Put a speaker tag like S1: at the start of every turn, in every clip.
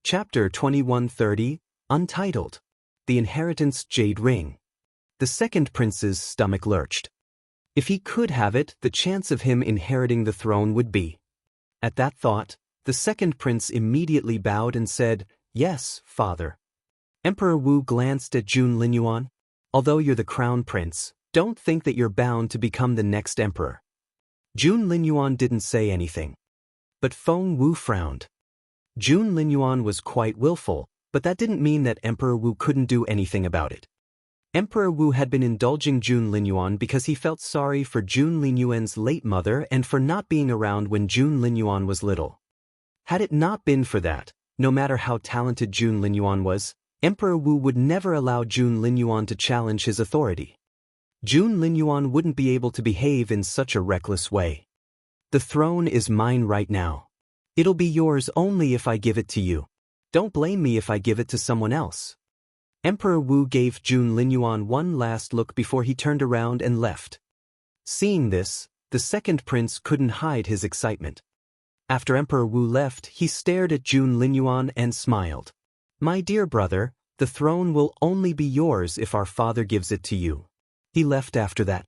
S1: Chapter 2130, Untitled. The Inheritance Jade Ring. The second prince's stomach lurched. If he could have it, the chance of him inheriting the throne would be. At that thought, the second prince immediately bowed and said, "Yes, father." Emperor Wu glanced at Jun Linyuan. "Although you're the crown prince, don't think that you're bound to become the next emperor." Jun Linyuan didn't say anything. But Feng Wu frowned. Jun Linyuan was quite willful, but that didn't mean that Emperor Wu couldn't do anything about it. Emperor Wu had been indulging Jun Linyuan because he felt sorry for Jun Linyuan's late mother and for not being around when Jun Linyuan was little. Had it not been for that, no matter how talented Jun Linyuan was, Emperor Wu would never allow Jun Linyuan to challenge his authority. Jun Linyuan wouldn't be able to behave in such a reckless way. "The throne is mine right now. It'll be yours only if I give it to you. Don't blame me if I give it to someone else." Emperor Wu gave Jun Linyuan one last look before he turned around and left. Seeing this, the second prince couldn't hide his excitement. After Emperor Wu left, he stared at Jun Linyuan and smiled. "My dear brother, the throne will only be yours if our father gives it to you." He left after that.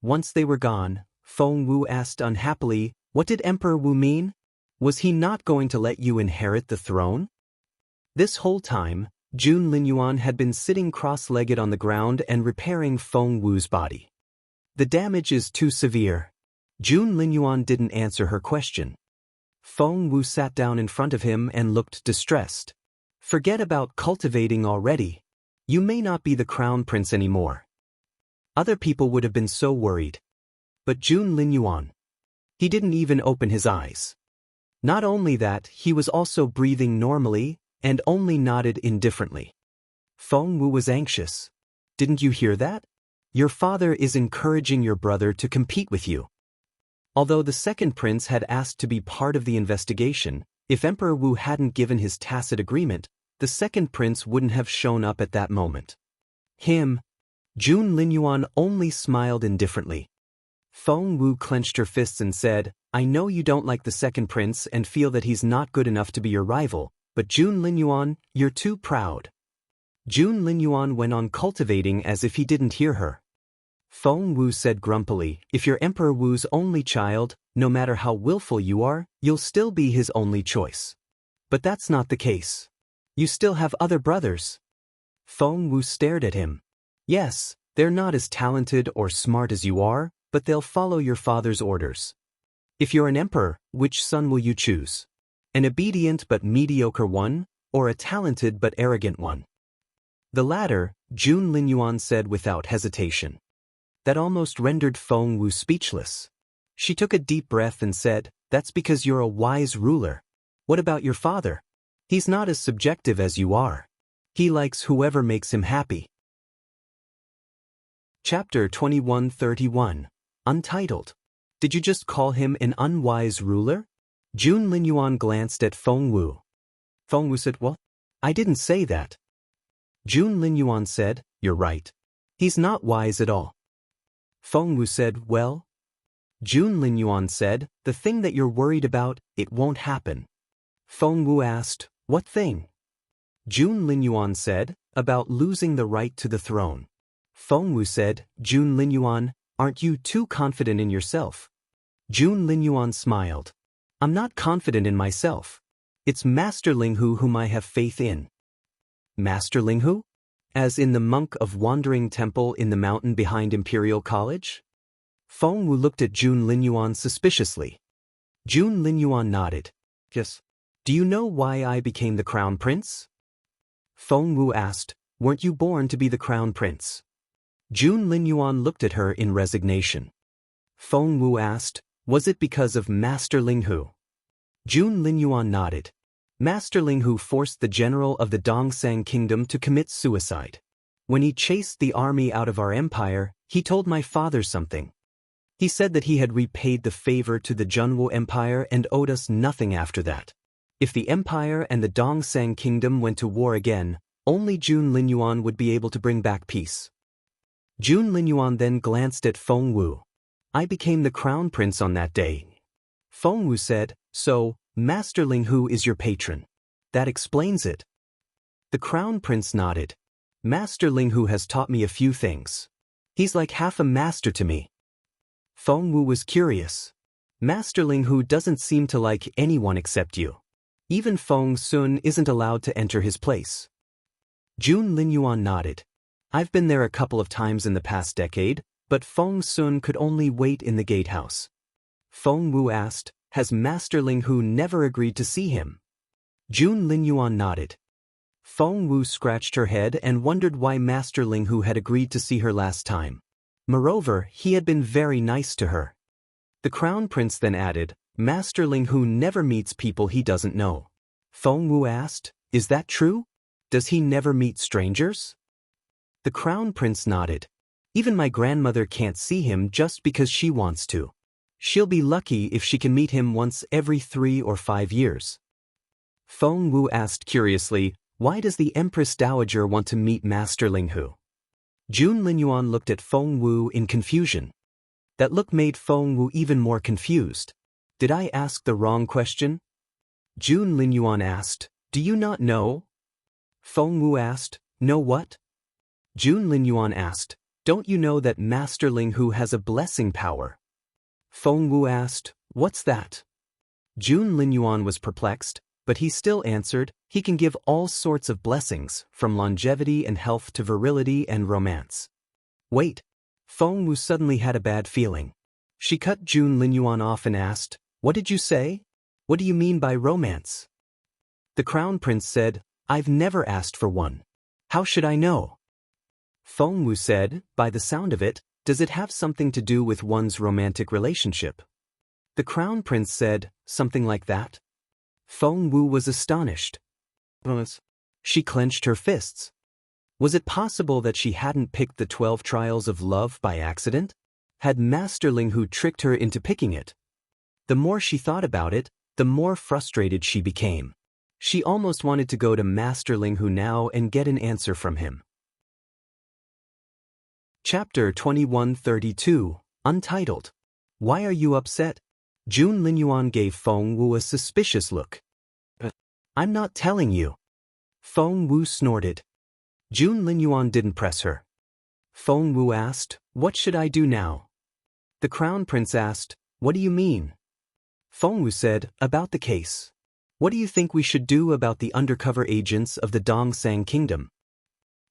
S1: Once they were gone, Feng Wu asked unhappily, "What did Emperor Wu mean? Was he not going to let you inherit the throne?" This whole time, Jun Linyuan had been sitting cross-legged on the ground and repairing Feng Wu's body. "The damage is too severe." Jun Linyuan didn't answer her question. Feng Wu sat down in front of him and looked distressed. "Forget about cultivating already. You may not be the crown prince anymore." Other people would have been so worried. But Jun Linyuan, he didn't even open his eyes. Not only that, he was also breathing normally and only nodded indifferently. Feng Wu was anxious. "Didn't you hear that? Your father is encouraging your brother to compete with you." Although the second prince had asked to be part of the investigation, if Emperor Wu hadn't given his tacit agreement, the second prince wouldn't have shown up at that moment. Him. Jun Linyuan only smiled indifferently. Feng Wu clenched her fists and said, "I know you don't like the second prince and feel that he's not good enough to be your rival, but Jun Linyuan, you're too proud." Jun Linyuan went on cultivating as if he didn't hear her. Feng Wu said grumpily, "If you're Emperor Wu's only child, no matter how willful you are, you'll still be his only choice. But that's not the case. You still have other brothers." Feng Wu stared at him. "Yes, they're not as talented or smart as you are, but they'll follow your father's orders. If you're an emperor, which son will you choose? An obedient but mediocre one, or a talented but arrogant one?" "The latter," Jun Linyuan said without hesitation. That almost rendered Feng Wu speechless. She took a deep breath and said, "That's because you're a wise ruler. What about your father? He's not as subjective as you are. He likes whoever makes him happy." Chapter 2131, Untitled. "Did you just call him an unwise ruler?" Jun Linyuan glanced at Feng Wu. Feng Wu said, "Well, I didn't say that." Jun Linyuan said, "You're right. He's not wise at all." Feng Wu said, "Well?" Jun Linyuan said, "The thing that you're worried about, it won't happen." Feng Wu asked, "What thing?" Jun Linyuan said, "About losing the right to the throne." Feng Wu said, "Jun Linyuan, aren't you too confident in yourself?" Jun Linyuan smiled. "I'm not confident in myself. It's Master Linghu whom I have faith in." "Master Linghu? As in the monk of Wandering Temple in the mountain behind Imperial College?" Feng Wu looked at Jun Linyuan suspiciously. Jun Linyuan nodded. "Yes. Do you know why I became the crown prince?" Feng Wu asked, "Weren't you born to be the crown prince?" Jun Linyuan looked at her in resignation. Feng Wu asked, "Was it because of Master Linghu?" Jun Linyuan nodded. "Master Linghu forced the general of the Dongsang kingdom to commit suicide. When he chased the army out of our empire, he told my father something. He said that he had repaid the favor to the Junwu Empire and owed us nothing after that. If the empire and the Dongsang kingdom went to war again, only Jun Linyuan would be able to bring back peace." Jun Linyuan then glanced at Feng Wu. "I became the crown prince on that day." Feng Wu said, "So, Master Linghu is your patron. That explains it. The Crown Prince nodded. Master Linghu has taught me a few things. He's like half a master to me. Feng Wu was curious. Master Linghu doesn't seem to like anyone except you. Even Feng Sun isn't allowed to enter his place. Jun Linyuan nodded. I've been there a couple of times in the past decade, but Feng Sun could only wait in the gatehouse. Feng Wu asked, has Master Linghu never agreed to see him? Jun Linyuan nodded. Feng Wu scratched her head and wondered why Master Linghu had agreed to see her last time. Moreover, he had been very nice to her. The Crown Prince then added, Master Linghu never meets people he doesn't know. Feng Wu asked, is that true? Does he never meet strangers? The Crown Prince nodded. Even my grandmother can't see him just because she wants to. She'll be lucky if she can meet him once every 3 or 5 years. Feng Wu asked curiously, why does the Empress Dowager want to meet Master Linghu? Jun Linyuan looked at Feng Wu in confusion. That look made Feng Wu even more confused. Did I ask the wrong question? Jun Linyuan asked, do you not know? Feng Wu asked, know what? Jun Linyuan asked, don't you know that Master Linghu has a blessing power? Feng Wu asked, what's that? Jun Linyuan was perplexed, but he still answered, he can give all sorts of blessings, from longevity and health to virility and romance. Wait. Feng Wu suddenly had a bad feeling. She cut Jun Linyuan off and asked, what did you say? What do you mean by romance? The Crown Prince said, I've never asked for one. How should I know? Feng Wu said, by the sound of it, does it have something to do with one's romantic relationship? The Crown Prince said, something like that. Feng Wu was astonished. She clenched her fists. Was it possible that she hadn't picked the 12 trials of love by accident? Had Master Linghu tricked her into picking it? The more she thought about it, the more frustrated she became. She almost wanted to go to Master Linghu now and get an answer from him. Chapter 2132, Untitled. Why are you upset? Jun Linyuan gave Feng Wu a suspicious look. I'm not telling you. Feng Wu snorted. Jun Linyuan didn't press her. Feng Wu asked, what should I do now? The Crown Prince asked, what do you mean? Feng Wu said, about the case. What do you think we should do about the undercover agents of the Dongsang Kingdom?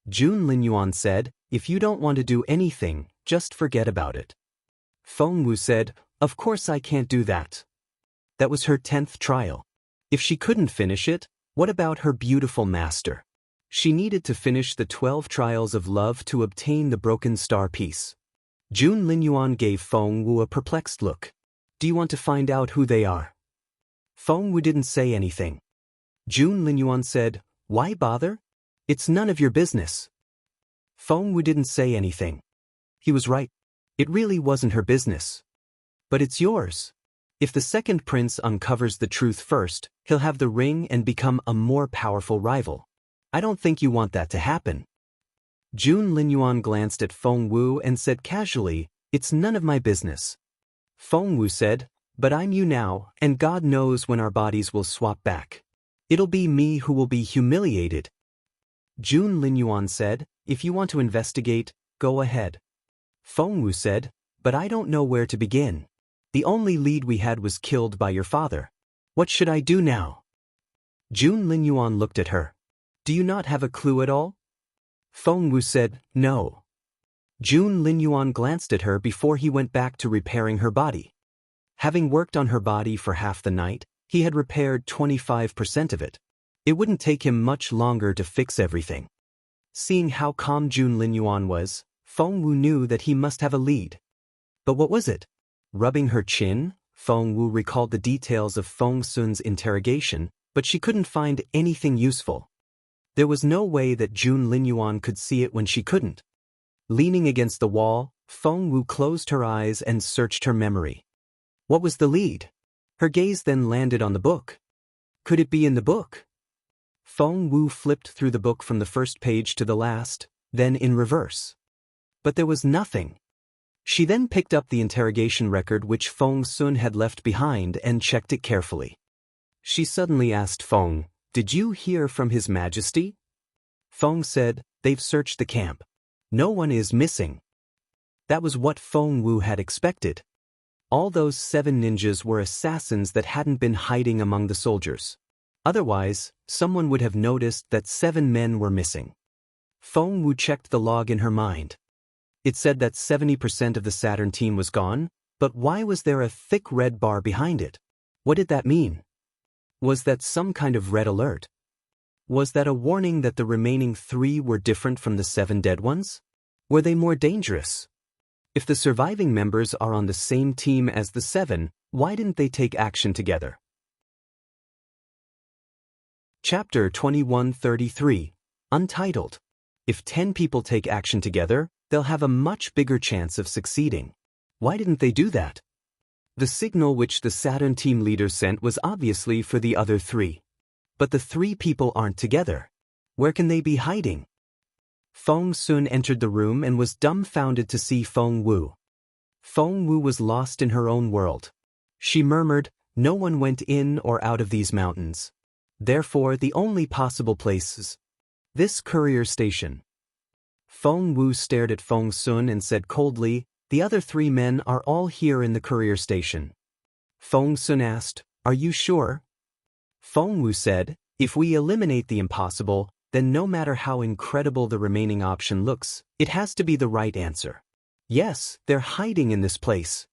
S1: Jun Linyuan said, if you don't want to do anything, just forget about it. Feng Wu said, of course I can't do that. That was her 10th trial. If she couldn't finish it, what about her beautiful master? She needed to finish the 12 trials of love to obtain the broken star piece. Jun Linyuan gave Feng Wu a perplexed look. Do you want to find out who they are? Feng Wu didn't say anything. Jun Linyuan said, why bother? It's none of your business. Feng Wu didn't say anything. He was right. It really wasn't her business. But it's yours. If the second prince uncovers the truth first, he'll have the ring and become a more powerful rival. I don't think you want that to happen. Jun Linyuan glanced at Feng Wu and said casually, it's none of my business. Feng Wu said, but I'm you now, and God knows when our bodies will swap back. It'll be me who will be humiliated. Jun Linyuan said, if you want to investigate, go ahead. Feng Wu said, but I don't know where to begin. The only lead we had was killed by your father. What should I do now? Jun Linyuan looked at her. Do you not have a clue at all? Feng Wu said, no. Jun Linyuan glanced at her before he went back to repairing her body. Having worked on her body for half the night, he had repaired 25% of it. It wouldn't take him much longer to fix everything. Seeing how calm Jun Linyuan was, Feng Wu knew that he must have a lead. But what was it? Rubbing her chin, Feng Wu recalled the details of Feng Sun's interrogation, but she couldn't find anything useful. There was no way that Jun Linyuan could see it when she couldn't. Leaning against the wall, Feng Wu closed her eyes and searched her memory. What was the lead? Her gaze then landed on the book. Could it be in the book? Feng Wu flipped through the book from the first page to the last, then in reverse. But there was nothing. She then picked up the interrogation record which Feng Sun had left behind and checked it carefully. She suddenly asked Feng, Did you hear from His Majesty? Feng said, they've searched the camp. No one is missing. That was what Feng Wu had expected. All those 7 ninjas were assassins that hadn't been hiding among the soldiers. Otherwise, someone would have noticed that 7 men were missing. Feng Wu checked the log in her mind. It said that 70% of the Saturn team was gone, but why was there a thick red bar behind it? What did that mean? Was that some kind of red alert? Was that a warning that the remaining 3 were different from the 7 dead ones? Were they more dangerous? If the surviving members are on the same team as the 7, why didn't they take action together? Chapter 2133, Untitled. If 10 people take action together, they'll have a much bigger chance of succeeding. Why didn't they do that? The signal which the Saturn team leader sent was obviously for the other 3. But the 3 people aren't together. Where can they be hiding? Feng Sun entered the room and was dumbfounded to see Feng Wu. Feng Wu was lost in her own world. She murmured, no one went in or out of these mountains. Therefore, the only possible place is this courier station. Feng Wu stared at Feng Sun and said coldly, the other 3 men are all here in the courier station. Feng Sun asked, are you sure? Feng Wu said, if we eliminate the impossible, then no matter how incredible the remaining option looks, it has to be the right answer. Yes, they're hiding in this place.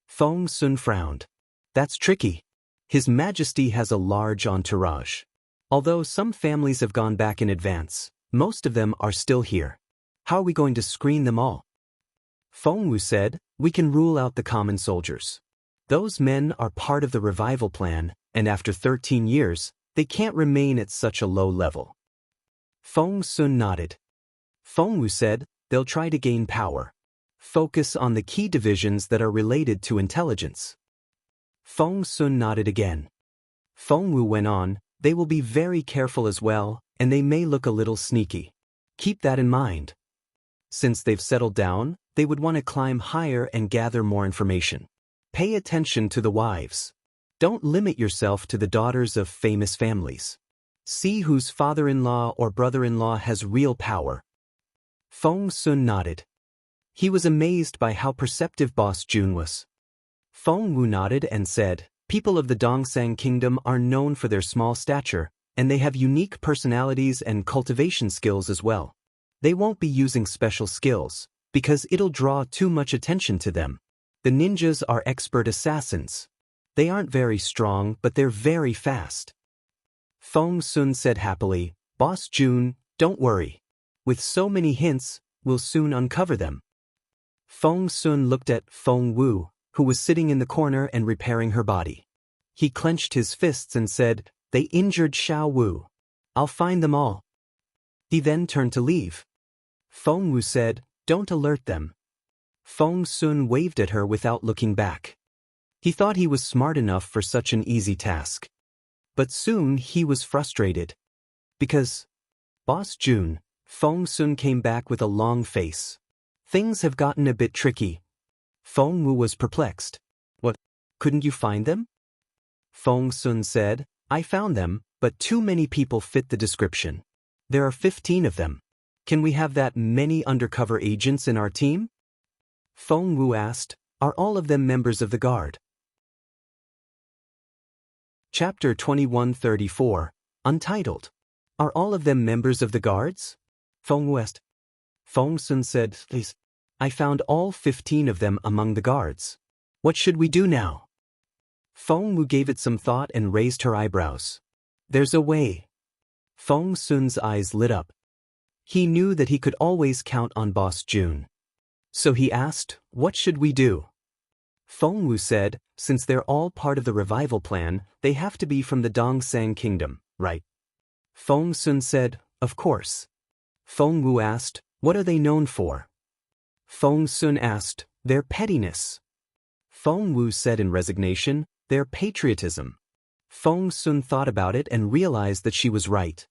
S1: Feng Sun frowned. That's tricky. His Majesty has a large entourage. Although some families have gone back in advance, most of them are still here. How are we going to screen them all? Feng Wu said, we can rule out the common soldiers. Those men are part of the revival plan, and after 13 years, they can't remain at such a low level. Feng Sun nodded. Feng Wu said, they'll try to gain power. Focus on the key divisions that are related to intelligence. Feng Sun nodded again. Feng Wu went on, they will be very careful as well, and they may look a little sneaky. Keep that in mind. Since they've settled down, they would want to climb higher and gather more information. Pay attention to the wives. Don't limit yourself to the daughters of famous families. See whose father-in-law or brother-in-law has real power. Feng Sun nodded. He was amazed by how perceptive Boss Jun was. Feng Wu nodded and said, people of the Dongsang Kingdom are known for their small stature, and they have unique personalities and cultivation skills as well. They won't be using special skills, because it'll draw too much attention to them. The ninjas are expert assassins. They aren't very strong, but they're very fast. Feng Sun said happily, Boss Jun, don't worry. With so many hints, we'll soon uncover them. Feng Sun looked at Feng Wu, who was sitting in the corner and repairing her body. He clenched his fists and said, they injured Xiao Wu. I'll find them all. He then turned to leave. Feng Wu said, don't alert them. Feng Sun waved at her without looking back. He thought he was smart enough for such an easy task. But soon he was frustrated. Because, Boss Jun, Feng Sun came back with a long face. Things have gotten a bit tricky. Feng Wu was perplexed. What, couldn't you find them? Feng Sun said, I found them, but too many people fit the description. There are 15 of them. Can we have that many undercover agents in our team? Feng Wu asked, are all of them members of the guard? Chapter 2134, Untitled. Are all of them members of the guards? Feng Wu asked. Feng Sun said, please. I found all 15 of them among the guards. What should we do now? Feng Wu gave it some thought and raised her eyebrows. There's a way. Feng Sun's eyes lit up. He knew that he could always count on Boss Jun. So he asked, what should we do? Feng Wu said, since they're all part of the revival plan, they have to be from the Dongsang Kingdom, right? Feng Sun said, of course. Feng Wu asked, what are they known for? Feng Sun asked, their pettiness. Feng Wu said in resignation, their patriotism. Feng Sun thought about it and realized that she was right.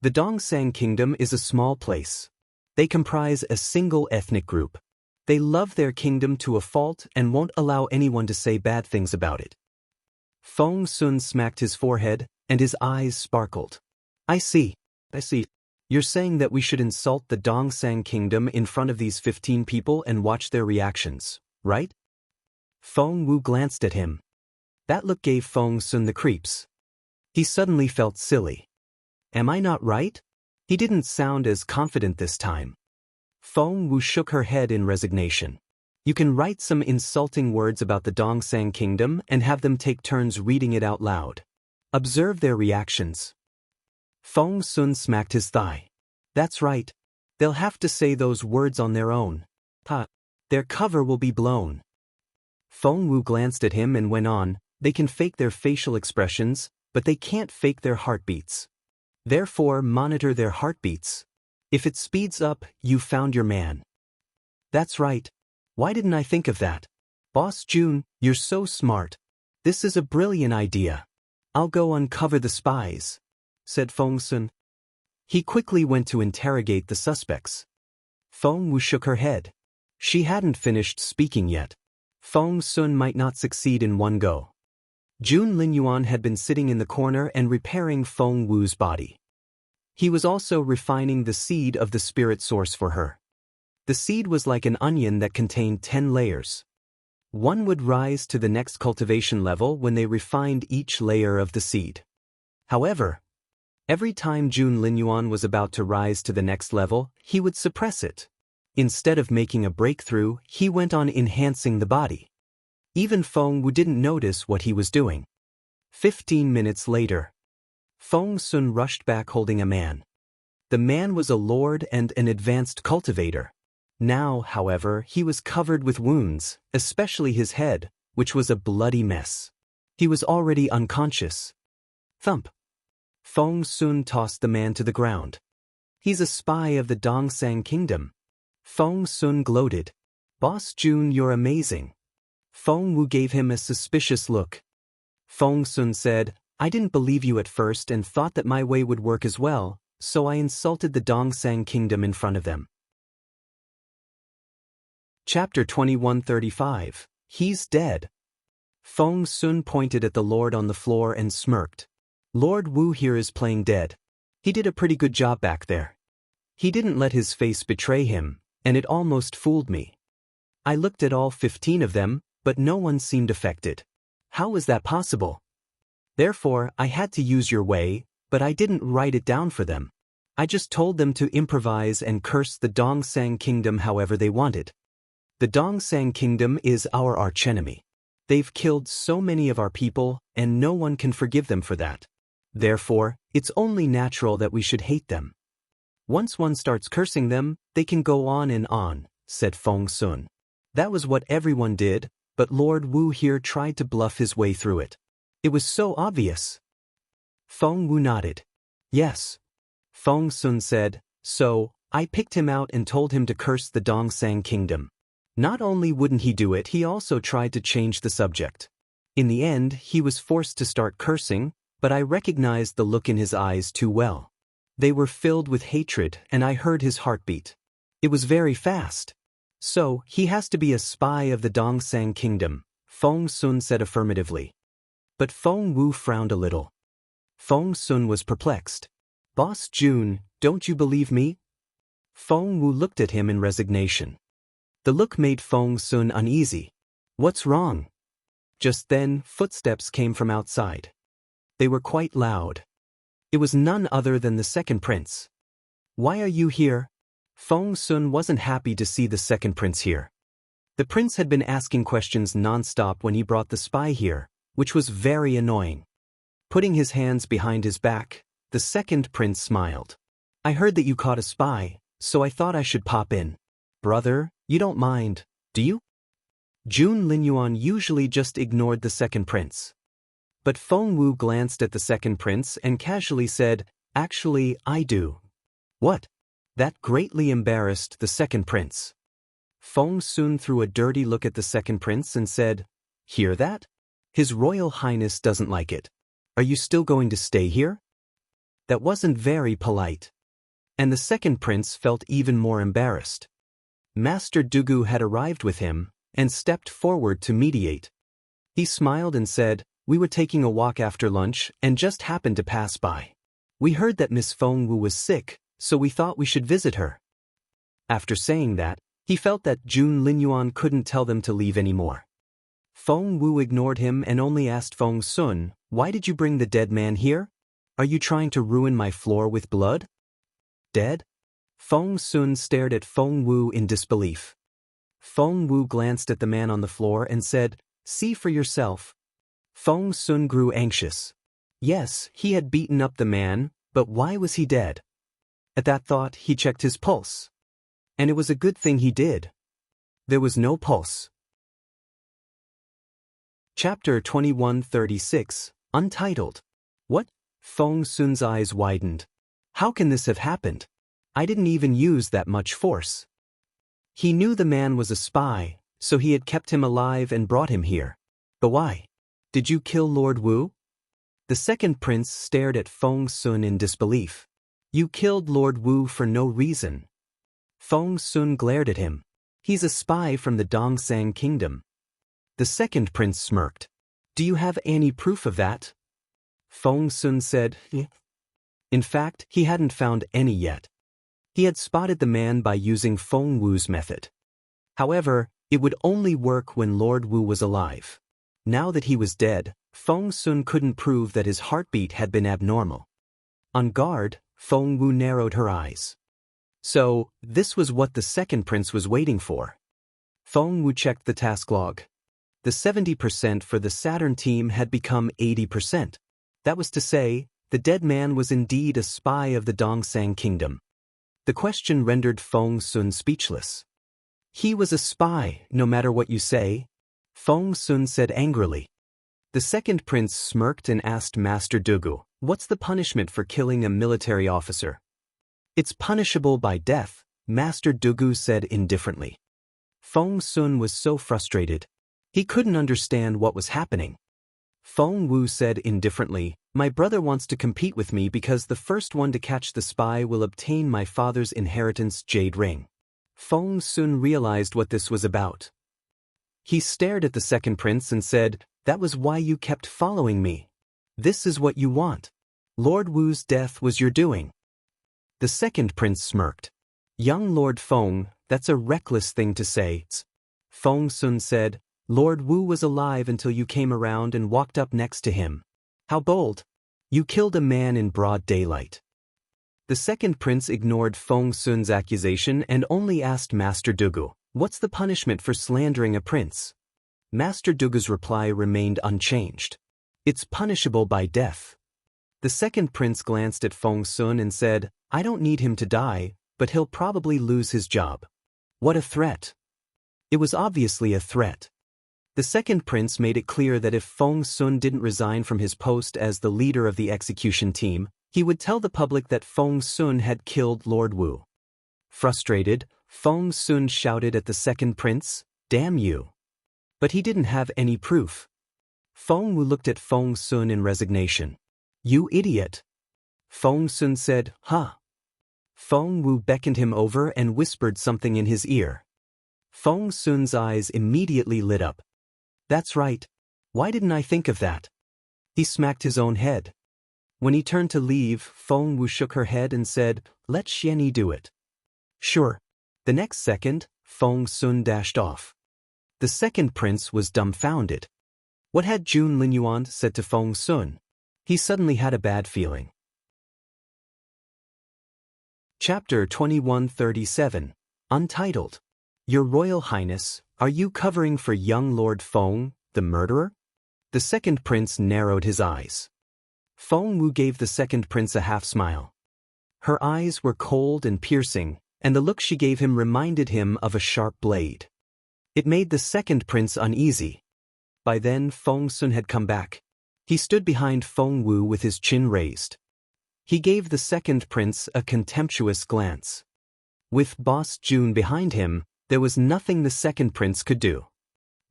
S1: The Dongsang Kingdom is a small place. They comprise a single ethnic group. They love their kingdom to a fault and won't allow anyone to say bad things about it. Feng Sun smacked his forehead, and his eyes sparkled. I see. You're saying that we should insult the Dongsang kingdom in front of these 15 people and watch their reactions, right? Feng Wu glanced at him. That look gave Feng Sun the creeps. He suddenly felt silly. Am I not right? He didn't sound as confident this time. Feng Wu shook her head in resignation. You can write some insulting words about the Dongsang kingdom and have them take turns reading it out loud. Observe their reactions. Feng Sun smacked his thigh. That's right. They'll have to say those words on their own. Their cover will be blown. Feng Wu glanced at him and went on, they can fake their facial expressions, but they can't fake their heartbeats. Therefore, monitor their heartbeats. If it speeds up, you found your man. That's right. Why didn't I think of that? Boss Jun, you're so smart. This is a brilliant idea. I'll go uncover the spies, said Feng Sun. He quickly went to interrogate the suspects. Feng Wu shook her head. She hadn't finished speaking yet. Feng Sun might not succeed in one go. Jun Linyuan had been sitting in the corner and repairing Feng Wu's body. He was also refining the seed of the spirit source for her. The seed was like an onion that contained 10 layers. One would rise to the next cultivation level when they refined each layer of the seed. However, every time Jun Linyuan was about to rise to the next level, he would suppress it. Instead of making a breakthrough, he went on enhancing the body. Even Feng Wu didn't notice what he was doing. 15 minutes later, Feng Sun rushed back holding a man. The man was a lord and an advanced cultivator. Now, however, he was covered with wounds, especially his head, which was a bloody mess. He was already unconscious. Thump. Feng Sun tossed the man to the ground. He's a spy of the Dongsang kingdom. Feng Sun gloated. Boss Jun, you're amazing. Feng Wu gave him a suspicious look. Feng Sun said, I didn't believe you at first and thought that my way would work as well, so I insulted the Dongsang kingdom in front of them. Chapter 2135. He's dead. Feng Sun pointed at the lord on the floor and smirked. Lord Wu here is playing dead. He did a pretty good job back there. He didn't let his face betray him, and it almost fooled me. I looked at all 15 of them, but no one seemed affected. How was that possible? Therefore, I had to use your way, but I didn't write it down for them. I just told them to improvise and curse the Dongsang kingdom however they wanted. The Dongsang kingdom is our archenemy. They've killed so many of our people, and no one can forgive them for that. Therefore, it's only natural that we should hate them. Once one starts cursing them, they can go on and on, said Feng Sun. That was what everyone did, but Lord Wu here tried to bluff his way through it. It was so obvious. Feng Wu nodded. Yes. Feng Sun said, so, I picked him out and told him to curse the Dongsang kingdom. Not only wouldn't he do it, he also tried to change the subject. In the end, he was forced to start cursing, but I recognized the look in his eyes too well. They were filled with hatred, and I heard his heartbeat. It was very fast. So, he has to be a spy of the Dongsang kingdom, Feng Sun said affirmatively. But Feng Wu frowned a little. Feng Sun was perplexed. Boss Jun, don't you believe me? Feng Wu looked at him in resignation. The look made Feng Sun uneasy. What's wrong? Just then, footsteps came from outside. They were quite loud. It was none other than the second prince. Why are you here? Feng Sun wasn't happy to see the second prince here. The prince had been asking questions non-stop when he brought the spy here, which was very annoying. Putting his hands behind his back, the second prince smiled. I heard that you caught a spy, so I thought I should pop in. Brother, you don't mind, do you? Jun Linyuan usually just ignored the second prince. But Feng Wu glanced at the second prince and casually said, actually, I do. What? That greatly embarrassed the second prince. Feng Sun threw a dirty look at the second prince and said, hear that? His Royal Highness doesn't like it. Are you still going to stay here? That wasn't very polite. And the second prince felt even more embarrassed. Master Dugu had arrived with him and stepped forward to mediate. He smiled and said, We were taking a walk after lunch and just happened to pass by. We heard that Miss Feng Wu was sick, so we thought we should visit her. After saying that, he felt that Jun Linyuan couldn't tell them to leave anymore. Feng Wu ignored him and only asked Feng Sun, "Why did you bring the dead man here? Are you trying to ruin my floor with blood?" Dead? Feng Sun stared at Feng Wu in disbelief. Feng Wu glanced at the man on the floor and said, "See for yourself." Feng Sun grew anxious. Yes, he had beaten up the man, but why was he dead? At that thought, he checked his pulse. And it was a good thing he did. There was no pulse. Chapter 2136, Untitled. What? Feng Sun's eyes widened. How can this have happened? I didn't even use that much force. He knew the man was a spy, so he had kept him alive and brought him here. But why? Did you kill Lord Wu? The second prince stared at Feng Sun in disbelief. You killed Lord Wu for no reason. Feng Sun glared at him. He's a spy from the Dongsang kingdom. The second prince smirked. Do you have any proof of that? Feng Sun said, In fact, he hadn't found any yet. He had spotted the man by using Feng Wu's method. However, it would only work when Lord Wu was alive. Now that he was dead, Feng Sun couldn't prove that his heartbeat had been abnormal. On guard, Feng Wu narrowed her eyes. So, this was what the second prince was waiting for. Feng Wu checked the task log. The 70% for the Saturn team had become 80%. That was to say, the dead man was indeed a spy of the Dongsang kingdom. The question rendered Feng Sun speechless. He was a spy, no matter what you say, Feng Sun said angrily. The second prince smirked and asked Master Dugu, "What's the punishment for killing a military officer?" "It's punishable by death," Master Dugu said indifferently. Feng Sun was so frustrated. He couldn't understand what was happening. Feng Wu said indifferently, "My brother wants to compete with me because the first one to catch the spy will obtain my father's inheritance jade ring." Feng Sun realized what this was about. He stared at the second prince and said, "That was why you kept following me. This is what you want. Lord Wu's death was your doing." The second prince smirked. "Young Lord Feng, that's a reckless thing to say." Feng Sun said, "Lord Wu was alive until you came around and walked up next to him. How bold. You killed a man in broad daylight." The second prince ignored Feng Sun's accusation and only asked Master Dugu, "What's the punishment for slandering a prince?" Master Dugu's reply remained unchanged. "It's punishable by death." The second prince glanced at Feng Sun and said, "I don't need him to die, but he'll probably lose his job." What a threat. It was obviously a threat. The second prince made it clear that if Feng Sun didn't resign from his post as the leader of the execution team, he would tell the public that Feng Sun had killed Lord Wu. Frustrated, Feng Sun shouted at the second prince, "Damn you." But he didn't have any proof. Feng Wu looked at Feng Sun in resignation. "You idiot." Feng Sun said, "Huh." Feng Wu beckoned him over and whispered something in his ear. Feng Sun's eyes immediately lit up. "That's right. Why didn't I think of that?" He smacked his own head. When he turned to leave, Feng Wu shook her head and said, "Let Xianyi do it." "Sure." The next second, Feng Sun dashed off. The second prince was dumbfounded. What had Jun Linyuan said to Feng Sun? He suddenly had a bad feeling. Chapter 2137, Untitled. Your Royal Highness, are you covering for young Lord Feng, the murderer? The second prince narrowed his eyes. Feng Wu gave the second prince a half-smile. Her eyes were cold and piercing, and the look she gave him reminded him of a sharp blade. It made the second prince uneasy. By then Feng Sun had come back. He stood behind Feng Wu with his chin raised. He gave the second prince a contemptuous glance. With Boss Jun behind him, there was nothing the second prince could do.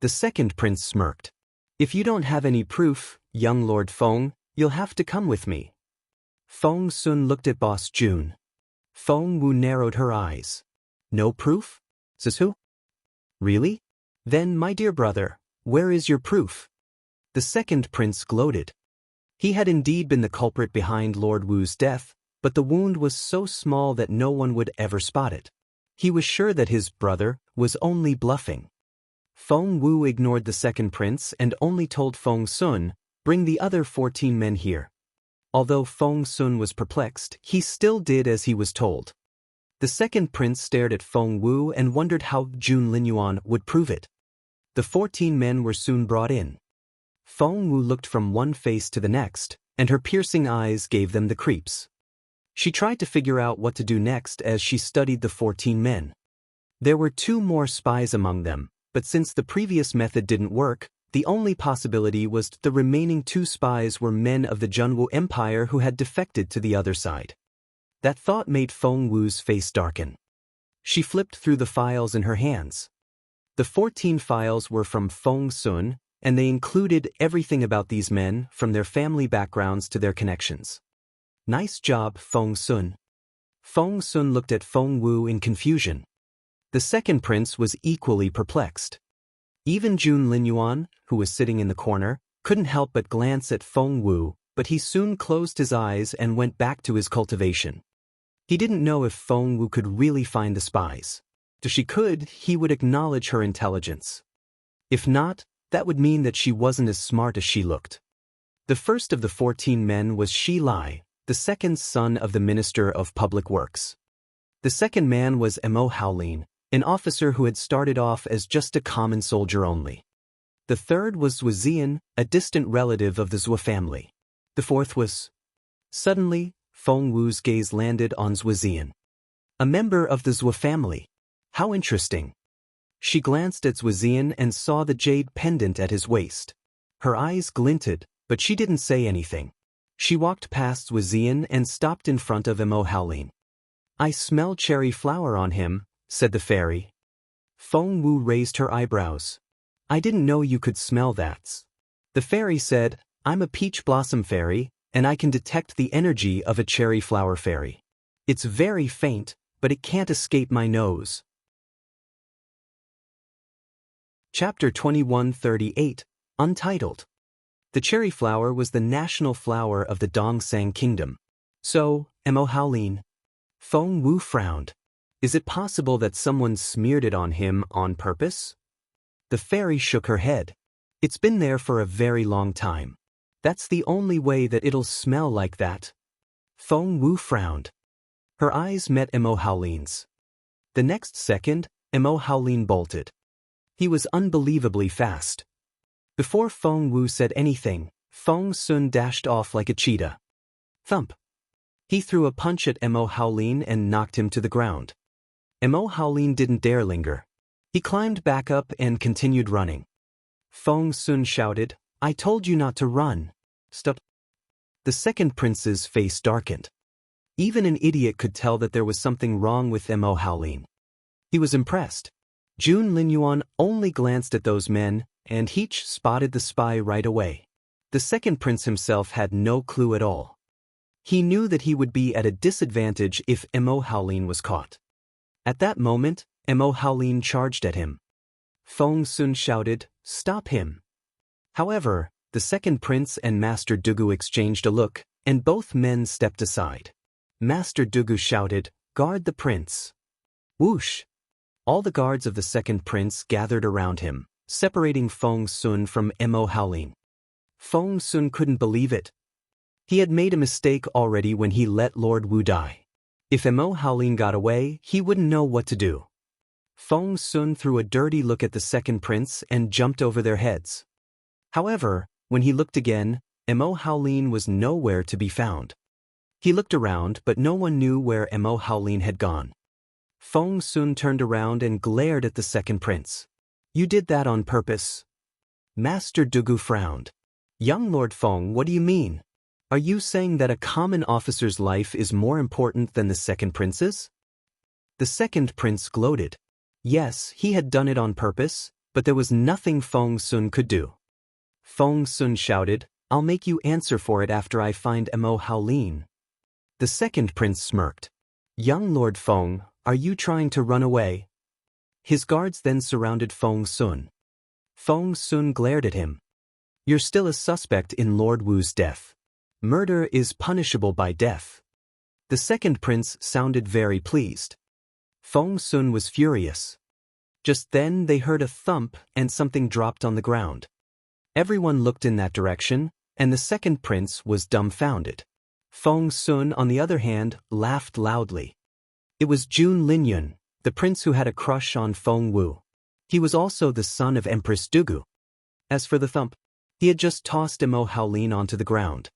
S1: The second prince smirked. "If you don't have any proof, young Lord Feng, you'll have to come with me." Feng Sun looked at Boss Jun. Feng Wu narrowed her eyes. "No proof? Says who?" "Really? Then, my dear brother, where is your proof?" The second prince gloated. He had indeed been the culprit behind Lord Wu's death, but the wound was so small that no one would ever spot it. He was sure that his brother was only bluffing. Feng Wu ignored the second prince and only told Feng Sun, "Bring the other 14 men here." Although Feng Sun was perplexed, he still did as he was told. The second prince stared at Feng Wu and wondered how Jun Linyuan would prove it. The 14 men were soon brought in. Feng Wu looked from one face to the next, and her piercing eyes gave them the creeps. She tried to figure out what to do next as she studied the 14 men. There were 2 more spies among them, but since the previous method didn't work, the only possibility was the remaining 2 spies were men of the Junwu Empire who had defected to the other side. That thought made Feng Wu's face darken. She flipped through the files in her hands. The 14 files were from Feng Sun, and they included everything about these men, from their family backgrounds to their connections. "Nice job, Feng Sun." Feng Sun looked at Feng Wu in confusion. The second prince was equally perplexed. Even Jun Linyuan, who was sitting in the corner, couldn't help but glance at Feng Wu, but he soon closed his eyes and went back to his cultivation. He didn't know if Feng Wu could really find the spies. If she could, he would acknowledge her intelligence. If not, that would mean that she wasn't as smart as she looked. The first of the 14 men was Shi Lai, the second son of the Minister of Public Works. The second man was Mo Haolin, an officer who had started off as just a common soldier only. The third was Zhu Zian, a distant relative of the Zhou family. The fourth was... Suddenly, Feng Wu's gaze landed on Zhu Zian. A member of the Zhou family. How interesting. She glanced at Zhu Zian and saw the jade pendant at his waist. Her eyes glinted, but she didn't say anything. She walked past Zhu Zian and stopped in front of Mo Haolin. "I smell cherry flower on him," said the fairy. Feng Wu raised her eyebrows. "I didn't know you could smell that." The fairy said, "I'm a peach blossom fairy, and I can detect the energy of a cherry flower fairy. It's very faint, but it can't escape my nose." Chapter 2138, Untitled. The cherry flower was the national flower of the Dongsang Kingdom. "So, Mo Haolin." Feng Wu frowned. "Is it possible that someone smeared it on him on purpose?" The fairy shook her head. "It's been there for a very long time. That's the only way that it'll smell like that." Feng Wu frowned. Her eyes met Mo Haolin's. The next second, Mo Haolin bolted. He was unbelievably fast. Before Feng Wu said anything, Feng Sun dashed off like a cheetah. Thump! He threw a punch at Mo Haolin and knocked him to the ground. Mo Haolin didn't dare linger. He climbed back up and continued running. Feng Sun shouted, "I told you not to run." "Stop." The second prince's face darkened. Even an idiot could tell that there was something wrong with Mo Haolin. He was impressed. Jun Linyuan only glanced at those men, and each spotted the spy right away. The second prince himself had no clue at all. He knew that he would be at a disadvantage if Mo Haolin was caught. At that moment, Mo Haolin charged at him. Feng Sun shouted, "Stop him." However, the second prince and Master Dugu exchanged a look, and both men stepped aside. Master Dugu shouted, "Guard the prince." Whoosh! All the guards of the second prince gathered around him, separating Feng Sun from Mo Haolin. Feng Sun couldn't believe it. He had made a mistake already when he let Lord Wu die. If Mo Haolin got away, he wouldn't know what to do. Feng Sun threw a dirty look at the second prince and jumped over their heads. However, when he looked again, Mo Haolin was nowhere to be found. He looked around, but no one knew where Mo Haolin had gone. Feng Sun turned around and glared at the second prince. "You did that on purpose." Master Dugu frowned. "Young Lord Feng, what do you mean? Are you saying that a common officer's life is more important than the second prince's?" The second prince gloated. Yes, he had done it on purpose, but there was nothing Feng Sun could do. Feng Sun shouted, "I'll make you answer for it after I find Mo Haolin." The second prince smirked. "Young Lord Feng, are you trying to run away?" His guards then surrounded Feng Sun. Feng Sun glared at him. You're still a suspect in Lord Wu's death. Murder is punishable by death. The second prince sounded very pleased. Feng Sun was furious. Just then they heard a thump and something dropped on the ground. Everyone looked in that direction, and the second prince was dumbfounded. Feng Sun, on the other hand, laughed loudly. It was Jun Linyun, the prince who had a crush on Feng Wu. He was also the son of Empress Dugu. As for the thump, he had just tossed Mo Haolin onto the ground.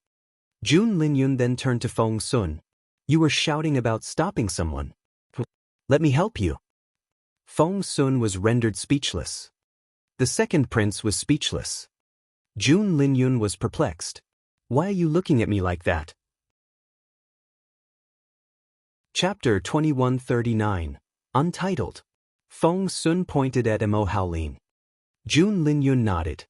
S1: Jun Linyun then turned to Feng Sun. You were shouting about stopping someone. Let me help you. Feng Sun was rendered speechless. The second prince was speechless. Jun Linyun was perplexed. Why are you looking at me like that? Chapter 2139, Untitled. Feng Sun pointed at Mo Haolin. Jun Linyun nodded.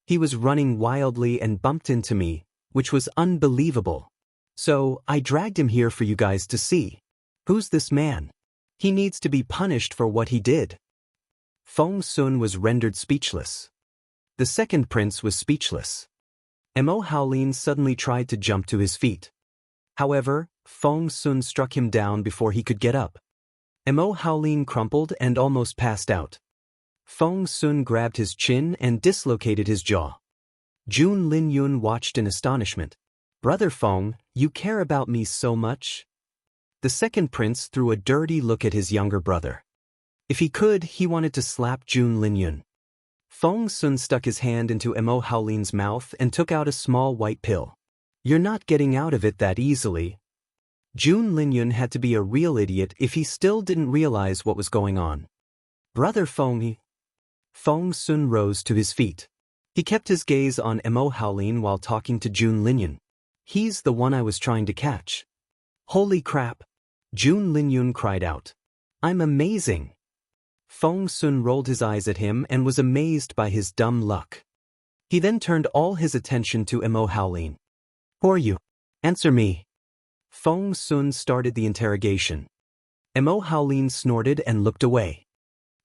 S1: He was running wildly and bumped into me, which was unbelievable. So, I dragged him here for you guys to see. Who's this man? He needs to be punished for what he did. Feng Sun was rendered speechless. The second prince was speechless. Mo Haolin suddenly tried to jump to his feet. However, Feng Sun struck him down before he could get up. Mo Haolin crumpled and almost passed out. Feng Sun grabbed his chin and dislocated his jaw. Jun Linyun watched in astonishment. Brother Feng, you care about me so much? The second prince threw a dirty look at his younger brother. If he could, he wanted to slap Jun Linyun. Feng Sun stuck his hand into Mo Haolin's mouth and took out a small white pill. You're not getting out of it that easily. Jun Linyun had to be a real idiot if he still didn't realize what was going on. Brother Feng. Feng Sun rose to his feet. He kept his gaze on Mo Haolin while talking to Jun Linyun. He's the one I was trying to catch. Holy crap! Jun Linyun cried out. I'm amazing! Feng Sun rolled his eyes at him and was amazed by his dumb luck. He then turned all his attention to Mo Haolin. Who are you? Answer me. Feng Sun started the interrogation. Mo Haolin snorted and looked away.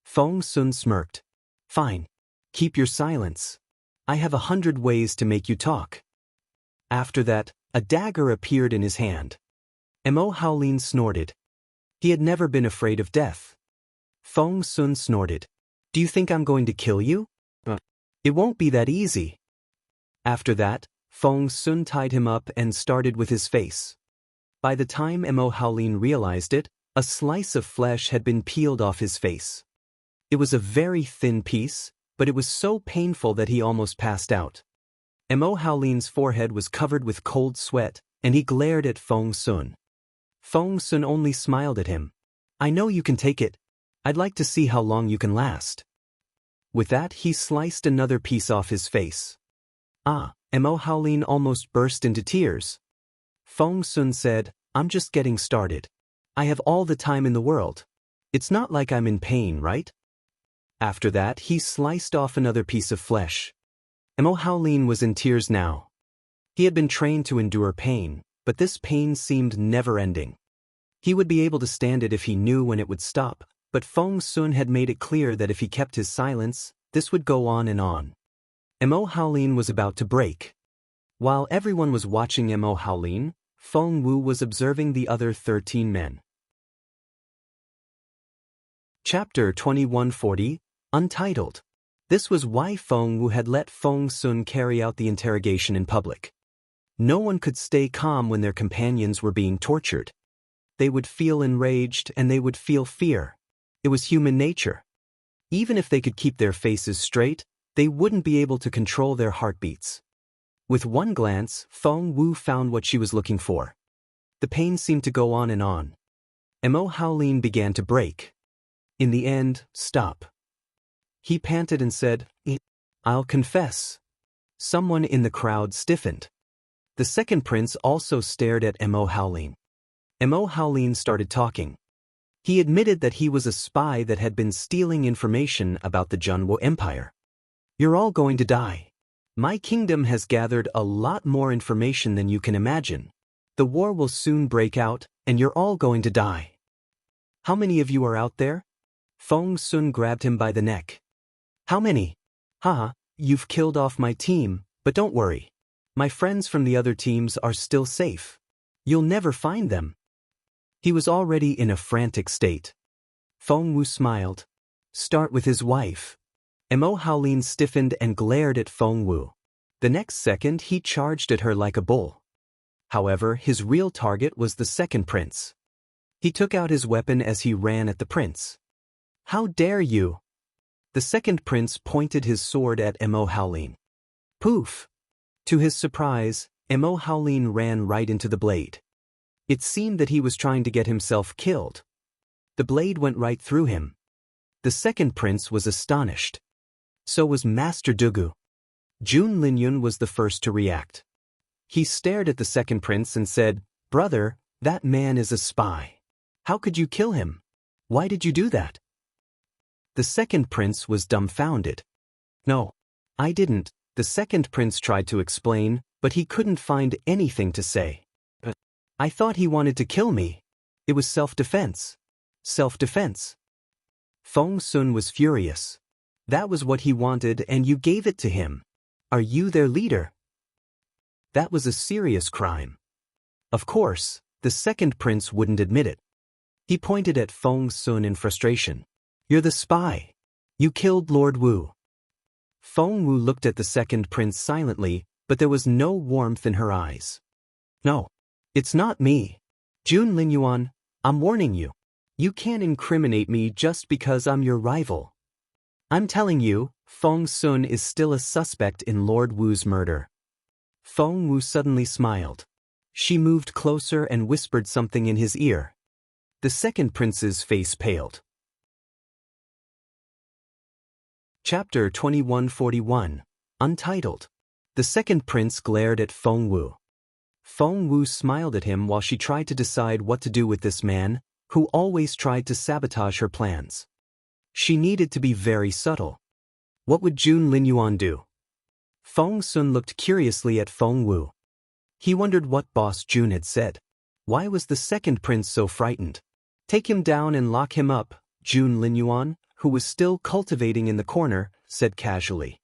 S1: Feng Sun smirked. Fine. Keep your silence. I have 100 ways to make you talk. After that, a dagger appeared in his hand. Mo Haolin snorted. He had never been afraid of death. Feng Sun snorted. Do you think I'm going to kill you? It won't be that easy. After that, Feng Sun tied him up and started with his face. By the time Mo Haolin realized it, a slice of flesh had been peeled off his face. It was a very thin piece, but it was so painful that he almost passed out. Mo Haolin's forehead was covered with cold sweat, and he glared at Feng Sun. Feng Sun only smiled at him. I know you can take it. I'd like to see how long you can last. With that, he sliced another piece off his face. Mo Haolin almost burst into tears. Feng Sun said, I'm just getting started. I have all the time in the world. It's not like I'm in pain, right? After that, he sliced off another piece of flesh. Mo Haolin was in tears now. He had been trained to endure pain, but this pain seemed never-ending. He would be able to stand it if he knew when it would stop, but Feng Sun had made it clear that if he kept his silence, this would go on and on. Mo Haolin was about to break. While everyone was watching Mo Haolin, Feng Wu was observing the other 13 men. Chapter 2140, Untitled. This was why Feng Wu had let Feng Sun carry out the interrogation in public. No one could stay calm when their companions were being tortured. They would feel enraged and they would feel fear. It was human nature. Even if they could keep their faces straight, they wouldn't be able to control their heartbeats. With one glance, Feng Wu found what she was looking for. The pain seemed to go on and on. Mo Haolin began to break. In the end, stop. He panted and said, I'll confess. Someone in the crowd stiffened. The second prince also stared at Mo Haolin. Mo Haolin started talking. He admitted that he was a spy that had been stealing information about the Junwo Empire. You're all going to die. My kingdom has gathered a lot more information than you can imagine. The war will soon break out, and you're all going to die. How many of you are out there? Feng Sun grabbed him by the neck. How many? Haha, you've killed off my team, but don't worry. My friends from the other teams are still safe. You'll never find them." He was already in a frantic state. Feng Wu smiled. "Start with his wife." Mo Haolin stiffened and glared at Feng Wu. The next second he charged at her like a bull. However, his real target was the second prince. He took out his weapon as he ran at the prince. "How dare you!" The second prince pointed his sword at Mo Haolin. Poof! To his surprise, Mo Haolin ran right into the blade. It seemed that he was trying to get himself killed. The blade went right through him. The second prince was astonished. So was Master Dugu. Jun Linyun was the first to react. He stared at the second prince and said, "Brother, that man is a spy. How could you kill him? Why did you do that?" The second prince was dumbfounded. "No, I didn't," the second prince tried to explain, but he couldn't find anything to say. "I thought he wanted to kill me. It was self-defense. Self-defense." Feng Sun was furious. "That was what he wanted and you gave it to him. Are you their leader?" That was a serious crime. Of course, the second prince wouldn't admit it. He pointed at Feng Sun in frustration. "You're the spy. You killed Lord Wu." Feng Wu looked at the second prince silently, but there was no warmth in her eyes. "No, it's not me. Jun Linyuan, I'm warning you. You can't incriminate me just because I'm your rival. I'm telling you, Feng Sun is still a suspect in Lord Wu's murder." Feng Wu suddenly smiled. She moved closer and whispered something in his ear. The second prince's face paled. Chapter 2141, Untitled. The second prince glared at Feng Wu. Feng Wu smiled at him while she tried to decide what to do with this man, who always tried to sabotage her plans. She needed to be very subtle. What would Jun Linyuan do? Feng Sun looked curiously at Feng Wu. He wondered what Boss Jun had said. Why was the second prince so frightened? "Take him down and lock him up," Jun Linyuan, who was still cultivating in the corner, said casually.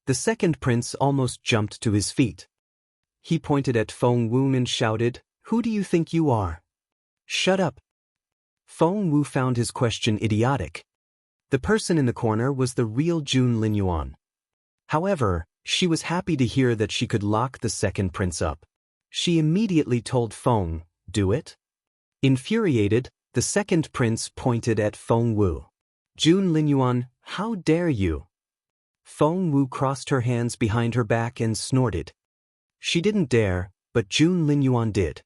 S1: The second prince almost jumped to his feet. He pointed at Feng Wu and shouted, "Who do you think you are?" "Shut up." Feng Wu found his question idiotic. The person in the corner was the real Jun Linyuan. However, she was happy to hear that she could lock the second prince up. She immediately told Feng, "Do it." Infuriated, the second prince pointed at Feng Wu. "Jun Linyuan, how dare you?" Feng Wu crossed her hands behind her back and snorted. She didn't dare, but Jun Linyuan did.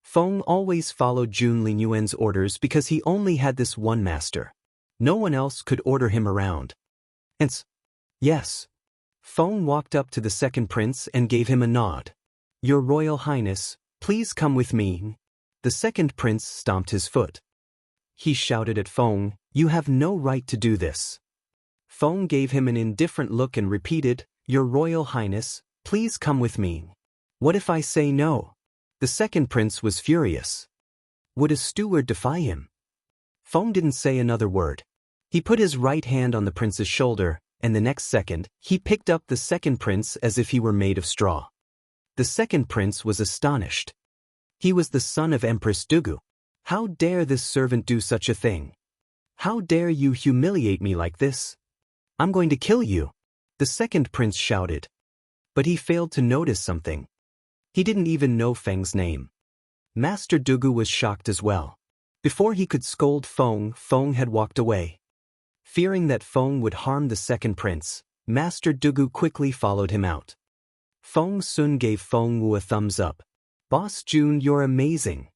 S1: Feng always followed Jun Linyuan's orders because he only had this one master. No one else could order him around. Hence, yes. Feng walked up to the second prince and gave him a nod. "Your Royal Highness, please come with me." The second prince stomped his foot. He shouted at Feng, "You have no right to do this." Feng gave him an indifferent look and repeated, "Your Royal Highness, please come with me." "What if I say no?" The second prince was furious. Would a steward defy him? Feng didn't say another word. He put his right hand on the prince's shoulder, and the next second, he picked up the second prince as if he were made of straw. The second prince was astonished. He was the son of Empress Dugu. How dare this servant do such a thing? How dare you humiliate me like this? I'm going to kill you, the second prince shouted. But he failed to notice something. He didn't even know Feng's name. Master Dugu was shocked as well. Before he could scold Feng, Feng had walked away. Fearing that Feng would harm the second prince, Master Dugu quickly followed him out. Feng Sun gave Feng Wu a thumbs up. "Boss Jun, you're amazing."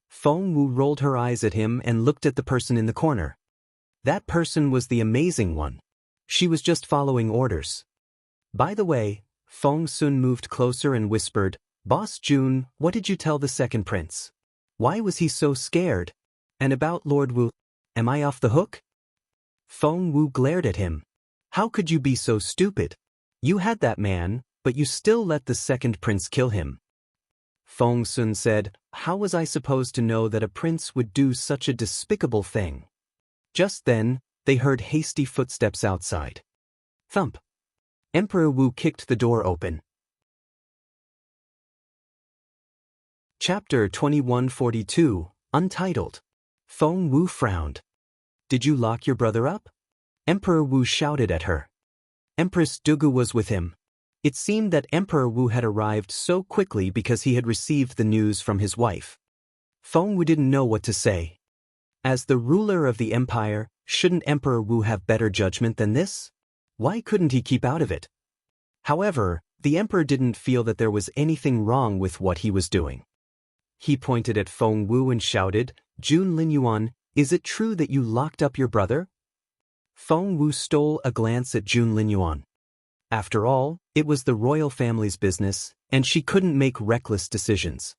S1: Feng Wu rolled her eyes at him and looked at the person in the corner. That person was the amazing one. She was just following orders. By the way, Feng Sun moved closer and whispered, "Boss Jun, what did you tell the second prince? Why was he so scared? And about Lord Wu, am I off the hook?" Feng Wu glared at him. "How could you be so stupid? You had that man, but you still let the second prince kill him." Feng Sun said, "How was I supposed to know that a prince would do such a despicable thing?" Just then, they heard hasty footsteps outside. Thump. Emperor Wu kicked the door open. Chapter 2142, Untitled. Feng Wu frowned. Did you lock your brother up? Emperor Wu shouted at her. Empress Dugu was with him. It seemed that Emperor Wu had arrived so quickly because he had received the news from his wife. Feng Wu didn't know what to say. As the ruler of the empire, shouldn't Emperor Wu have better judgment than this? Why couldn't he keep out of it? However, the emperor didn't feel that there was anything wrong with what he was doing. He pointed at Feng Wu and shouted, Jun Linyuan, is it true that you locked up your brother? Feng Wu stole a glance at Jun Linyuan. After all, it was the royal family's business, and she couldn't make reckless decisions.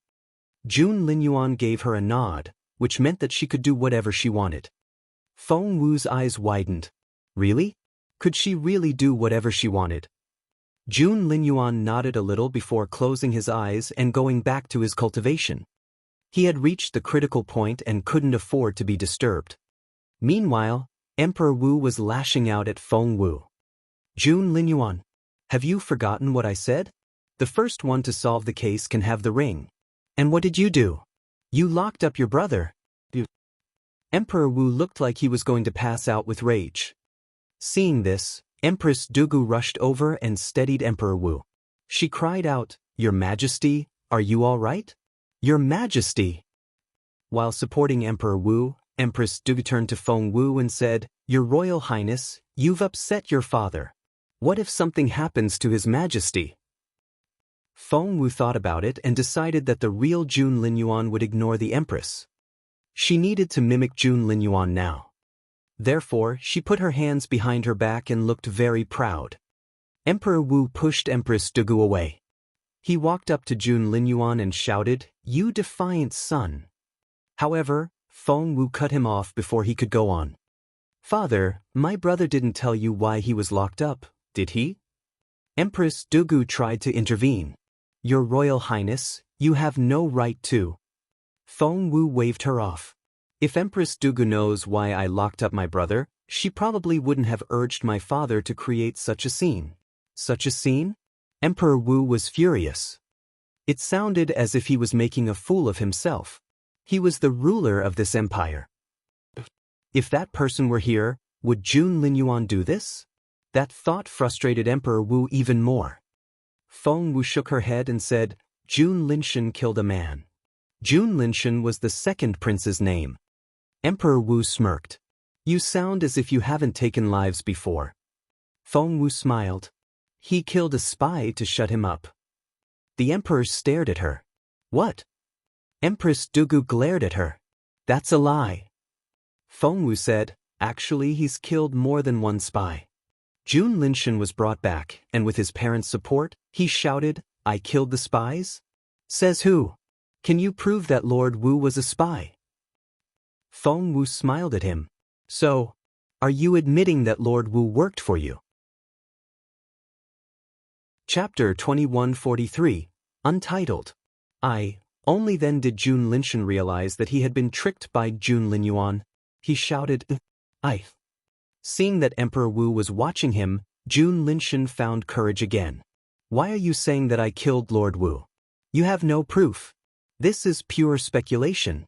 S1: Jun Linyuan gave her a nod, which meant that she could do whatever she wanted. Feng Wu's eyes widened. Really? Could she really do whatever she wanted? Jun Linyuan nodded a little before closing his eyes and going back to his cultivation. He had reached the critical point and couldn't afford to be disturbed. Meanwhile, Emperor Wu was lashing out at Feng Wu. Jun Linyuan, have you forgotten what I said? The first one to solve the case can have the ring. And what did you do? You locked up your brother. Emperor Wu looked like he was going to pass out with rage. Seeing this, Empress Dugu rushed over and steadied Emperor Wu. She cried out, Your Majesty, are you all right? Your Majesty! While supporting Emperor Wu, Empress Dugu turned to Feng Wu and said, Your Royal Highness, you've upset your father. What if something happens to His Majesty? Feng Wu thought about it and decided that the real Jun Linyuan would ignore the Empress. She needed to mimic Jun Linyuan now. Therefore, she put her hands behind her back and looked very proud. Emperor Wu pushed Empress Dugu away. He walked up to Jun Linyuan and shouted, You defiant son! However, Feng Wu cut him off before he could go on. Father, my brother didn't tell you why he was locked up, did he? Empress Dugu tried to intervene. Your Royal Highness, you have no right to. Feng Wu waved her off. If Empress Dugu knows why I locked up my brother, she probably wouldn't have urged my father to create such a scene. Such a scene? Emperor Wu was furious. It sounded as if he was making a fool of himself. He was the ruler of this empire. If that person were here, would Jun Linyuan do this? That thought frustrated Emperor Wu even more. Feng Wu shook her head and said, Jun Linshan killed a man. Jun Linshan was the second prince's name. Emperor Wu smirked. You sound as if you haven't taken lives before. Feng Wu smiled. He killed a spy to shut him up. The emperor stared at her. What? Empress Dugu glared at her. That's a lie. Feng Wu said, Actually, he's killed more than one spy. Jun Linshan was brought back, and with his parents' support, he shouted, I killed the spies? Says who? Can you prove that Lord Wu was a spy? Feng Wu smiled at him. So, are you admitting that Lord Wu worked for you? Chapter 2143, Untitled. Only then did Jun Linshan realize that he had been tricked by Jun Linyuan. He shouted, I. Seeing that Emperor Wu was watching him, Jun Linshan found courage again. Why are you saying that I killed Lord Wu? You have no proof. This is pure speculation.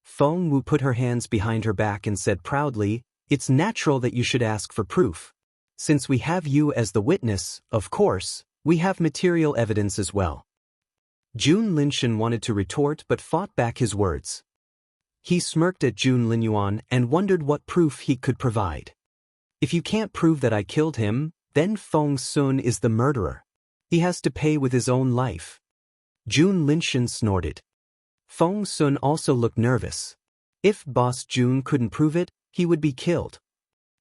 S1: Feng Wu put her hands behind her back and said proudly, It's natural that you should ask for proof. Since we have you as the witness, of course, we have material evidence as well. Jun Linshan wanted to retort but fought back his words. He smirked at Jun Linyuan and wondered what proof he could provide. If you can't prove that I killed him, then Feng Sun is the murderer. He has to pay with his own life. Jun Linshan snorted. Feng Sun also looked nervous. If Boss Jun couldn't prove it, he would be killed.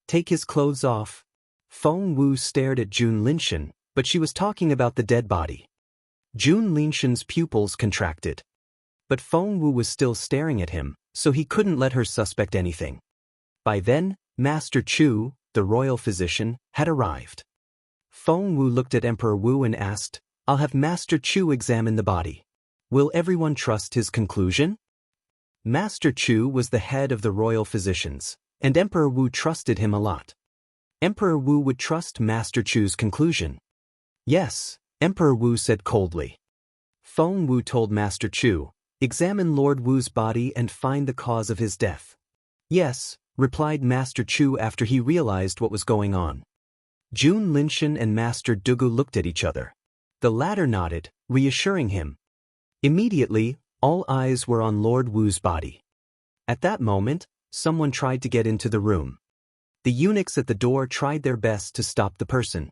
S1: Take his clothes off. Feng Wu stared at Jun Linshan, but she was talking about the dead body. Jun Linshan's pupils contracted. But Feng Wu was still staring at him, so he couldn't let her suspect anything. By then, Master Chu, the royal physician, had arrived. Feng Wu looked at Emperor Wu and asked, I'll have Master Chu examine the body. Will everyone trust his conclusion? Master Chu was the head of the royal physicians, and Emperor Wu trusted him a lot. Emperor Wu would trust Master Chu's conclusion. Yes, Emperor Wu said coldly. Feng Wu told Master Chu, examine Lord Wu's body and find the cause of his death. Yes, replied Master Chu after he realized what was going on. Jun Linshan and Master Dugu looked at each other. The latter nodded, reassuring him. Immediately, all eyes were on Lord Wu's body. At that moment, someone tried to get into the room. The eunuchs at the door tried their best to stop the person.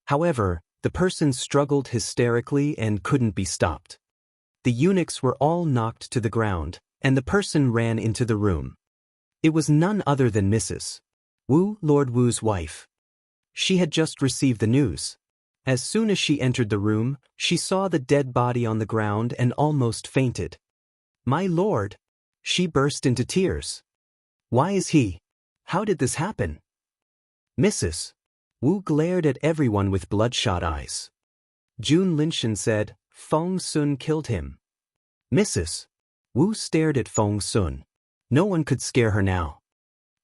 S1: However, the person struggled hysterically and couldn't be stopped. The eunuchs were all knocked to the ground, and the person ran into the room. It was none other than Mrs. Wu, Lord Wu's wife. She had just received the news. As soon as she entered the room, she saw the dead body on the ground and almost fainted. My lord! She burst into tears. Why is he? How did this happen? Mrs. Wu glared at everyone with bloodshot eyes. Jun Linshan said, Feng Sun killed him. Mrs. Wu stared at Feng Sun. No one could scare her now.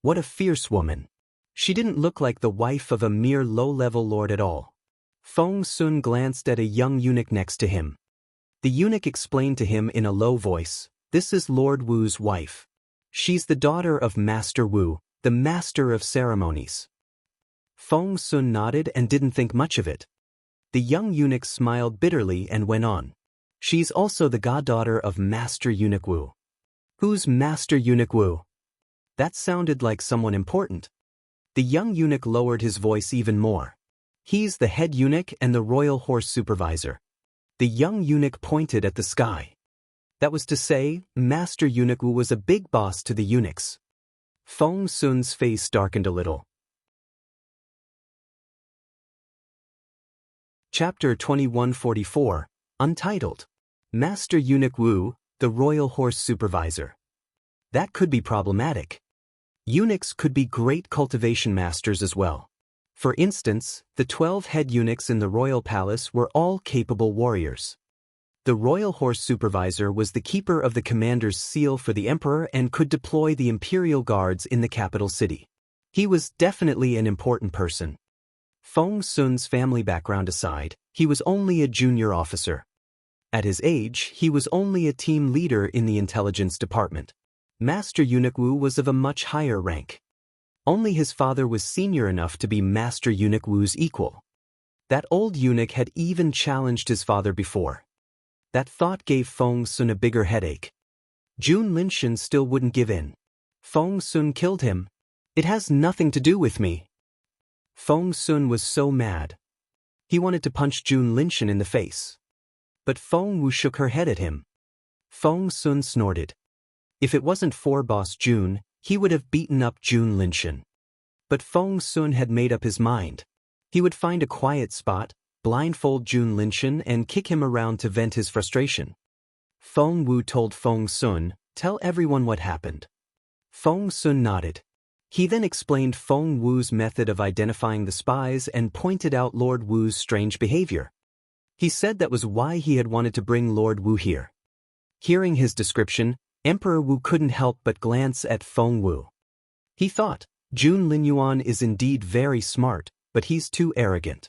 S1: What a fierce woman. She didn't look like the wife of a mere low-level lord at all. Feng Sun glanced at a young eunuch next to him. The eunuch explained to him in a low voice, this is Lord Wu's wife. She's the daughter of Master Wu, the master of ceremonies. Feng Sun nodded and didn't think much of it. The young eunuch smiled bitterly and went on. She's also the goddaughter of Master Eunuch Wu. Who's Master Eunuch Wu? That sounded like someone important. The young eunuch lowered his voice even more. He's the head eunuch and the royal horse supervisor. The young eunuch pointed at the sky. That was to say, Master Eunuch Wu was a big boss to the eunuchs. Feng Sun's face darkened a little. Chapter 2144, Untitled. Master Eunuch Wu, the royal horse supervisor. That could be problematic. Eunuchs could be great cultivation masters as well. For instance, the 12 head eunuchs in the royal palace were all capable warriors. The royal horse supervisor was the keeper of the commander's seal for the emperor and could deploy the imperial guards in the capital city. He was definitely an important person. Feng Sun's family background aside, he was only a junior officer. At his age, he was only a team leader in the intelligence department. Master Eunuch Wu was of a much higher rank. Only his father was senior enough to be Master Eunuch Wu's equal. That old eunuch had even challenged his father before. That thought gave Feng Sun a bigger headache. Jun Linshan still wouldn't give in. Feng Sun killed him. It has nothing to do with me. Feng Sun was so mad. He wanted to punch Jun Linshan in the face. But Feng Wu shook her head at him. Feng Sun snorted. If it wasn't for Boss Jun, he would have beaten up Jun Linshan. But Feng Sun had made up his mind. He would find a quiet spot, blindfold Jun Linshan and kick him around to vent his frustration. Feng Wu told Feng Sun, tell everyone what happened. Feng Sun nodded. He then explained Feng Wu's method of identifying the spies and pointed out Lord Wu's strange behavior. He said that was why he had wanted to bring Lord Wu here. Hearing his description, Emperor Wu couldn't help but glance at Feng Wu. He thought, Jun Linyuan is indeed very smart, but he's too arrogant.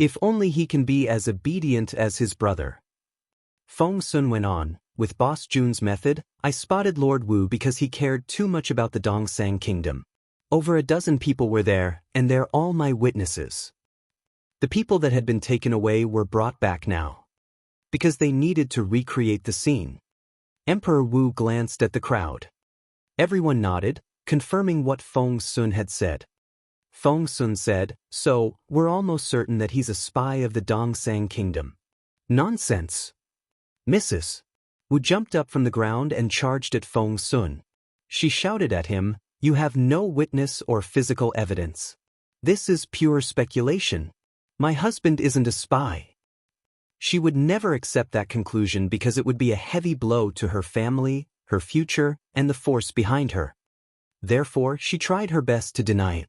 S1: If only he can be as obedient as his brother. Feng Sun went on, with Boss Jun's method, I spotted Lord Wu because he cared too much about the Dongsang kingdom. Over a dozen people were there, and they're all my witnesses. The people that had been taken away were brought back now. Because they needed to recreate the scene. Emperor Wu glanced at the crowd. Everyone nodded, confirming what Feng Sun had said. Feng Sun said, so, we're almost certain that he's a spy of the Dongsang kingdom. Nonsense. Mrs. Wu jumped up from the ground and charged at Feng Sun. She shouted at him, you have no witness or physical evidence. This is pure speculation. My husband isn't a spy. She would never accept that conclusion because it would be a heavy blow to her family, her future, and the force behind her. Therefore, she tried her best to deny it.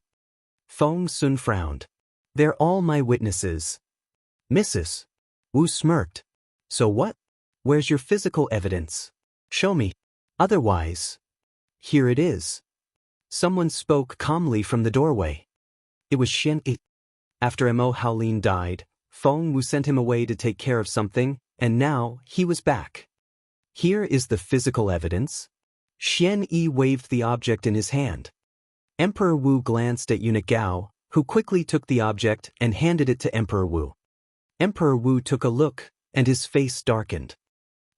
S1: Feng Sun frowned. They're all my witnesses. Mrs. Wu smirked. So what? Where's your physical evidence? Show me. Otherwise. Here it is. Someone spoke calmly from the doorway. It was Xian Yi. After Mo Haolin died, Feng Wu sent him away to take care of something, and now he was back. Here is the physical evidence. Xian Yi waved the object in his hand. Emperor Wu glanced at eunuch Gao, who quickly took the object and handed it to Emperor Wu. Emperor Wu took a look, and his face darkened.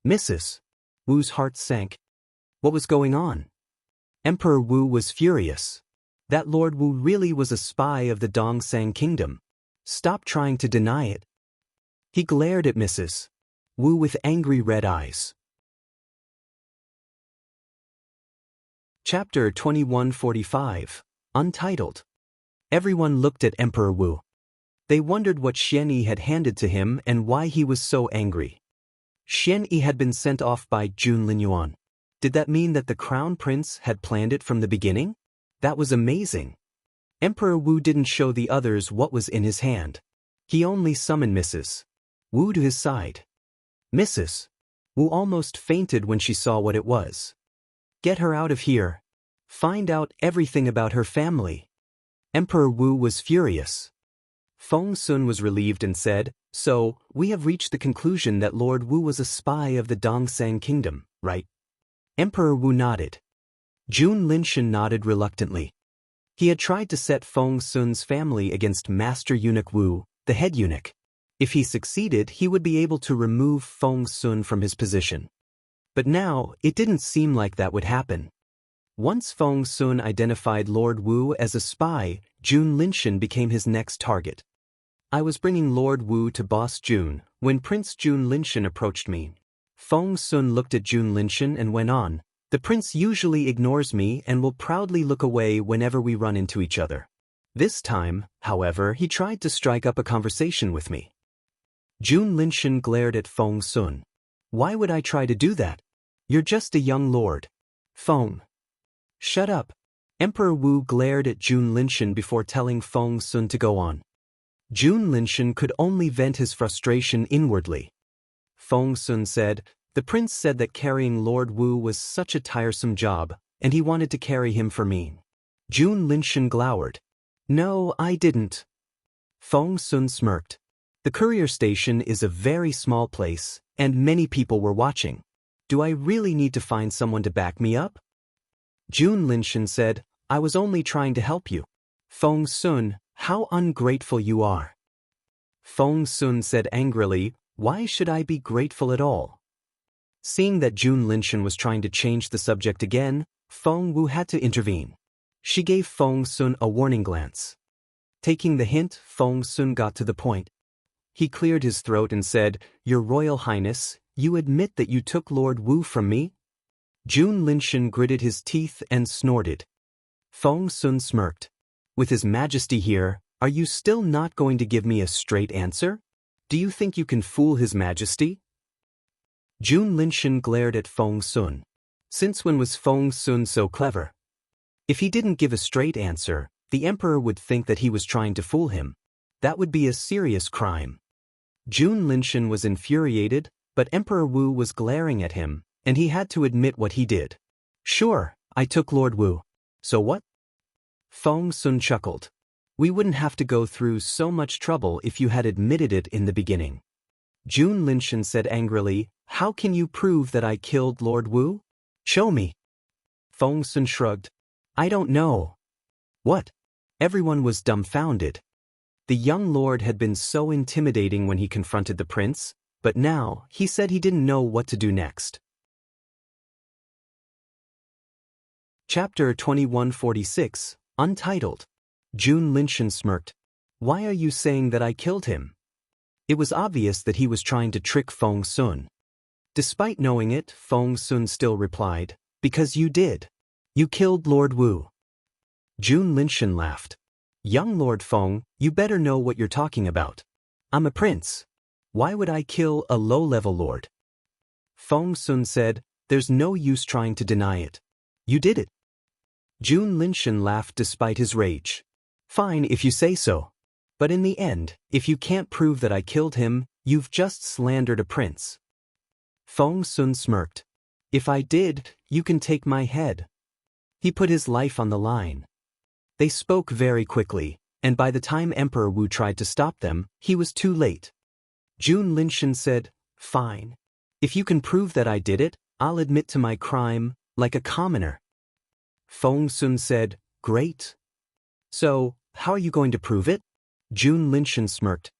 S1: Mrs. Wu's heart sank. What was going on? Emperor Wu was furious. That Lord Wu really was a spy of the Dongsang kingdom. Stop trying to deny it. He glared at Mrs. Wu with angry red eyes. Chapter 2145, Untitled. Everyone looked at Emperor Wu. They wondered what Xian Yi had handed to him and why he was so angry. Xian Yi had been sent off by Jun Linyuan. Did that mean that the crown prince had planned it from the beginning? That was amazing. Emperor Wu didn't show the others what was in his hand. He only summoned Mrs. Wu to his side. Mrs. Wu almost fainted when she saw what it was. Get her out of here. Find out everything about her family. Emperor Wu was furious. Feng Sun was relieved and said, "So, we have reached the conclusion that Lord Wu was a spy of the Dongsang kingdom, right?" Emperor Wu nodded. Jun Linshan nodded reluctantly. He had tried to set Feng Sun's family against Master Eunuch Wu, the head eunuch. If he succeeded, he would be able to remove Feng Sun from his position. But now, it didn't seem like that would happen. Once Feng Sun identified Lord Wu as a spy, Jun Linshan became his next target. I was bringing Lord Wu to Boss Jun when Prince Jun Linshan approached me. Feng Sun looked at Jun Linshan and went on, "The prince usually ignores me and will proudly look away whenever we run into each other. This time, however, he tried to strike up a conversation with me." Jun Linshan glared at Feng Sun. "Why would I try to do that? You're just a young lord." Feng. "Shut up." Emperor Wu glared at Jun Linshan before telling Feng Sun to go on. Jun Linshan could only vent his frustration inwardly. Feng Sun said, "The prince said that carrying Lord Wu was such a tiresome job, and he wanted to carry him for me." Jun Linshan glowered. "No, I didn't." Feng Sun smirked. "The courier station is a very small place, and many people were watching. Do I really need to find someone to back me up?" Jun Linshan said, "I was only trying to help you." Feng Sun, how ungrateful you are. Feng Sun said angrily, "Why should I be grateful at all?" Seeing that Jun Linshan was trying to change the subject again, Feng Wu had to intervene. She gave Feng Sun a warning glance. Taking the hint, Feng Sun got to the point. He cleared his throat and said, "Your Royal Highness, you admit that you took Lord Wu from me?" Jun Linshan gritted his teeth and snorted. Feng Sun smirked. "With His Majesty here, are you still not going to give me a straight answer? Do you think you can fool His Majesty?" Jun Linshan glared at Feng Sun. Since when was Feng Sun so clever? If he didn't give a straight answer, the emperor would think that he was trying to fool him. That would be a serious crime. Jun Linshan was infuriated, but Emperor Wu was glaring at him, and he had to admit what he did. "Sure, I took Lord Wu. So what?" Feng Sun chuckled. "We wouldn't have to go through so much trouble if you had admitted it in the beginning." Jun Linshan said angrily, "How can you prove that I killed Lord Wu? Show me." Feng Sun shrugged. "I don't know." "What?" Everyone was dumbfounded. The young lord had been so intimidating when he confronted the prince, but now he said he didn't know what to do next. Chapter 2146, Untitled. Jun Linshan smirked. "Why are you saying that I killed him?" It was obvious that he was trying to trick Feng Sun. Despite knowing it, Feng Sun still replied, "Because you did. You killed Lord Wu." Jun Linshan laughed. "Young Lord Feng, you better know what you're talking about. I'm a prince. Why would I kill a low-level lord?" Feng Sun said, "There's no use trying to deny it. You did it." Jun Linshan laughed despite his rage. "Fine if you say so. But in the end, if you can't prove that I killed him, you've just slandered a prince." Feng Sun smirked. "If I did, you can take my head." He put his life on the line. They spoke very quickly, and by the time Emperor Wu tried to stop them, he was too late. Jun Linshan said, "Fine. If you can prove that I did it, I'll admit to my crime, like a commoner." Feng Sun said, "Great. So, how are you going to prove it?" Jun Linshan smirked.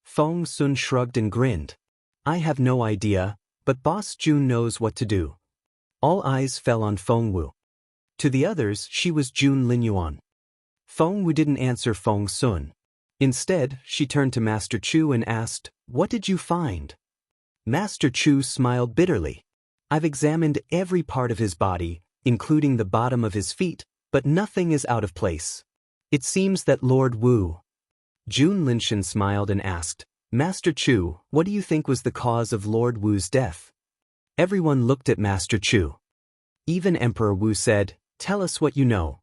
S1: Feng Sun shrugged and grinned. "I have no idea, but Boss Jun knows what to do." All eyes fell on Feng Wu. To the others, she was Jun Linyuan. Feng Wu didn't answer Feng Sun. Instead, she turned to Master Chu and asked, "What did you find?" Master Chu smiled bitterly. "I've examined every part of his body, including the bottom of his feet, but nothing is out of place. It seems that Lord Wu." Jun Linshan smiled and asked, "Master Chu, what do you think was the cause of Lord Wu's death?" Everyone looked at Master Chu. Even Emperor Wu said, "Tell us what you know."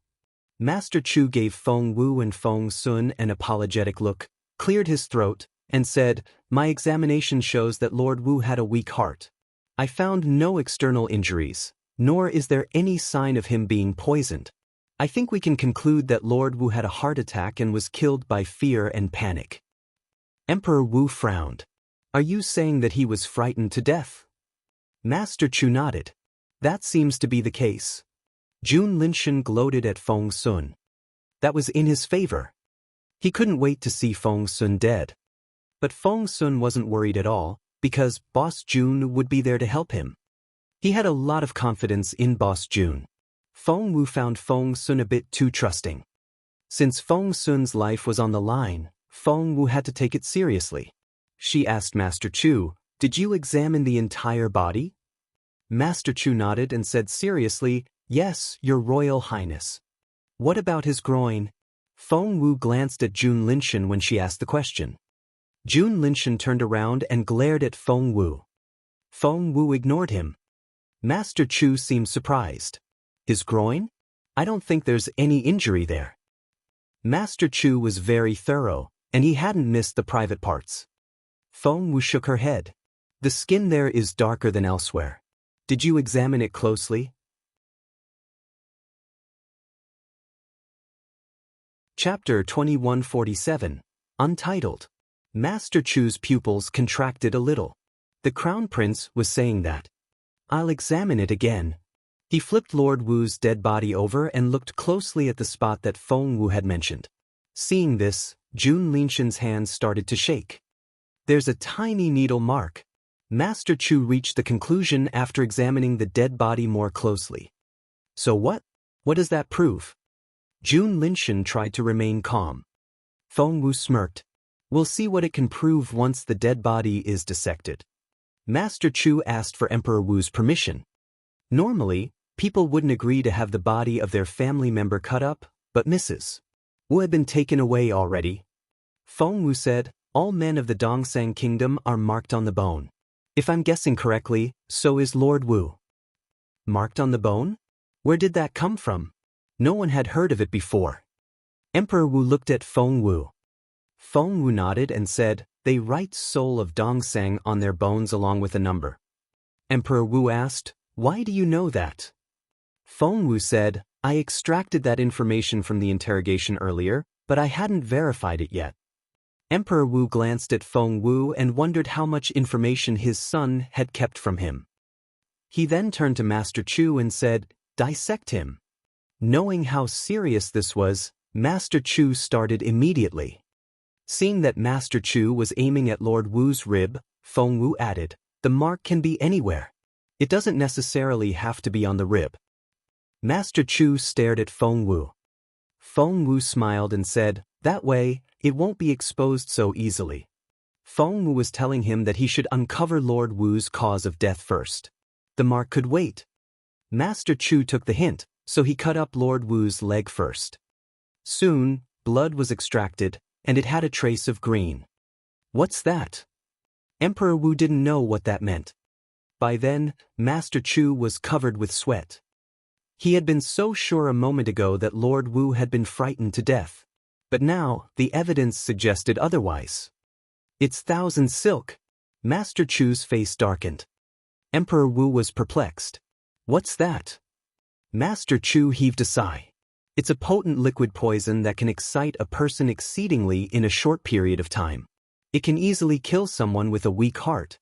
S1: Master Chu gave Feng Wu and Feng Sun an apologetic look, cleared his throat, and said, "My examination shows that Lord Wu had a weak heart. I found no external injuries, nor is there any sign of him being poisoned. I think we can conclude that Lord Wu had a heart attack and was killed by fear and panic." Emperor Wu frowned. "Are you saying that he was frightened to death?" Master Chu nodded. "That seems to be the case." Jun Linshan gloated at Feng Sun. That was in his favor. He couldn't wait to see Feng Sun dead. But Feng Sun wasn't worried at all, because Boss Jun would be there to help him. He had a lot of confidence in Boss Jun. Feng Wu found Feng Sun a bit too trusting. Since Feng Sun's life was on the line, Feng Wu had to take it seriously. She asked Master Chu, "Did you examine the entire body?" Master Chu nodded and said seriously, "Yes, Your Royal Highness." "What about his groin?" Feng Wu glanced at Jun Linshan when she asked the question. Jun Linshan turned around and glared at Feng Wu. Feng Wu ignored him. Master Chu seemed surprised. "His groin? I don't think there's any injury there." Master Chu was very thorough, and he hadn't missed the private parts. Feng Wu shook her head. "The skin there is darker than elsewhere. Did you examine it closely?" Chapter 2147, Untitled. Master Chu's pupils contracted a little. The Crown Prince was saying that. "I'll examine it again." He flipped Lord Wu's dead body over and looked closely at the spot that Feng Wu had mentioned. Seeing this, Jun Linshan's hands started to shake. "There's a tiny needle mark." Master Chu reached the conclusion after examining the dead body more closely. "So what? What does that prove?" Jun Linshan tried to remain calm. Feng Wu smirked. "We'll see what it can prove once the dead body is dissected." Master Chu asked for Emperor Wu's permission. Normally, people wouldn't agree to have the body of their family member cut up, but Mrs. Wu had been taken away already. Feng Wu said, "All men of the Dongsang Kingdom are marked on the bone. If I'm guessing correctly, so is Lord Wu." Marked on the bone? Where did that come from? No one had heard of it before. Emperor Wu looked at Feng Wu. Feng Wu nodded and said, "They write Soul of Dongsang on their bones along with a number." Emperor Wu asked, "Why do you know that?" Feng Wu said, "I extracted that information from the interrogation earlier, but I hadn't verified it yet." Emperor Wu glanced at Feng Wu and wondered how much information his son had kept from him. He then turned to Master Chu and said, "Dissect him." Knowing how serious this was, Master Chu started immediately. Seeing that Master Chu was aiming at Lord Wu's rib, Feng Wu added, "The mark can be anywhere. It doesn't necessarily have to be on the rib." Master Chu stared at Feng Wu. Feng Wu smiled and said, "That way, it won't be exposed so easily." Feng Wu was telling him that he should uncover Lord Wu's cause of death first. The mark could wait. Master Chu took the hint, so he cut up Lord Wu's leg first. Soon, blood was extracted, and it had a trace of green. "What's that?" Emperor Wu didn't know what that meant. By then, Master Chu was covered with sweat. He had been so sure a moment ago that Lord Wu had been frightened to death. But now, the evidence suggested otherwise. "It's Thousand Silk." Master Chu's face darkened. Emperor Wu was perplexed. "What's that?" Master Chu heaved a sigh. It's a potent liquid poison that can excite a person exceedingly in a short period of time. It can easily kill someone with a weak heart.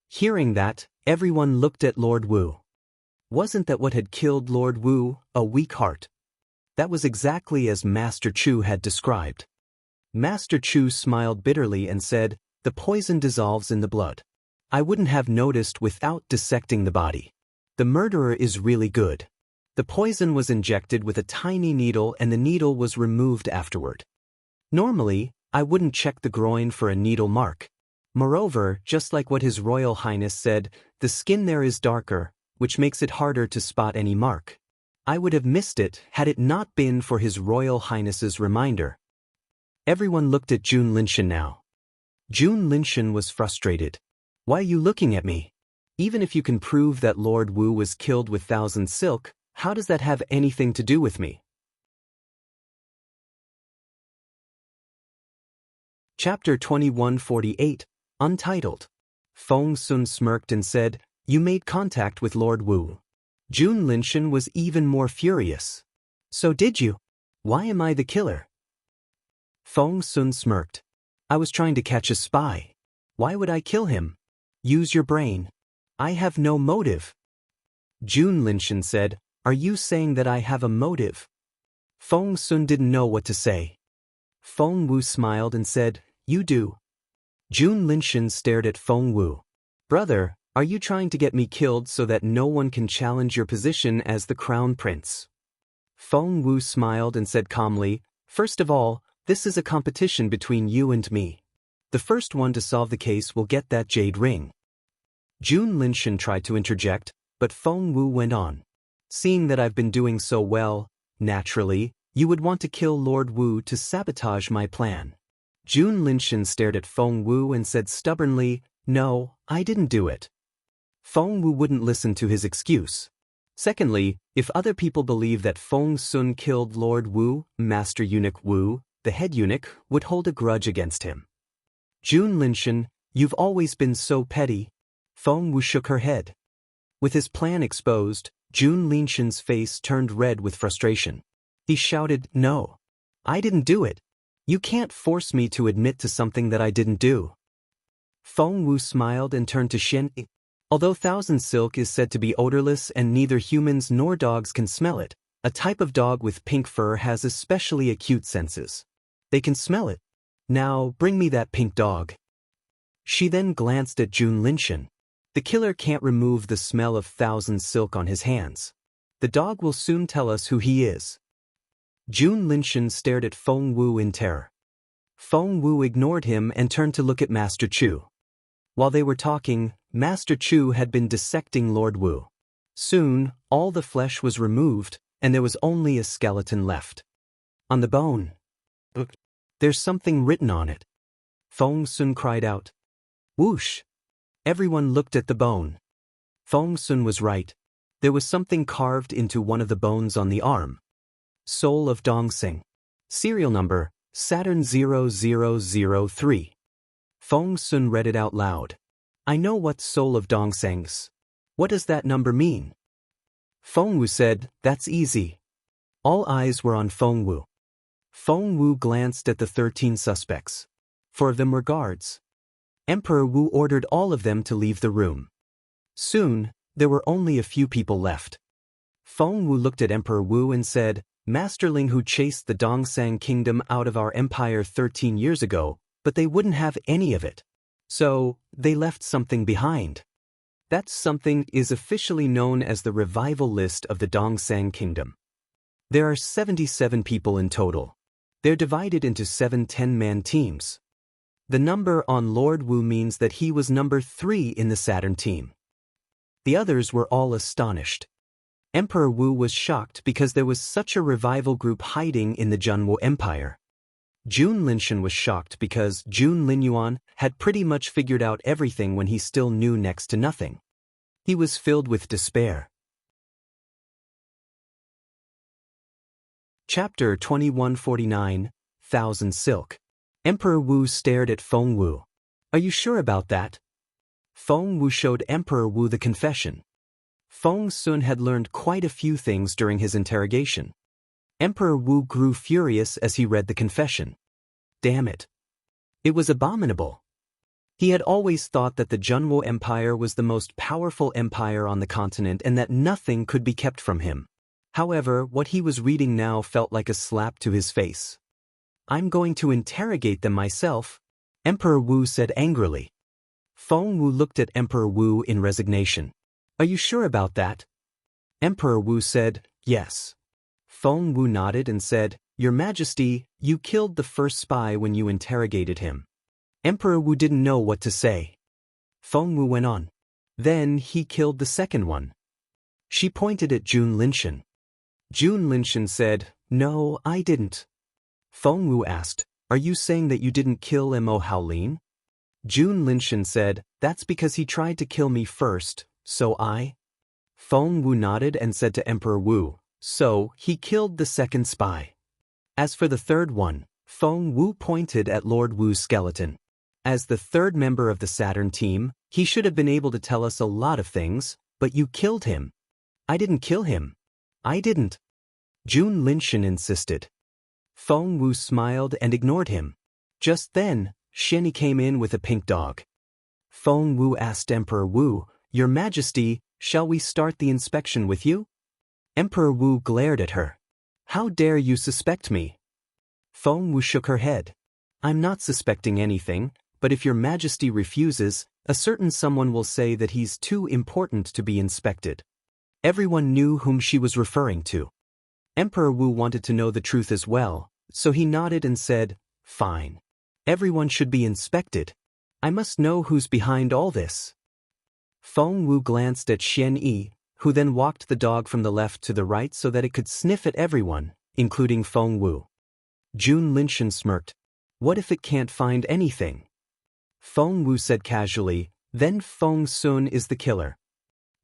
S1: Hearing that, everyone looked at Lord Wu. Wasn't that what had killed Lord Wu, a weak heart? That was exactly as Master Chu had described. Master Chu smiled bitterly and said, "The poison dissolves in the blood. I wouldn't have noticed without dissecting the body. The murderer is really good." The poison was injected with a tiny needle and the needle was removed afterward. Normally, I wouldn't check the groin for a needle mark. Moreover, just like what His Royal Highness said, the skin there is darker, which makes it harder to spot any mark. I would have missed it had it not been for His Royal Highness's reminder. Everyone looked at Jun Linshan now. Jun Linshan was frustrated. "Why are you looking at me? Even if you can prove that Lord Wu was killed with 1,000 silk, how does that have anything to do with me?" Chapter 2148, Untitled. Feng Sun smirked and said, "You made contact with Lord Wu." Jun Linshan was even more furious. "So did you? Why am I the killer?" Feng Sun smirked. "I was trying to catch a spy. Why would I kill him? Use your brain. I have no motive." Jun Linshan said, "Are you saying that I have a motive?" Feng Sun didn't know what to say. Feng Wu smiled and said, "You do." Jun Linshan stared at Feng Wu. "Brother, are you trying to get me killed so that no one can challenge your position as the crown prince?" Feng Wu smiled and said calmly, "First of all, this is a competition between you and me. The first one to solve the case will get that jade ring." Jun Linshan tried to interject, but Feng Wu went on. "Seeing that I've been doing so well, naturally, you would want to kill Lord Wu to sabotage my plan." Jun Linshan stared at Feng Wu and said stubbornly, "No, I didn't do it." Feng Wu wouldn't listen to his excuse. Secondly, if other people believe that Feng Sun killed Lord Wu, Master Eunuch Wu, the head eunuch, would hold a grudge against him. "Jun Linshan, you've always been so petty." Feng Wu shook her head. With his plan exposed, Jun Linshan's face turned red with frustration. He shouted, "No. I didn't do it. You can't force me to admit to something that I didn't do." Feng Wu smiled and turned to Shen. "Although 1,000 silk is said to be odorless and neither humans nor dogs can smell it, a type of dog with pink fur has especially acute senses. They can smell it. Now, bring me that pink dog." She then glanced at Jun Linshan. "The killer can't remove the smell of 1,000 silk on his hands. The dog will soon tell us who he is." Jun Linshan stared at Feng Wu in terror. Feng Wu ignored him and turned to look at Master Chu. While they were talking, Master Chu had been dissecting Lord Wu. Soon, all the flesh was removed, and there was only a skeleton left. On the bone, there's something written on it. Feng Sun cried out. Whoosh! Everyone looked at the bone. Feng Sun was right. There was something carved into one of the bones on the arm. Soul of Dongseng. Serial number, Saturn 0003. Feng Sun read it out loud. "I know what Soul of Dongseng's. What does that number mean?" Feng Wu said, "That's easy." All eyes were on Feng Wu. Feng Wu glanced at the 13 suspects. 4 of them were guards. Emperor Wu ordered all of them to leave the room. Soon, there were only a few people left. Feng Wu looked at Emperor Wu and said, "Masterling who chased the Dongsang kingdom out of our empire 13 years ago, but they wouldn't have any of it. So, they left something behind. That something is officially known as the revival list of the Dongsang kingdom. There are 77 people in total. They're divided into 7 10-man teams. The number on Lord Wu means that he was number 3 in the Saturn team." The others were all astonished. Emperor Wu was shocked because there was such a revival group hiding in the Junwo Empire. Jun Linshan was shocked because Jun Linyuan had pretty much figured out everything when he still knew next to nothing. He was filled with despair. Chapter 2149, 1000 Silk. Emperor Wu stared at Feng Wu. "Are you sure about that?" Feng Wu showed Emperor Wu the confession. Feng Sun had learned quite a few things during his interrogation. Emperor Wu grew furious as he read the confession. Damn it. It was abominable. He had always thought that the Junwo Empire was the most powerful empire on the continent and that nothing could be kept from him. However, what he was reading now felt like a slap to his face. I'm going to interrogate them myself, Emperor Wu said angrily. Feng Wu looked at Emperor Wu in resignation. Are you sure about that? Emperor Wu said, yes. Feng Wu nodded and said, Your Majesty, you killed the first spy when you interrogated him. Emperor Wu didn't know what to say. Feng Wu went on. Then he killed the second one. She pointed at Jun Linshan. Jun Linshan said, No, I didn't. Feng Wu asked, Are you saying that you didn't kill Mo Haolin? Jun Linshan said, That's because he tried to kill me first, so I. Feng Wu nodded and said to Emperor Wu, So he killed the second spy. As for the third one, Feng Wu pointed at Lord Wu's skeleton. As the third member of the Saturn team, he should have been able to tell us a lot of things, but you killed him. I didn't kill him. I didn't. Jun Linshan insisted. Feng Wu smiled and ignored him. Just then, Shenny came in with a pink dog. Feng Wu asked Emperor Wu, Your Majesty, shall we start the inspection with you? Emperor Wu glared at her. How dare you suspect me? Feng Wu shook her head. I'm not suspecting anything, but if Your Majesty refuses, a certain someone will say that he's too important to be inspected. Everyone knew whom she was referring to. Emperor Wu wanted to know the truth as well, so he nodded and said, Fine. Everyone should be inspected. I must know who's behind all this. Feng Wu glanced at Xian Yi, who then walked the dog from the left to the right so that it could sniff at everyone, including Feng Wu. Jun Linshan smirked. What if it can't find anything? Feng Wu said casually, Then Feng Sun is the killer.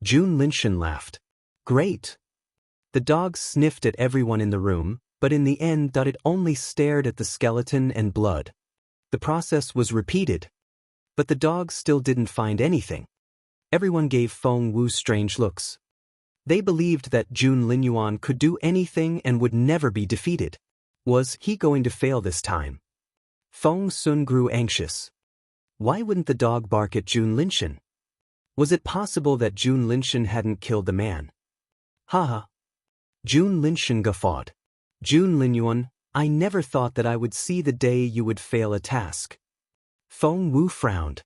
S1: Jun Linshan laughed. Great. The dog sniffed at everyone in the room, but in the end it only stared at the skeleton and blood. The process was repeated. But the dog still didn't find anything. Everyone gave Feng Wu strange looks. They believed that Jun Linyuan could do anything and would never be defeated. Was he going to fail this time? Feng Sun grew anxious. Why wouldn't the dog bark at Jun Linshan? Was it possible that Jun Linshan hadn't killed the man? Haha. Jun Linshan guffawed. Jun Linyuan, I never thought that I would see the day you would fail a task. Feng Wu frowned.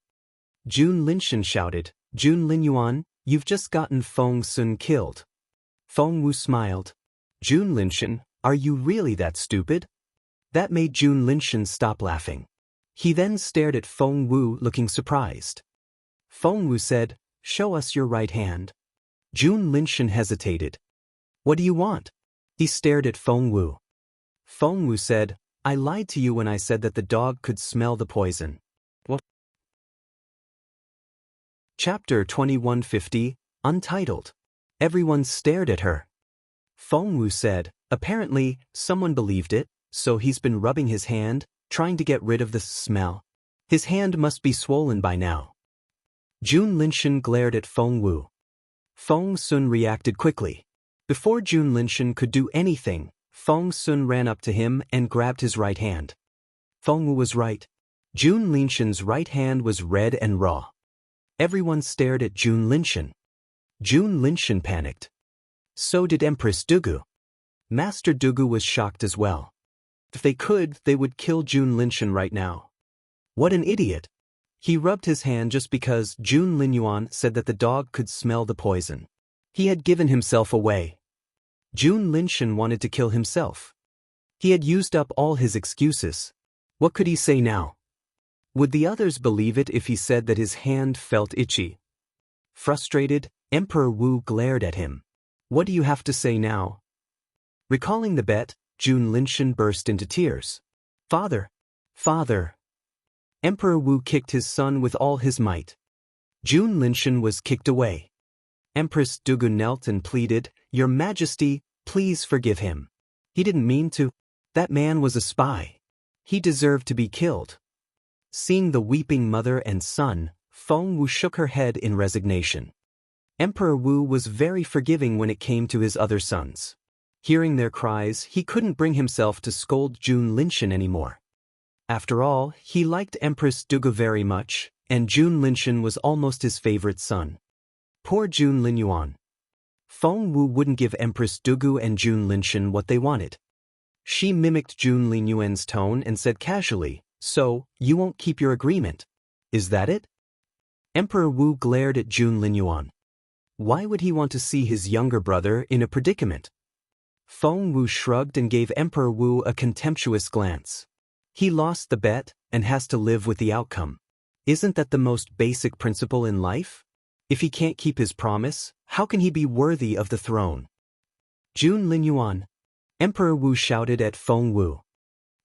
S1: Jun Linshan shouted, Jun Linyuan, you've just gotten Feng Sun killed. Feng Wu smiled. Jun Linshan, are you really that stupid? That made Jun Linshan stop laughing. He then stared at Feng Wu looking surprised. Feng Wu said, Show us your right hand. Jun Linshan hesitated. What do you want? He stared at Feng Wu. Feng Wu said, I lied to you when I said that the dog could smell the poison. What? Chapter 2150, Untitled. Everyone stared at her. Feng Wu said, Apparently, someone believed it, so he's been rubbing his hand, trying to get rid of the smell. His hand must be swollen by now. Jun Linshan glared at Feng Wu. Feng Sun reacted quickly. Before Jun Linshan could do anything, Feng Sun ran up to him and grabbed his right hand. Feng Wu was right. Jun Linshan's right hand was red and raw. Everyone stared at Jun Linshan. Jun Linshan panicked. So did Empress Dugu. Master Dugu was shocked as well. If they could, they would kill Jun Linshan right now. What an idiot. He rubbed his hand just because Jun Linyuan said that the dog could smell the poison. He had given himself away. Jun Linshan wanted to kill himself. He had used up all his excuses. What could he say now? Would the others believe it if he said that his hand felt itchy? Frustrated, Emperor Wu glared at him. What do you have to say now? Recalling the bet, Jun Linshan burst into tears. Father! Father! Emperor Wu kicked his son with all his might. Jun Linshan was kicked away. Empress Dugu knelt and pleaded, Your Majesty, please forgive him. He didn't mean to. That man was a spy. He deserved to be killed. Seeing the weeping mother and son, Feng Wu shook her head in resignation. Emperor Wu was very forgiving when it came to his other sons. Hearing their cries, he couldn't bring himself to scold Jun Linshan anymore. After all, he liked Empress Dugu very much, and Jun Linshan was almost his favorite son. Poor Jun Linyuan. Feng Wu wouldn't give Empress Dugu and Jun Linshan what they wanted. She mimicked Jun Linyuan's tone and said casually, "So, you won't keep your agreement? Is that it?" Emperor Wu glared at Jun Linyuan. Why would he want to see his younger brother in a predicament? Feng Wu shrugged and gave Emperor Wu a contemptuous glance. He lost the bet and has to live with the outcome. Isn't that the most basic principle in life? If he can't keep his promise, how can he be worthy of the throne? Jun Linyuan. Emperor Wu shouted at Feng Wu.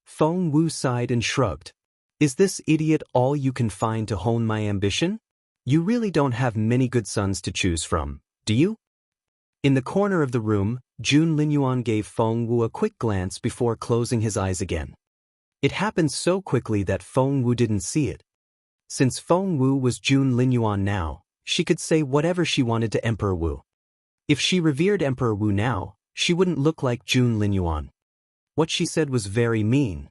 S1: Feng Wu sighed and shrugged. Is this idiot all you can find to hone my ambition? You really don't have many good sons to choose from, do you? In the corner of the room, Jun Linyuan gave Feng Wu a quick glance before closing his eyes again. It happened so quickly that Feng Wu didn't see it. Since Feng Wu was Jun Linyuan now, she could say whatever she wanted to Emperor Wu. If she revered Emperor Wu now, she wouldn't look like Jun Linyuan. What she said was very mean.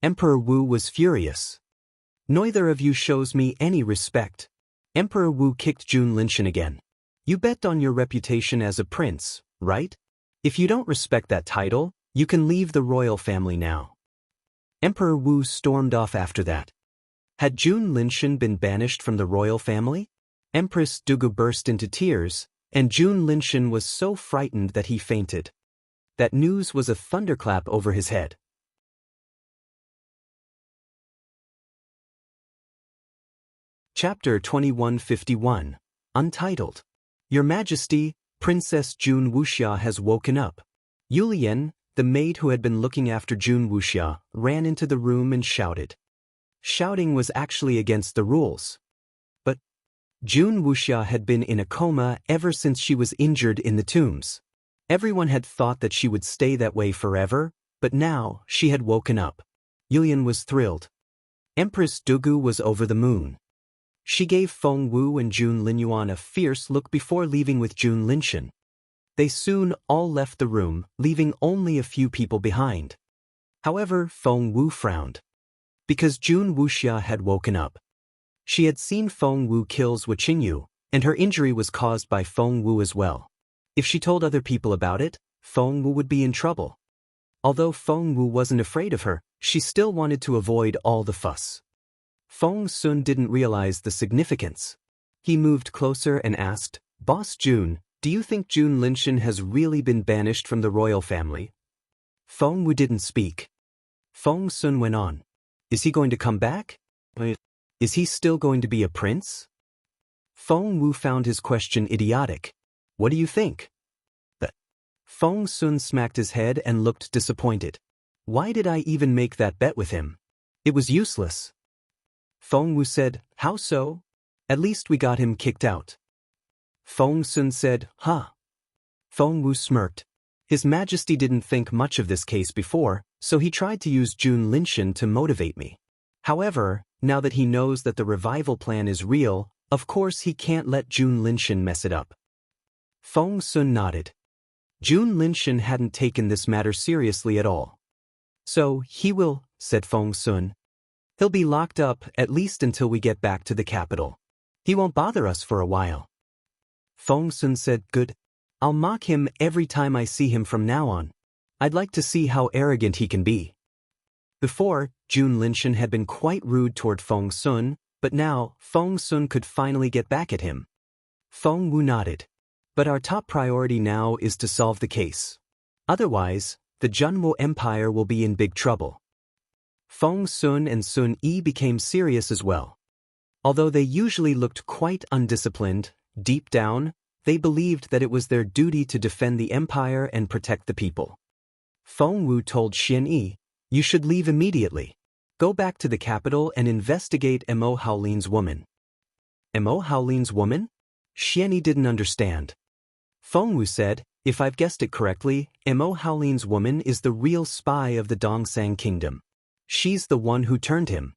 S1: Emperor Wu was furious. Neither of you shows me any respect. Emperor Wu kicked Jun Linshan again. You bet on your reputation as a prince, right? If you don't respect that title, you can leave the royal family now. Emperor Wu stormed off after that. Had Jun Linshan been banished from the royal family? Empress Dugu burst into tears, and Jun Linshan was so frightened that he fainted. That news was a thunderclap over his head. Chapter 2151, Untitled. Your Majesty, Princess Jun Wuxia has woken up. Yulian, the maid who had been looking after Jun Wuxia, ran into the room and shouted. Shouting was actually against the rules. But Jun Wuxia had been in a coma ever since she was injured in the tombs. Everyone had thought that she would stay that way forever, but now she had woken up. Yulian was thrilled. Empress Dugu was over the moon. She gave Feng Wu and Jun Linyuan a fierce look before leaving with Jun Linshan. They soon all left the room, leaving only a few people behind. However, Feng Wu frowned. Because Jun Wuxia had woken up. She had seen Feng Wu kill Wu Qingyu, and her injury was caused by Feng Wu as well. If she told other people about it, Feng Wu would be in trouble. Although Feng Wu wasn't afraid of her, she still wanted to avoid all the fuss. Feng Sun didn't realize the significance. He moved closer and asked, Boss Jun, do you think Jun Linshan has really been banished from the royal family? Feng Wu didn't speak. Feng Sun went on. Is he going to come back? Is he still going to be a prince? Feng Wu found his question idiotic. What do you think? Feng Sun smacked his head and looked disappointed. Why did I even make that bet with him? It was useless. Feng Wu said, how so? At least we got him kicked out. Feng Sun said, huh. Feng Wu smirked. His Majesty didn't think much of this case before, so he tried to use Jun Linshan to motivate me. However, now that he knows that the revival plan is real, of course he can't let Jun Linshan mess it up. Feng Sun nodded. Jun Linshan hadn't taken this matter seriously at all. So, he will, said Feng Sun. He'll be locked up at least until we get back to the capital. He won't bother us for a while. Feng Sun said, good. I'll mock him every time I see him from now on. I'd like to see how arrogant he can be. Before, Jun Linshan had been quite rude toward Feng Sun, but now, Feng Sun could finally get back at him. Feng Wu nodded. But our top priority now is to solve the case. Otherwise, the Junwo Empire will be in big trouble. Feng Sun and Sun Yi became serious as well. Although they usually looked quite undisciplined, deep down, they believed that it was their duty to defend the empire and protect the people. Feng Wu told Xian Yi, you should leave immediately. Go back to the capital and investigate Mo Haolin's woman. Mo Haolin's woman? Xian Yi didn't understand. Feng Wu said, if I've guessed it correctly, Mo Haolin's woman is the real spy of the Dongsang kingdom. She's the one who turned him.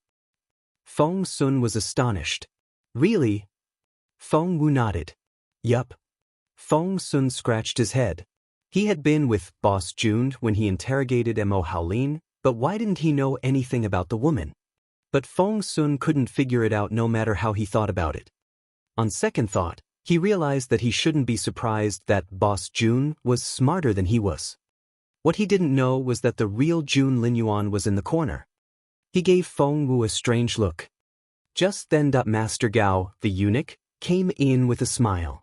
S1: Feng Sun was astonished. Really? Feng Wu nodded. Yup. Feng Sun scratched his head. He had been with Boss June when he interrogated Mo Howlin, but why didn't he know anything about the woman? But Fong Sun couldn't figure it out no matter how he thought about it. On second thought, he realized that he shouldn't be surprised that Boss June was smarter than he was. What he didn't know was that the real June Linyuan was in the corner. He gave Feng Wu a strange look. Just then Master Gao, the eunuch, came in with a smile.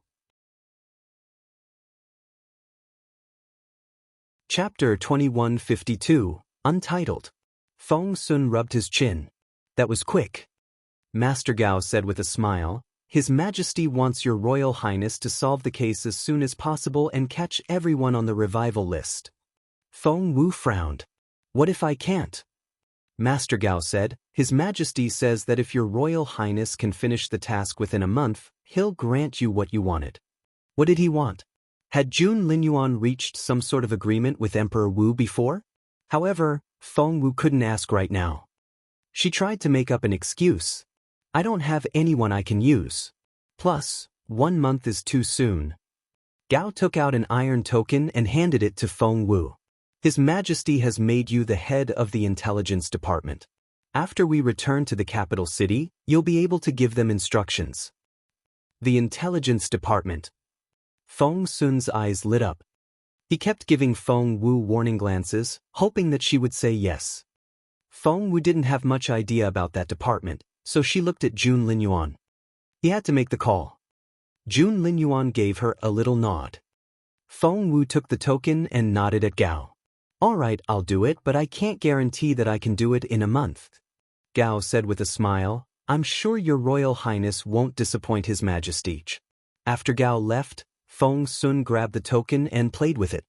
S1: Chapter 2152, Untitled. Fong Sun rubbed his chin. That was quick. Master Gao said with a smile, His Majesty wants your Royal Highness to solve the case as soon as possible and catch everyone on the revival list. Feng Wu frowned. What if I can't? Master Gao said, His Majesty says that if your Royal Highness can finish the task within a month, he'll grant you what you wanted. What did he want? Had June Linyuan reached some sort of agreement with Emperor Wu before? However, Feng Wu couldn't ask right now. She tried to make up an excuse. I don't have anyone I can use. Plus, 1 month is too soon. Gao took out an iron token and handed it to Feng Wu. His Majesty has made you the head of the intelligence department. After we return to the capital city, you'll be able to give them instructions. The intelligence department. Feng Sun's eyes lit up. He kept giving Feng Wu warning glances, hoping that she would say yes. Feng Wu didn't have much idea about that department, so she looked at June Linyuan. He had to make the call. June Linyuan gave her a little nod. Feng Wu took the token and nodded at Gao. All right, I'll do it, but I can't guarantee that I can do it in a month. Gao said with a smile, I'm sure your Royal Highness won't disappoint His Majesty. After Gao left, Feng Sun grabbed the token and played with it.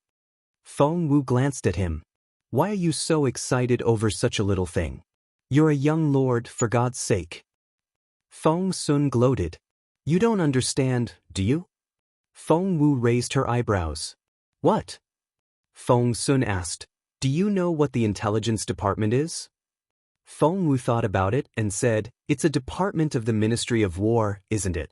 S1: Feng Wu glanced at him. Why are you so excited over such a little thing? You're a young lord, for God's sake. Feng Sun gloated. You don't understand, do you? Feng Wu raised her eyebrows. What? Feng Sun asked. Do you know what the intelligence department is? Feng Wu thought about it and said, It's a department of the Ministry of War, isn't it?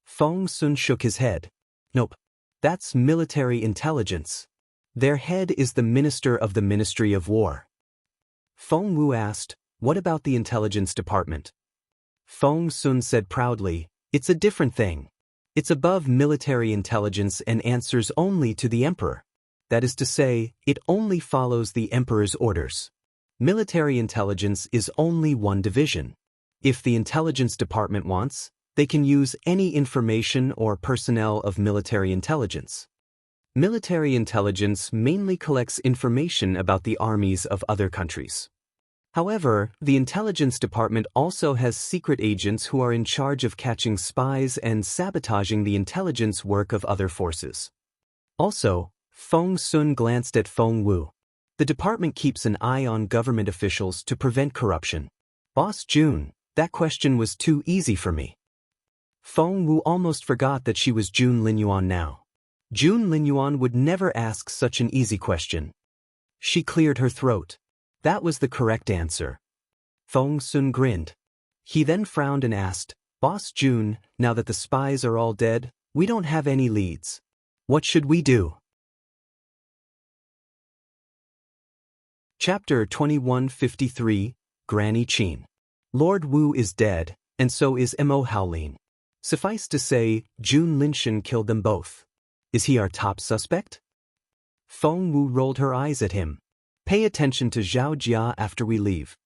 S1: Feng Sun shook his head. Nope. That's military intelligence. Their head is the Minister of the Ministry of War. Feng Wu asked, What about the intelligence department? Feng Sun said proudly, It's a different thing. It's above military intelligence and answers only to the Emperor. That is to say, it only follows the Emperor's orders. Military intelligence is only one division. If the intelligence department wants, they can use any information or personnel of military intelligence. Military intelligence mainly collects information about the armies of other countries. However, the intelligence department also has secret agents who are in charge of catching spies and sabotaging the intelligence work of other forces. Also, Feng Sun glanced at Feng Wu. The department keeps an eye on government officials to prevent corruption. Boss June, that question was too easy for me. Feng Wu almost forgot that she was June Linyuan now. June Linyuan would never ask such an easy question. She cleared her throat. That was the correct answer. Feng Sun grinned. He then frowned and asked, Boss June, now that the spies are all dead, we don't have any leads. What should we do? Chapter 2153, Granny Qin. Lord Wu is dead, and so is Mo Howlin. Suffice to say, June Linshan killed them both. Is he our top suspect? Feng Wu rolled her eyes at him. Pay attention to Zhao Jia after we leave.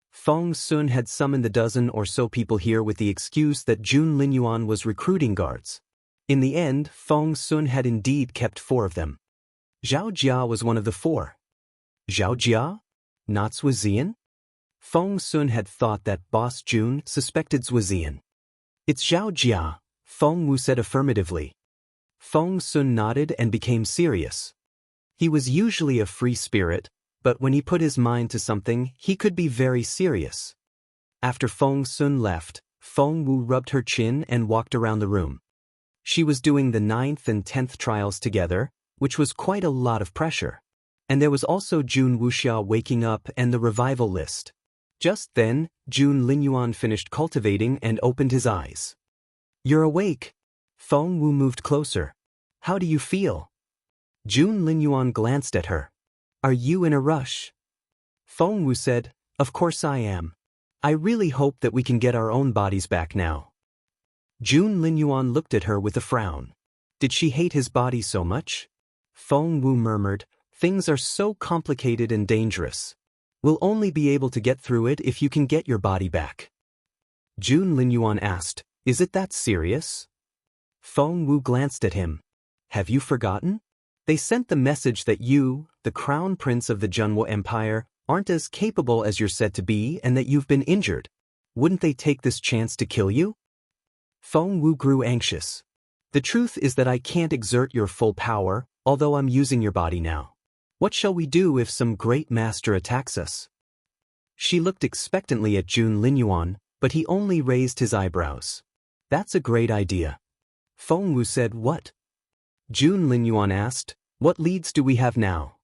S1: Feng Sun had summoned the dozen or so people here with the excuse that June Linyuan was recruiting guards. In the end, Feng Sun had indeed kept 4 of them. Zhao Jia was one of the 4. Zhao Jia? Not Zhuzian? Feng Sun had thought that Boss June suspected Zhuzian. It's Zhao Jia, Feng Wu said affirmatively. Feng Sun nodded and became serious. He was usually a free spirit, but when he put his mind to something, he could be very serious. After Feng Sun left, Feng Wu rubbed her chin and walked around the room. She was doing the 9th and 10th trials together, which was quite a lot of pressure. And there was also June Wuxia waking up and the revival list. Just then, June Linyuan finished cultivating and opened his eyes. You're awake. Feng Wu moved closer. How do you feel? Jun Linyuan glanced at her. Are you in a rush? Feng Wu said, Of course I am. I really hope that we can get our own bodies back now. Jun Linyuan looked at her with a frown. Did she hate his body so much? Feng Wu murmured, Things are so complicated and dangerous. We'll only be able to get through it if you can get your body back. Jun Linyuan asked, Is it that serious? Feng Wu glanced at him. Have you forgotten? They sent the message that you, the crown prince of the Junwo Empire, aren't as capable as you're said to be and that you've been injured. Wouldn't they take this chance to kill you? Feng Wu grew anxious. The truth is that I can't exert your full power, although I'm using your body now. What shall we do if some great master attacks us? She looked expectantly at Jun Linyuan, but he only raised his eyebrows. That's a great idea. Feng Wu said, What? Jun Linyuan asked, What leads do we have now?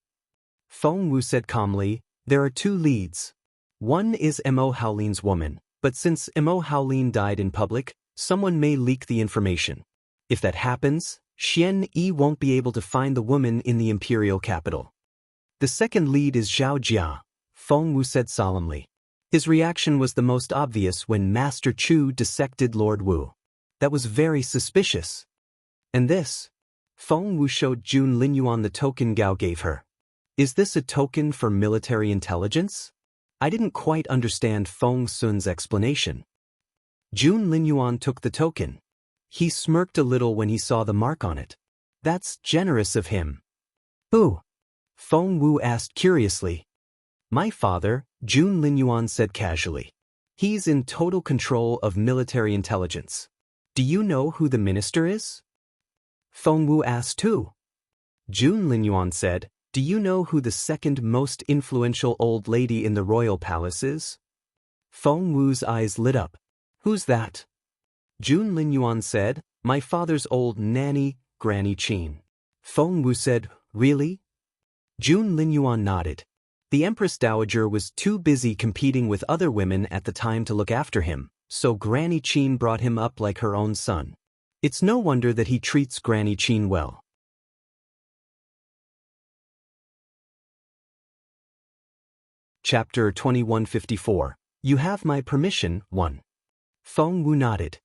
S1: Feng Wu said calmly, There are 2 leads. One is Mo Haolin's woman, but since Mo Haolin died in public, someone may leak the information. If that happens, Xian Yi won't be able to find the woman in the imperial capital. The second lead is Zhao Jia, Feng Wu said solemnly. His reaction was the most obvious when Master Chu dissected Lord Wu. That was very suspicious. And this? Feng Wu showed Jun Linyuan the token Gao gave her. Is this a token for military intelligence? I didn't quite understand Feng Sun's explanation. Jun Linyuan took the token. He smirked a little when he saw the mark on it. That's generous of him. Who? Feng Wu asked curiously. My father, Jun Linyuan said casually. He's in total control of military intelligence. Do you know who the minister is? Feng Wu asked too. Jun Linyuan said, Do you know who the second most influential old lady in the royal palace is? Feng Wu's eyes lit up. Who's that? Jun Linyuan said, My father's old nanny, Granny Qin. Feng Wu said, Really? Jun Linyuan nodded. The Empress Dowager was too busy competing with other women at the time to look after him, so Granny Qin brought him up like her own son. It's no wonder that he treats Granny Qin well. Chapter 2154. You have my permission, 1. Feng Wu nodded.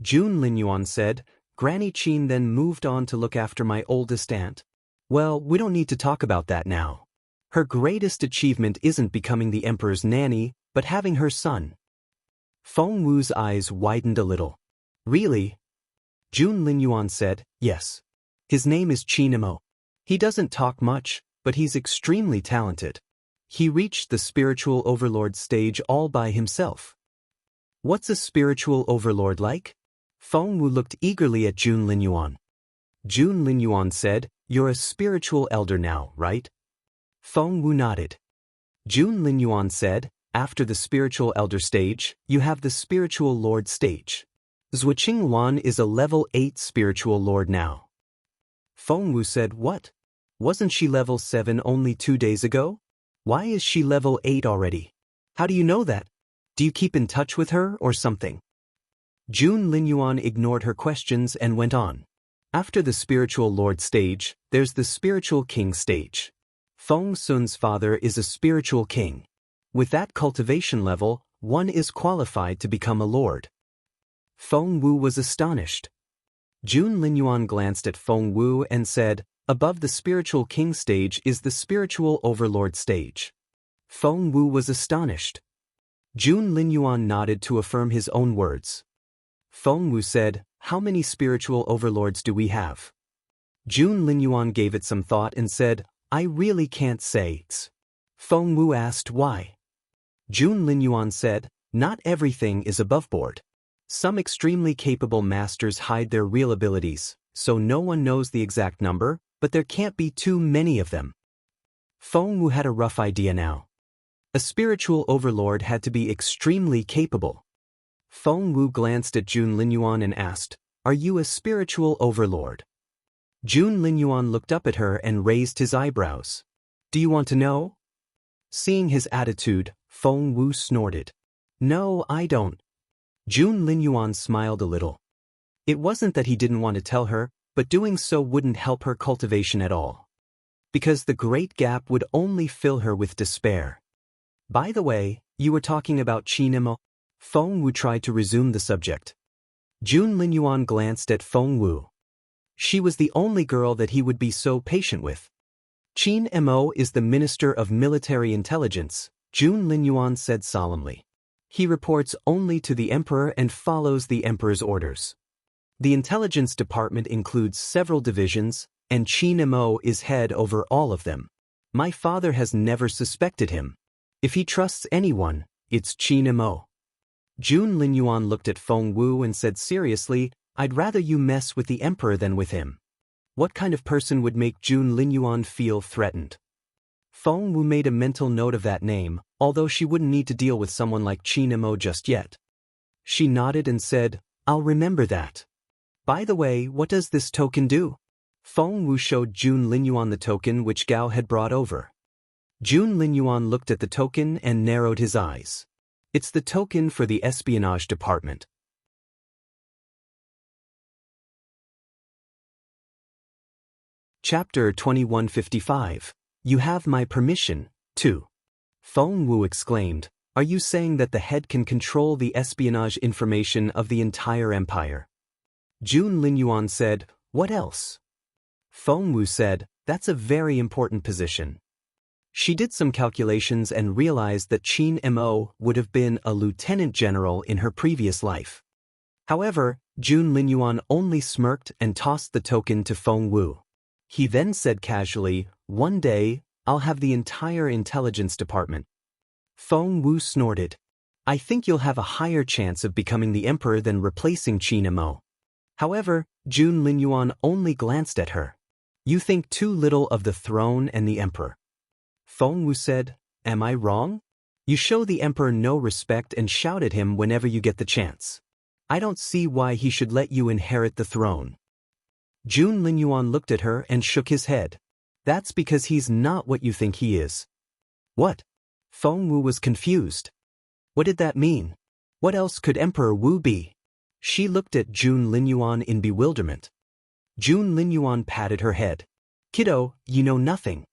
S1: Jun Linyuan said, Granny Qin then moved on to look after my oldest aunt. Well, we don't need to talk about that now. Her greatest achievement isn't becoming the emperor's nanny, but having her son. Feng Wu's eyes widened a little. Really? Jun Linyuan said, Yes. His name is Qin Mo. He doesn't talk much, but he's extremely talented. He reached the spiritual overlord stage all by himself. What's a spiritual overlord like? Feng Wu looked eagerly at Jun Linyuan. Jun Linyuan said, You're a spiritual elder now, right? Feng Wu nodded. Jun Linyuan said, After the spiritual elder stage, you have the spiritual lord stage. Zhuqing Wan is a level 8 spiritual lord now. Feng Wu said, What? Wasn't she level 7 only 2 days ago? Why is she level 8 already? How do you know that? Do you keep in touch with her or something? Jun Linyuan ignored her questions and went on. After the spiritual lord stage, there's the spiritual king stage. Feng Sun's father is a spiritual king. With that cultivation level, one is qualified to become a lord. Feng Wu was astonished. Jun Linyuan glanced at Feng Wu and said, Above the spiritual king stage is the spiritual overlord stage. Feng Wu was astonished. Jun Linyuan nodded to affirm his own words. Feng Wu said, How many spiritual overlords do we have? Jun Linyuan gave it some thought and said, I really can't say. Feng Wu asked why. Jun Linyuan said, Not everything is above board. Some extremely capable masters hide their real abilities, so no one knows the exact number, but there can't be too many of them. Feng Wu had a rough idea now. A spiritual overlord had to be extremely capable. Feng Wu glanced at Jun Linyuan and asked, Are you a spiritual overlord? Jun Linyuan looked up at her and raised his eyebrows. Do you want to know? Seeing his attitude, Feng Wu snorted. No, I don't. Jun Linyuan smiled a little. It wasn't that he didn't want to tell her, but doing so wouldn't help her cultivation at all. Because the great gap would only fill her with despair. By the way, you were talking about Qin. Feng Wu tried to resume the subject. Jun Linyuan glanced at Feng Wu. She was the only girl that he would be so patient with. Qin Mo is the Minister of Military Intelligence, Jun Linyuan said solemnly. He reports only to the Emperor and follows the Emperor's orders. The Intelligence Department includes several divisions, and Qin Mo is head over all of them. My father has never suspected him. If he trusts anyone, it's Qin Mo. Jun Linyuan looked at Feng Wu and said seriously, I'd rather you mess with the Emperor than with him. What kind of person would make Jun Linyuan feel threatened? Feng Wu made a mental note of that name, although she wouldn't need to deal with someone like Qin Mo just yet. She nodded and said, I'll remember that. By the way, what does this token do? Feng Wu showed Jun Linyuan the token which Gao had brought over. Jun Linyuan looked at the token and narrowed his eyes. It's the token for the espionage department. Chapter 2155. You have my permission, too. Feng Wu exclaimed, Are you saying that the head can control the espionage information of the entire empire? Jun Linyuan said, What else? Feng Wu said, That's a very important position. She did some calculations and realized that Qin Mo would have been a lieutenant general in her previous life. However, Jun Linyuan only smirked and tossed the token to Feng Wu. He then said casually, One day, I'll have the entire intelligence department. Feng Wu snorted. I think you'll have a higher chance of becoming the emperor than replacing Qin Mo. However, Jun Linyuan only glanced at her. You think too little of the throne and the emperor. Feng Wu said, Am I wrong? You show the emperor no respect and shout at him whenever you get the chance. I don't see why he should let you inherit the throne. Jun Linyuan looked at her and shook his head. That's because he's not what you think he is. What? Feng Wu was confused. What did that mean? What else could Emperor Wu be? She looked at Jun Linyuan in bewilderment. Jun Linyuan patted her head. Kiddo, you know nothing.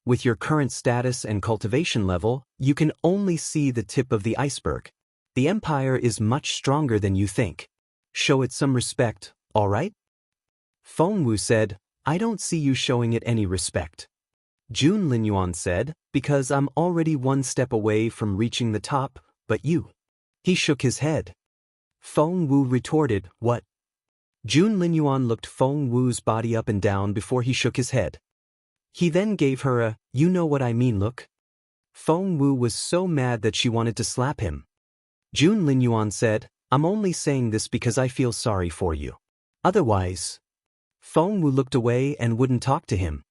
S1: With your current status and cultivation level, you can only see the tip of the iceberg. The empire is much stronger than you think. Show it some respect, all right? Feng Wu said, I don't see you showing it any respect. Jun Linyuan said, Because I'm already one step away from reaching the top, but you. He shook his head. Feng Wu retorted, What? Jun Linyuan looked Feng Wu's body up and down before he shook his head. He then gave her a, you know what I mean look. Feng Wu was so mad that she wanted to slap him. Jun Linyuan said, I'm only saying this because I feel sorry for you. Otherwise. Feng Wu looked away and wouldn't talk to him.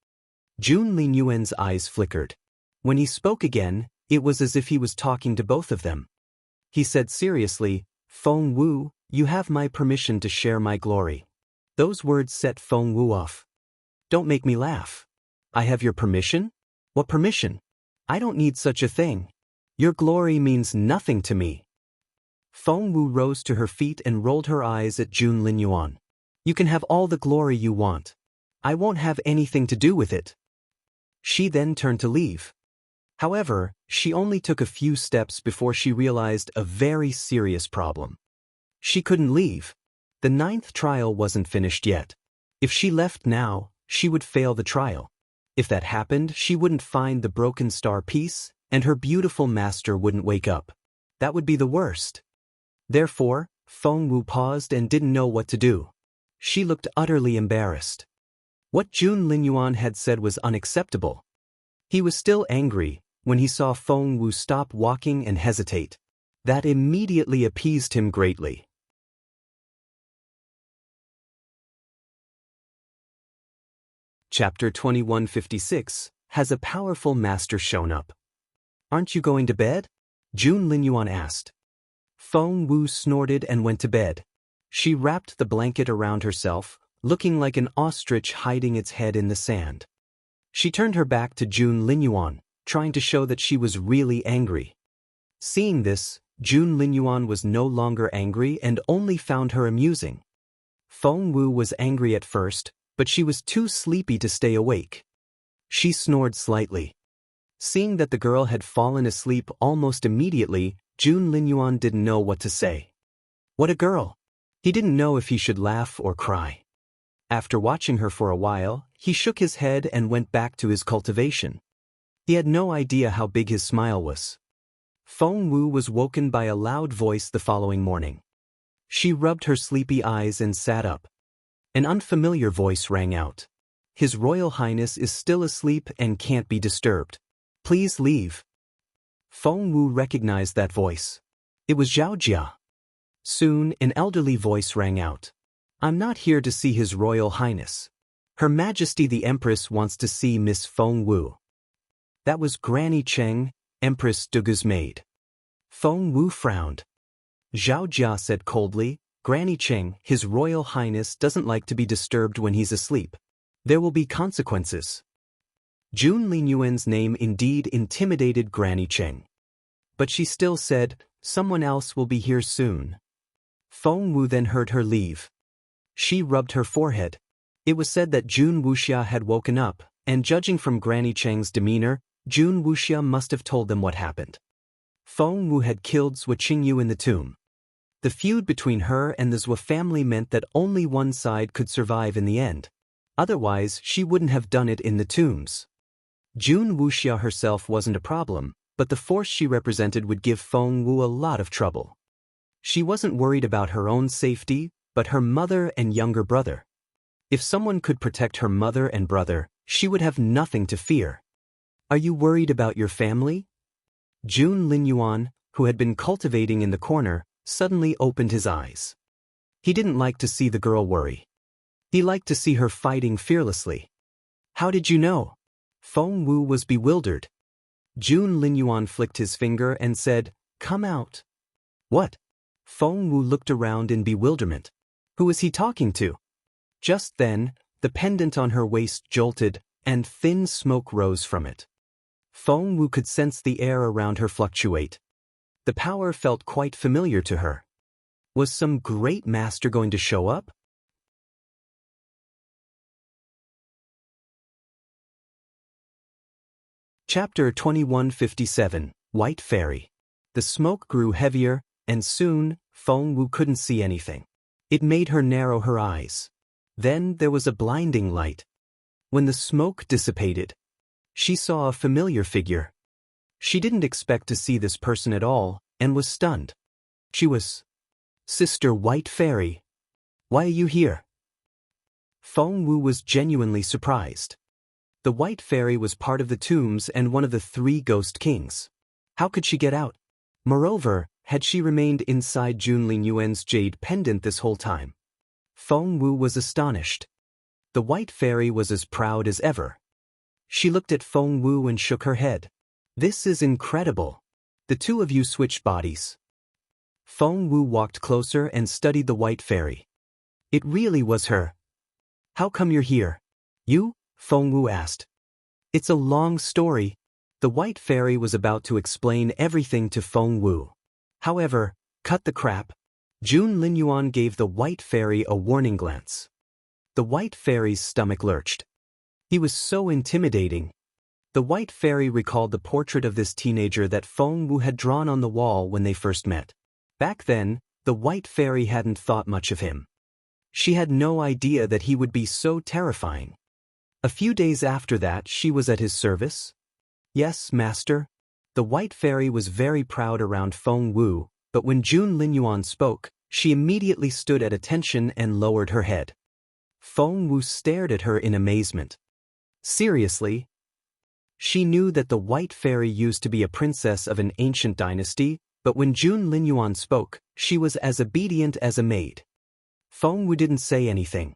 S1: Jun Linyuan's eyes flickered. When he spoke again, it was as if he was talking to both of them. He said seriously, Feng Wu, you have my permission to share my glory. Those words set Feng Wu off. Don't make me laugh. I have your permission? What permission? I don't need such a thing. Your glory means nothing to me. Feng Wu rose to her feet and rolled her eyes at Jun Linyuan. You can have all the glory you want. I won't have anything to do with it. She then turned to leave. However, she only took a few steps before she realized a very serious problem. She couldn't leave. The 9th trial wasn't finished yet. If she left now, she would fail the trial. If that happened, she wouldn't find the broken star piece, and her beautiful master wouldn't wake up. That would be the worst. Therefore, Feng Wu paused and didn't know what to do. She looked utterly embarrassed. What Jun Linyuan had said was unacceptable. He was still angry when he saw Feng Wu stop walking and hesitate. That immediately appeased him greatly. Chapter 2156. Has a powerful master shown up? Aren't you going to bed? Jun Linyuan asked. Feng Wu snorted and went to bed. She wrapped the blanket around herself, looking like an ostrich hiding its head in the sand. She turned her back to Jun Linyuan, trying to show that she was really angry. Seeing this, Jun Linyuan was no longer angry and only found her amusing. Feng Wu was angry at first, but she was too sleepy to stay awake. She snored slightly. Seeing that the girl had fallen asleep almost immediately, Jun Linyuan didn't know what to say. What a girl! He didn't know if he should laugh or cry. After watching her for a while, he shook his head and went back to his cultivation. He had no idea how big his smile was. Feng Wu was woken by a loud voice the following morning. She rubbed her sleepy eyes and sat up. An unfamiliar voice rang out. His Royal Highness is still asleep and can't be disturbed. Please leave. Feng Wu recognized that voice. It was Zhao Jia. Soon, an elderly voice rang out. I'm not here to see His Royal Highness. Her Majesty the Empress wants to see Miss Feng Wu. That was Granny Cheng, Empress Dugu's maid. Feng Wu frowned. Zhao Jia said coldly, Granny Cheng, His Royal Highness doesn't like to be disturbed when he's asleep. There will be consequences. Jun Linyuan's name indeed intimidated Granny Cheng. But she still said, someone else will be here soon. Feng Wu then heard her leave. She rubbed her forehead. It was said that Jun Wuxia had woken up, and judging from Granny Cheng's demeanor, Jun Wuxia must have told them what happened. Feng Wu had killed Zhou Qingyu in the tomb. The feud between her and the Zhou family meant that only one side could survive in the end. Otherwise, she wouldn't have done it in the tombs. Jun Wuxia herself wasn't a problem, but the force she represented would give Feng Wu a lot of trouble. She wasn't worried about her own safety, but her mother and younger brother. If someone could protect her mother and brother, she would have nothing to fear. Are you worried about your family? Jun Linyuan, who had been cultivating in the corner, suddenly opened his eyes. He didn't like to see the girl worry. He liked to see her fighting fearlessly. How did you know? Feng Wu was bewildered. Jun Linyuan flicked his finger and said, Come out. What? Feng Wu looked around in bewilderment. Who was he talking to? Just then, the pendant on her waist jolted, and thin smoke rose from it. Feng Wu could sense the air around her fluctuate. The power felt quite familiar to her. Was some great master going to show up? Chapter 2157, White Fairy. The smoke grew heavier, and soon, Feng Wu couldn't see anything. It made her narrow her eyes. Then there was a blinding light. When the smoke dissipated, she saw a familiar figure. She didn't expect to see this person at all, and was stunned. She was Sister White Fairy. Why are you here? Feng Wu was genuinely surprised. The White Fairy was part of the tombs and one of the 3 ghost kings. How could she get out? Moreover, had she remained inside Jun Linyuan's jade pendant this whole time? Feng Wu was astonished. The White Fairy was as proud as ever. She looked at Feng Wu and shook her head. This is incredible. The 2 of you switched bodies. Feng Wu walked closer and studied the White Fairy. It really was her. How come you're here? You? Feng Wu asked. It's a long story. The White Fairy was about to explain everything to Feng Wu. However, cut the crap. Jun Linyuan gave the White Fairy a warning glance. The White Fairy's stomach lurched. He was so intimidating. The White Fairy recalled the portrait of this teenager that Feng Wu had drawn on the wall when they first met. Back then, the White Fairy hadn't thought much of him. She had no idea that he would be so terrifying. A few days after that, she was at his service. Yes, master. The White Fairy was very proud around Feng Wu, but when Jun Linyuan spoke, she immediately stood at attention and lowered her head. Feng Wu stared at her in amazement. Seriously? She knew that the White Fairy used to be a princess of an ancient dynasty, but when Jun Linyuan spoke, she was as obedient as a maid. Feng Wu didn't say anything.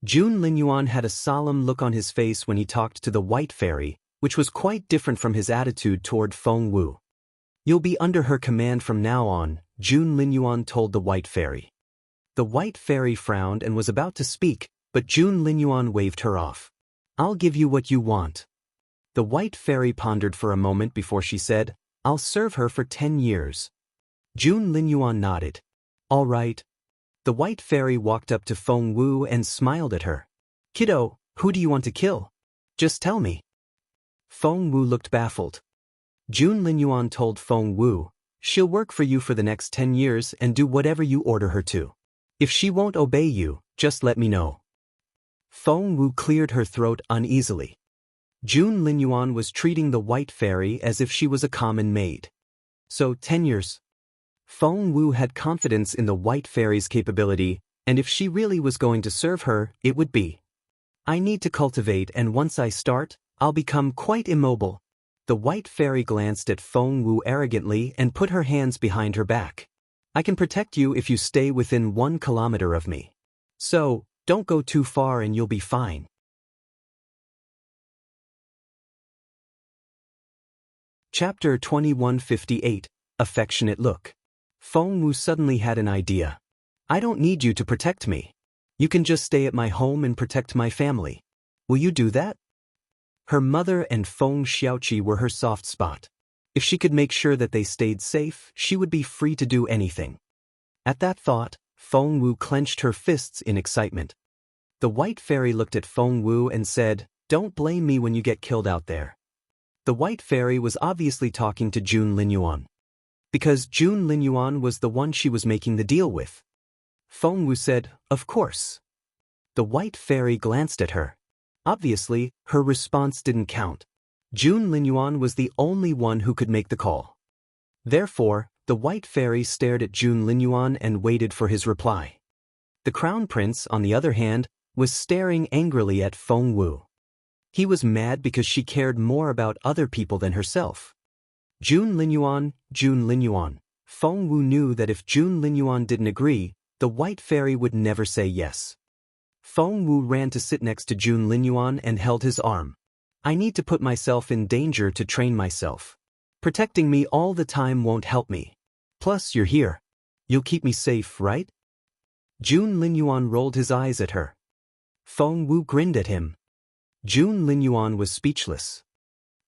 S1: Jun Linyuan had a solemn look on his face when he talked to the White Fairy, which was quite different from his attitude toward Feng Wu. You'll be under her command from now on, Jun Linyuan told the White Fairy. The White Fairy frowned and was about to speak, but Jun Linyuan waved her off. I'll give you what you want. The White Fairy pondered for a moment before she said, I'll serve her for 10 years. Jun Linyuan nodded. All right. The White Fairy walked up to Feng Wu and smiled at her. Kiddo, who do you want to kill? Just tell me. Feng Wu looked baffled. Jun Linyuan told Feng Wu, she'll work for you for the next 10 years and do whatever you order her to. If she won't obey you, just let me know. Feng Wu cleared her throat uneasily. Jun Linyuan was treating the white fairy as if she was a common maid. So 10 years. Feng Wu had confidence in the white fairy's capability, and if she really was going to serve her, it would be. I need to cultivate, and once I start, I'll become quite immobile. The white fairy glanced at Feng Wu arrogantly and put her hands behind her back. I can protect you if you stay within 1 kilometer of me. So, don't go too far and you'll be fine. Chapter 2158, Affectionate Look. Feng Wu suddenly had an idea. I don't need you to protect me. You can just stay at my home and protect my family. Will you do that? Her mother and Feng Xiaoqi were her soft spot. If she could make sure that they stayed safe, she would be free to do anything. At that thought, Feng Wu clenched her fists in excitement. The white fairy looked at Feng Wu and said, don't blame me when you get killed out there. The white fairy was obviously talking to Jun Linyuan. Because Jun Linyuan was the one she was making the deal with. Feng Wu said, of course. The white fairy glanced at her. Obviously, her response didn't count. Jun Linyuan was the only one who could make the call. Therefore, the white fairy stared at Jun Linyuan and waited for his reply. The crown prince, on the other hand, was staring angrily at Feng Wu. He was mad because she cared more about other people than herself. Jun Linyuan. Feng Wu knew that if Jun Linyuan didn't agree, the white fairy would never say yes. Feng Wu ran to sit next to Jun Linyuan and held his arm. I need to put myself in danger to train myself. Protecting me all the time won't help me. Plus, you're here. You'll keep me safe, right? Jun Linyuan rolled his eyes at her. Feng Wu grinned at him. Jun Linyuan was speechless.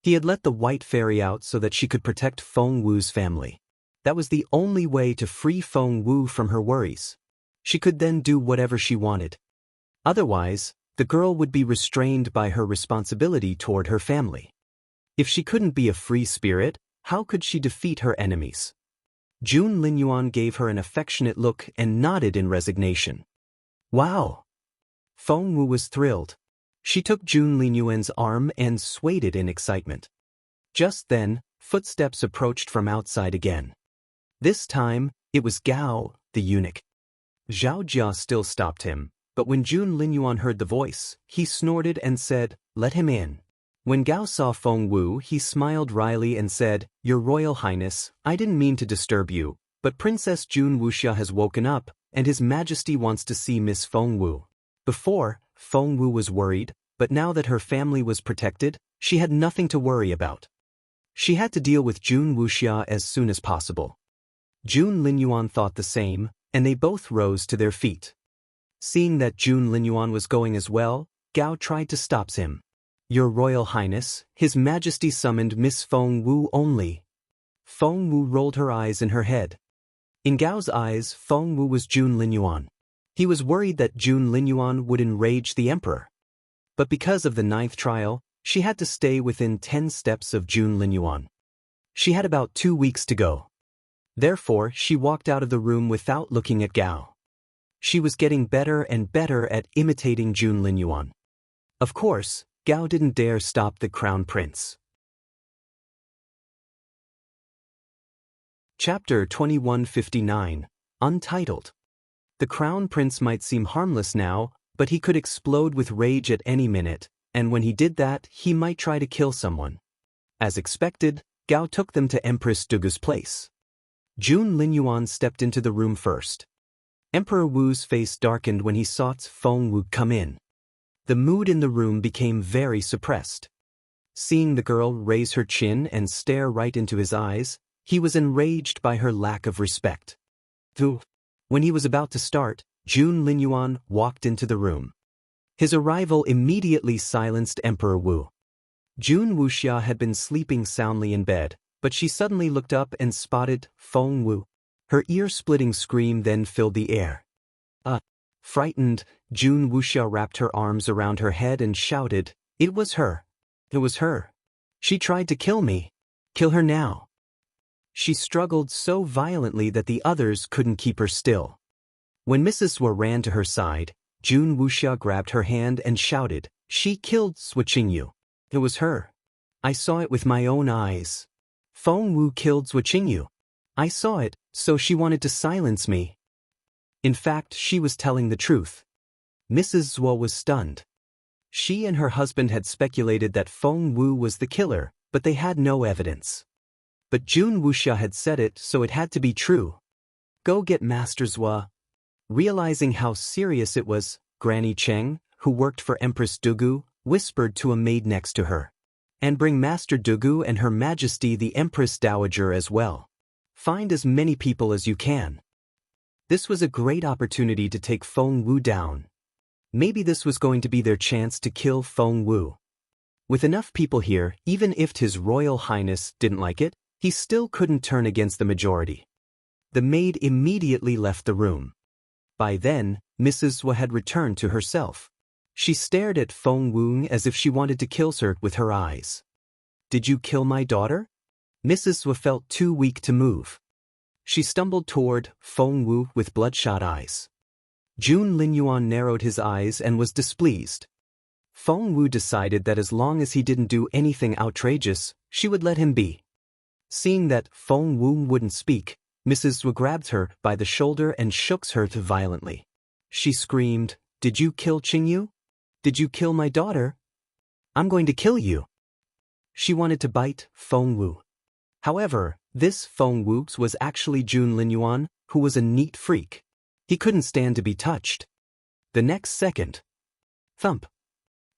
S1: He had let the white fairy out so that she could protect Feng Wu's family. That was the only way to free Feng Wu from her worries. She could then do whatever she wanted. Otherwise, the girl would be restrained by her responsibility toward her family. If she couldn't be a free spirit, how could she defeat her enemies? Jun Linyuan gave her an affectionate look and nodded in resignation. Wow! Feng Wu was thrilled. She took Jun Linyuan's arm and swayed it in excitement. Just then, footsteps approached from outside again. This time, it was Gao, the eunuch. Zhao Jia still stopped him, but when Jun Linyuan heard the voice, he snorted and said, let him in. When Gao saw Feng Wu, he smiled wryly and said, Your Royal Highness, I didn't mean to disturb you, but Princess Jun Wuxia has woken up, and His Majesty wants to see Miss Feng Wu. Before, Feng Wu was worried, but now that her family was protected, she had nothing to worry about. She had to deal with Jun Wuxia as soon as possible. Jun Linyuan thought the same, and they both rose to their feet. Seeing that Jun Linyuan was going as well, Gao tried to stop him. Your Royal Highness, His Majesty summoned Miss Feng Wu only. Feng Wu rolled her eyes in her head. In Gao's eyes, Feng Wu was Jun Linyuan. He was worried that Jun Linyuan would enrage the emperor. But because of the 9th trial, she had to stay within 10 steps of Jun Linyuan. She had about 2 weeks to go. Therefore, she walked out of the room without looking at Gao. She was getting better and better at imitating Jun Linyuan. Of course, Gao didn't dare stop the crown prince. Chapter 2159, Untitled. The crown prince might seem harmless now, but he could explode with rage at any minute, and when he did that, he might try to kill someone. As expected, Gao took them to Empress Dugu's place. Jun Linyuan stepped into the room first. Emperor Wu's face darkened when he saw Feng Wu come in. The mood in the room became very suppressed. Seeing the girl raise her chin and stare right into his eyes, he was enraged by her lack of respect. When he was about to start, Jun Linyuan walked into the room. His arrival immediately silenced Emperor Wu. Jun Wuxia had been sleeping soundly in bed, but she suddenly looked up and spotted Feng Wu. Her ear-splitting scream then filled the air. Frightened, Jun Wuxia wrapped her arms around her head and shouted, "It was her. It was her. She tried to kill me. Kill her now." She struggled so violently that the others couldn't keep her still. When Mrs. Zhuo ran to her side, Jun Wuxia grabbed her hand and shouted, "She killed Sui Qingyu. It was her. I saw it with my own eyes. Feng Wu killed Sui Qingyu. I saw it, so she wanted to silence me." In fact, she was telling the truth. Mrs. Zhuo was stunned. She and her husband had speculated that Feng Wu was the killer, but they had no evidence. But Jun Wuxia had said it, so it had to be true. "Go get Master Zhuo." Realizing how serious it was, Granny Cheng, who worked for Empress Dugu, whispered to a maid next to her. "And bring Master Dugu and Her Majesty the Empress Dowager as well. Find as many people as you can." This was a great opportunity to take Feng Wu down. Maybe this was going to be their chance to kill Feng Wu. With enough people here, even if His Royal Highness didn't like it, he still couldn't turn against the majority. The maid immediately left the room. By then, Mrs. Zhuo had returned to herself. She stared at Feng Wu as if she wanted to kill her with her eyes. "Did you kill my daughter?" Mrs. Zhuo felt too weak to move. She stumbled toward Feng Wu with bloodshot eyes. Jun Linyuan narrowed his eyes and was displeased. Feng Wu decided that as long as he didn't do anything outrageous, she would let him be. Seeing that Feng Wu wouldn't speak, Mrs. Zhuo grabbed her by the shoulder and shook her violently. She screamed, "Did you kill Qingyu? Did you kill my daughter? I'm going to kill you." She wanted to bite Feng Wu. However, this Feng Wu was actually Jun Linyuan, who was a neat freak. He couldn't stand to be touched. The next second, thump.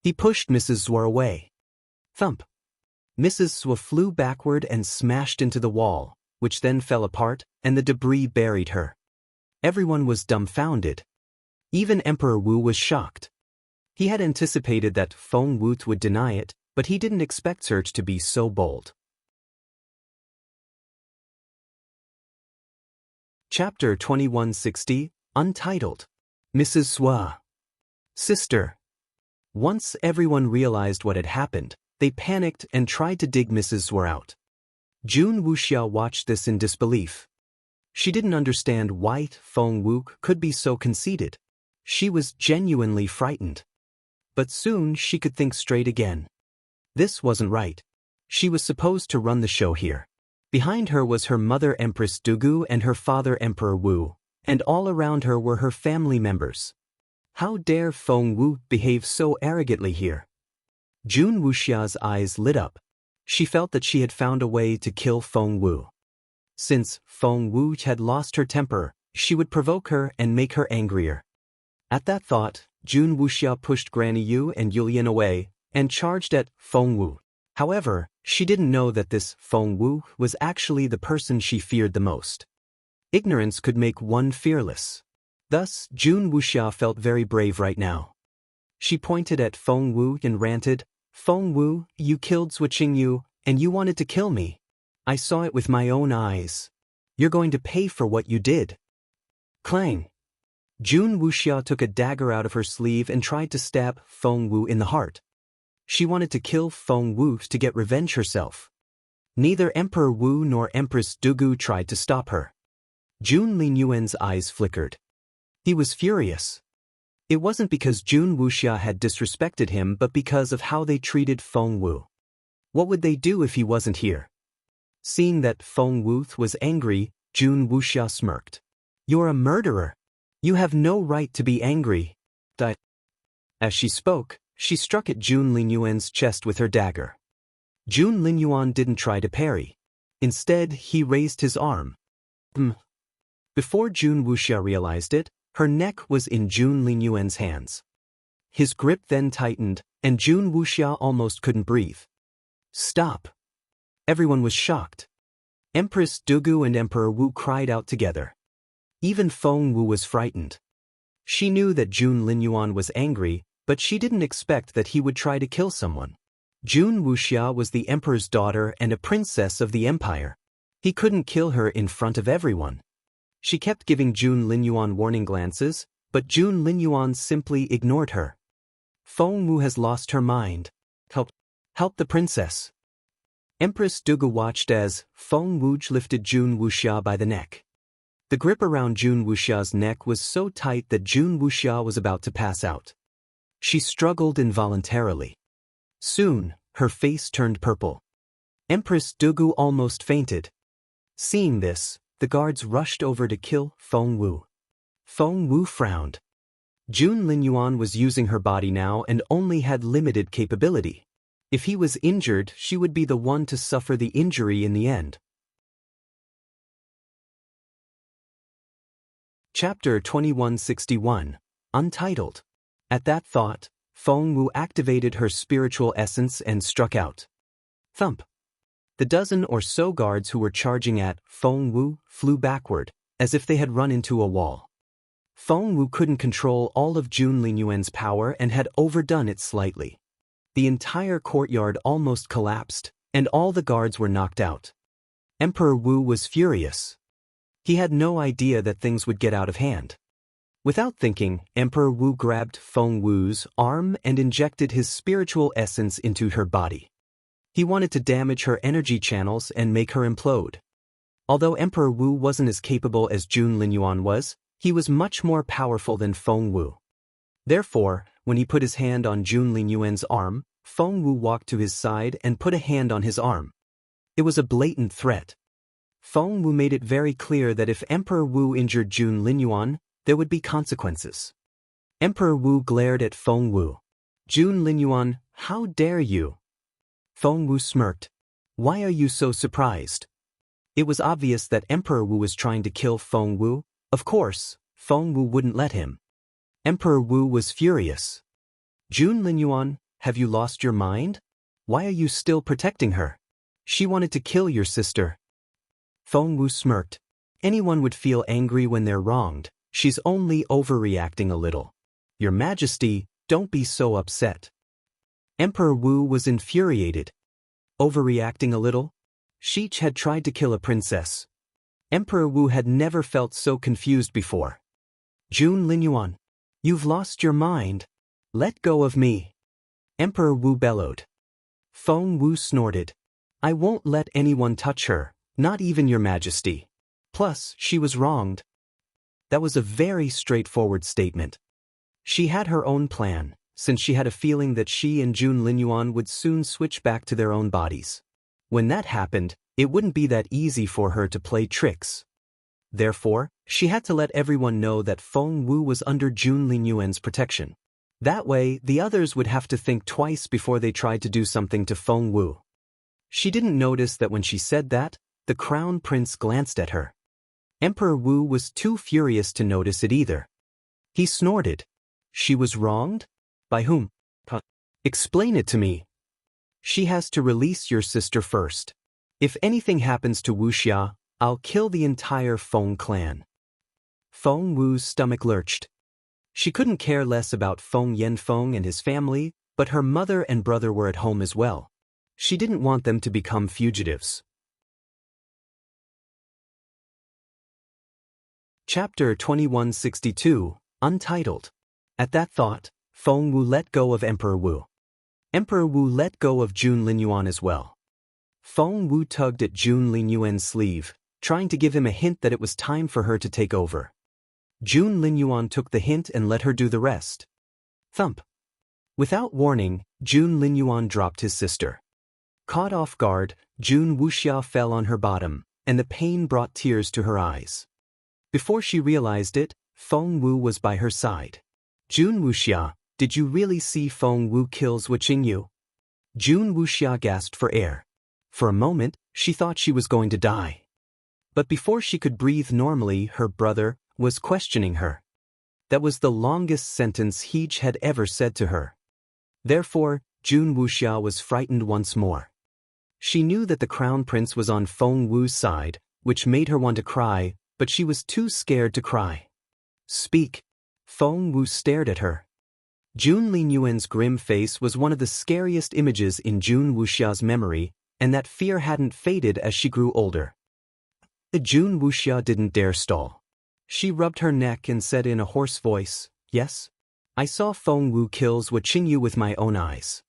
S1: He pushed Mrs. Zhuo away. Thump. Mrs. Zhuo flew backward and smashed into the wall, which then fell apart, and the debris buried her. Everyone was dumbfounded. Even Emperor Wu was shocked. He had anticipated that Feng Wu would deny it, but he didn't expect her to be so bold. Chapter 2160, Untitled. Mrs. Zhuo. Sister. Once everyone realized what had happened, they panicked and tried to dig Mrs. Zhuo out. Jun Wuxia watched this in disbelief. She didn't understand why Feng Wu could be so conceited. She was genuinely frightened. But soon she could think straight again. This wasn't right. She was supposed to run the show here. Behind her was her mother Empress Dugu and her father Emperor Wu, and all around her were her family members. How dare Feng Wu behave so arrogantly here? Jun Wuxia's eyes lit up. She felt that she had found a way to kill Feng Wu. Since Feng Wu had lost her temper, she would provoke her and make her angrier. At that thought, Jun Wuxia pushed Granny Yu and Yulian away and charged at Feng Wu. However, she didn't know that this Feng Wu was actually the person she feared the most. Ignorance could make one fearless. Thus, Jun Wuxia felt very brave right now. She pointed at Feng Wu and ranted, "Feng Wu, you killed Sui Qingyu, and you wanted to kill me. I saw it with my own eyes. You're going to pay for what you did." Clang! Jun Wuxia took a dagger out of her sleeve and tried to stab Feng Wu in the heart. She wanted to kill Feng Wu to get revenge herself. Neither Emperor Wu nor Empress Dugu tried to stop her. Jun Linyuan's eyes flickered. He was furious. It wasn't because Jun Wuxia had disrespected him but because of how they treated Feng Wu. What would they do if he wasn't here? Seeing that Feng Wu was angry, Jun Wuxia smirked. "You're a murderer. You have no right to be angry." As she spoke, she struck at Jun Linyuan's chest with her dagger. Jun Linyuan didn't try to parry. Instead, he raised his arm. Before Jun Wuxia realized it, her neck was in Jun Linyuan's hands. His grip then tightened, and Jun Wuxia almost couldn't breathe. "Stop!" Everyone was shocked. Empress Dugu and Emperor Wu cried out together. Even Feng Wu was frightened. She knew that Jun Linyuan was angry, but she didn't expect that he would try to kill someone. Jun Wuxia was the emperor's daughter and a princess of the empire. He couldn't kill her in front of everyone. She kept giving Jun Linyuan warning glances, But Jun Linyuan simply ignored her. Feng Wu has lost her mind. Help the princess. Empress Dugu watched as Feng Wu lifted Jun Wuxia by the neck. The grip around Jun Wuxia's neck was so tight that Jun Wuxia was about to pass out. She struggled involuntarily. Soon, her face turned purple. Empress Dugu almost fainted. Seeing this, the guards rushed over to kill Feng Wu. Feng Wu frowned. Jun Linyuan was using her body now and only had limited capability. If he was injured, she would be the one to suffer the injury in the end. Chapter 2161, Untitled. At that thought, Feng Wu activated her spiritual essence and struck out. Thump. The dozen or so guards who were charging at Feng Wu flew backward, as if they had run into a wall. Feng Wu couldn't control all of Jun Linyuan's power and had overdone it slightly. The entire courtyard almost collapsed, and all the guards were knocked out. Emperor Wu was furious. He had no idea that things would get out of hand. Without thinking, Emperor Wu grabbed Feng Wu's arm and injected his spiritual essence into her body. He wanted to damage her energy channels and make her implode. Although Emperor Wu wasn't as capable as Jun Linyuan was, he was much more powerful than Feng Wu. Therefore, when he put his hand on Jun Linyuan's arm, Feng Wu walked to his side and put a hand on his arm. It was a blatant threat. Feng Wu made it very clear that if Emperor Wu injured Jun Linyuan, there would be consequences. Emperor Wu glared at Feng Wu. Jun Linyuan, how dare you? Feng Wu smirked. Why are you so surprised? It was obvious that Emperor Wu was trying to kill Feng Wu. Of course, Feng Wu wouldn't let him. Emperor Wu was furious. Jun Linyuan, have you lost your mind? Why are you still protecting her? She wanted to kill your sister. Feng Wu smirked. Anyone would feel angry when they're wronged. She's only overreacting a little. Your Majesty, don't be so upset. Emperor Wu was infuriated. Overreacting a little? She had tried to kill a princess. Emperor Wu had never felt so confused before. Jun Linyuan, you've lost your mind. Let go of me. Emperor Wu bellowed. Feng Wu snorted. I won't let anyone touch her, not even your Majesty. Plus, she was wronged. That was a very straightforward statement. She had her own plan, since she had a feeling that she and Jun Linyuan would soon switch back to their own bodies. When that happened, it wouldn't be that easy for her to play tricks. Therefore, she had to let everyone know that Feng Wu was under Jun Linyuan's protection. That way, the others would have to think twice before they tried to do something to Feng Wu. She didn't notice that when she said that, the crown prince glanced at her. Emperor Wu was too furious to notice it either. He snorted. She was wronged? By whom? Explain it to me. She has to release your sister first. If anything happens to Wuxia, I'll kill the entire Feng clan. Feng Wu's stomach lurched. She couldn't care less about Feng Yanfeng and his family, but her mother and brother were at home as well. She didn't want them to become fugitives. Chapter 2162, Untitled. At that thought, Feng Wu let go of Emperor Wu. Emperor Wu let go of Jun Linyuan as well. Feng Wu tugged at Jun Linyuan's sleeve, trying to give him a hint that it was time for her to take over. Jun Linyuan took the hint and let her do the rest. Thump. Without warning, Jun Linyuan dropped his sister. Caught off guard, Jun Wuxia fell on her bottom, and the pain brought tears to her eyes. Before she realized it, Feng Wu was by her side. Jun Wuxia, did you really see Feng Wu kill Qingyu? Jun Wuxia gasped for air. For a moment, she thought she was going to die. But before she could breathe normally, her brother was questioning her. That was the longest sentence he had ever said to her. Therefore, Jun Wuxia was frightened once more. She knew that the crown prince was on Feng Wu's side, which made her want to cry, but she was too scared to cry. Speak. Feng Wu stared at her. Jun Linyuan's grim face was one of the scariest images in Jun Wuxia's memory, and that fear hadn't faded as she grew older. Jun Wuxia didn't dare stall. She rubbed her neck and said in a hoarse voice, "Yes? I saw Feng Wu kills Wu Qingyu with my own eyes.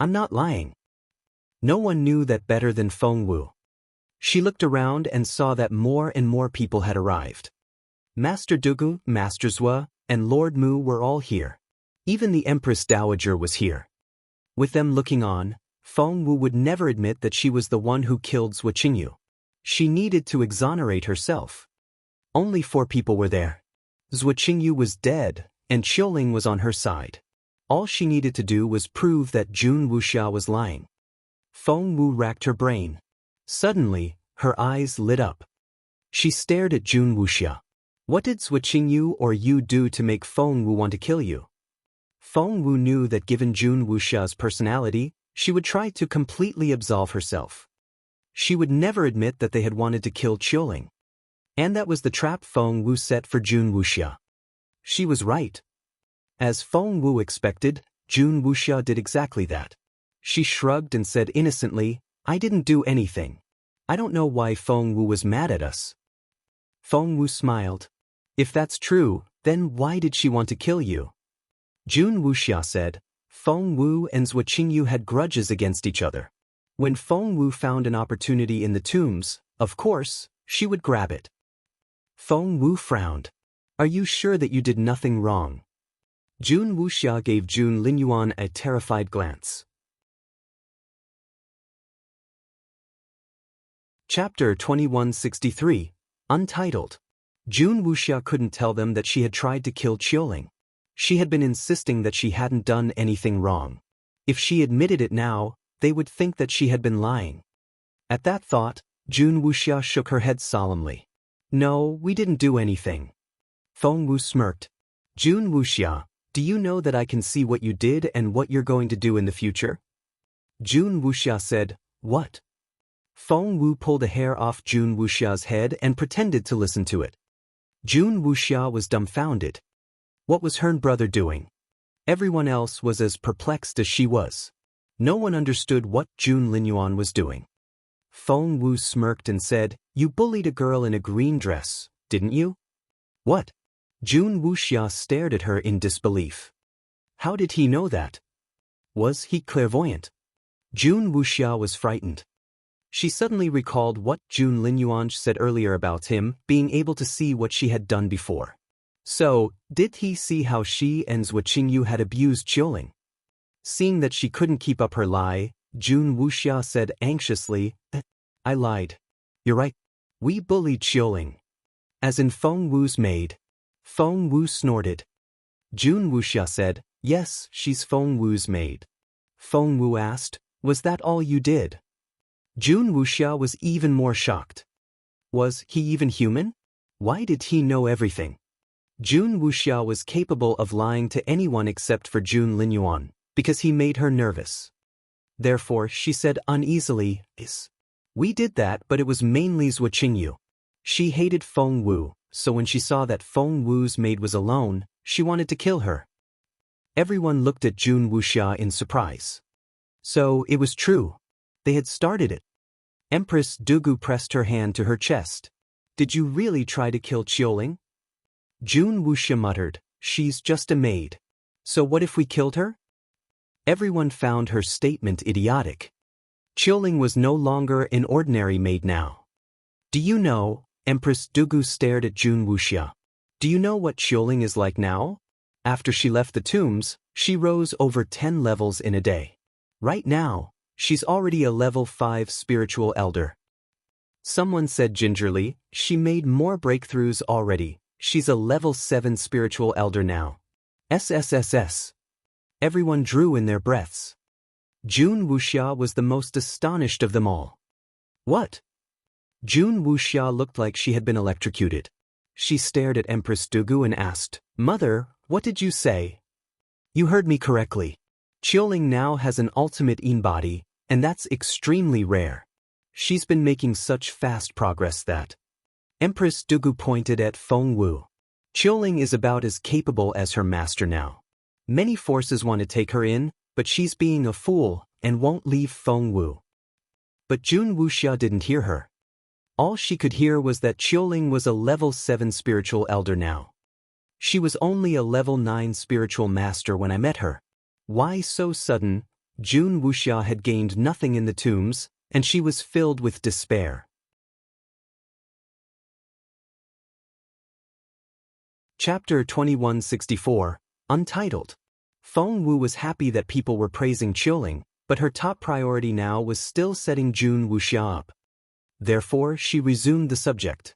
S1: I'm not lying." No one knew that better than Feng Wu. She looked around and saw that more and more people had arrived. Master Dugu, Master Zhua, and Lord Mu were all here. Even the Empress Dowager was here. With them looking on, Feng Wu would never admit that she was the one who killed Zhu Qingyu. She needed to exonerate herself. Only 4 people were there. Zhu Qingyu was dead, and Qiuling was on her side. All she needed to do was prove that Jun Wuxia was lying. Feng Wu racked her brain. Suddenly, her eyes lit up. She stared at Jun Wuxia. "What did Zhu Qingyu or you do to make Feng Wu want to kill you?" Feng Wu knew that given Jun Wuxia's personality, she would try to completely absolve herself. She would never admit that they had wanted to kill Qiuling. And that was the trap Feng Wu set for Jun Wuxia. She was right. As Feng Wu expected, Jun Wuxia did exactly that. She shrugged and said innocently, "I didn't do anything. I don't know why Feng Wu was mad at us." Feng Wu smiled. "If that's true, then why did she want to kill you?" Jun Wuxia said, "Feng Wu and Zhu Qingyu had grudges against each other. When Feng Wu found an opportunity in the tombs, of course, she would grab it." Feng Wu frowned. "Are you sure that you did nothing wrong?" Jun Wuxia gave Jun Linyuan a terrified glance. Chapter 2163, Untitled. Jun Wuxia couldn't tell them that she had tried to kill Qiuling. She had been insisting that she hadn't done anything wrong. If she admitted it now, they would think that she had been lying. At that thought, Jun Wuxia shook her head solemnly. "No, we didn't do anything." Feng Wu smirked. "Jun Wuxia, do you know that I can see what you did and what you're going to do in the future?" Jun Wuxia said, "What?" Feng Wu pulled a hair off Jun Wuxia's head and pretended to listen to it. Jun Wuxia was dumbfounded. What was her brother doing? Everyone else was as perplexed as she was. No one understood what Jun Linyuan was doing. Feng Wu smirked and said, "You bullied a girl in a green dress, didn't you?" "What?" Jun Wuxia stared at her in disbelief. How did he know that? Was he clairvoyant? Jun Wuxia was frightened. She suddenly recalled what Jun Linyuan said earlier about him being able to see what she had done before. So, did he see how she and Zhu Qingyu had abused Qiuling? Seeing that she couldn't keep up her lie, Jun Wuxia said anxiously, "I lied. You're right. We bullied Qiuling." As in Feng Wu's maid. Feng Wu snorted. Jun Wuxia said, "Yes, she's Feng Wu's maid." Feng Wu asked, "Was that all you did?" Jun Wuxia was even more shocked. Was he even human? Why did he know everything? Jun Wuxia was capable of lying to anyone except for Jun Linyuan, because he made her nervous. Therefore, she said uneasily, "We did that, but it was mainly Zhu Qingyu." She hated Feng Wu, so when she saw that Feng Wu's maid was alone, she wanted to kill her. Everyone looked at Jun Wuxia in surprise. So, it was true. They had started it. Empress Dugu pressed her hand to her chest. "Did you really try to kill Qiuling?" Jun Wuxia muttered, "She's just a maid. So what if we killed her?" Everyone found her statement idiotic. Qiuling was no longer an ordinary maid now. "Do you know," Empress Dugu stared at Jun Wuxia. "Do you know what Qiuling is like now? After she left the tombs, she rose over 10 levels in a day. Right now, she's already a level 5 spiritual elder." Someone said gingerly, "She made more breakthroughs already. She's a level 7 spiritual elder now." SSSS. Everyone drew in their breaths. Jun Wuxia was the most astonished of them all. "What?" Jun Wuxia looked like she had been electrocuted. She stared at Empress Dugu and asked, "Mother, what did you say?" "You heard me correctly. Qiuling now has an ultimate Yin body, and that's extremely rare. She's been making such fast progress that..." Empress Dugu pointed at Feng Wu. "Qiuling is about as capable as her master now. Many forces want to take her in, but she's being a fool and won't leave Feng Wu." But Jun Wuxia didn't hear her. All she could hear was that Qiuling was a level 7 spiritual elder now. She was only a level 9 spiritual master when I met her. Why so sudden? Jun Wuxia had gained nothing in the tombs, and she was filled with despair. Chapter 2164, Untitled. Feng Wu was happy that people were praising Qiuling, but her top priority now was still setting Jun Wuxia up. Therefore, she resumed the subject.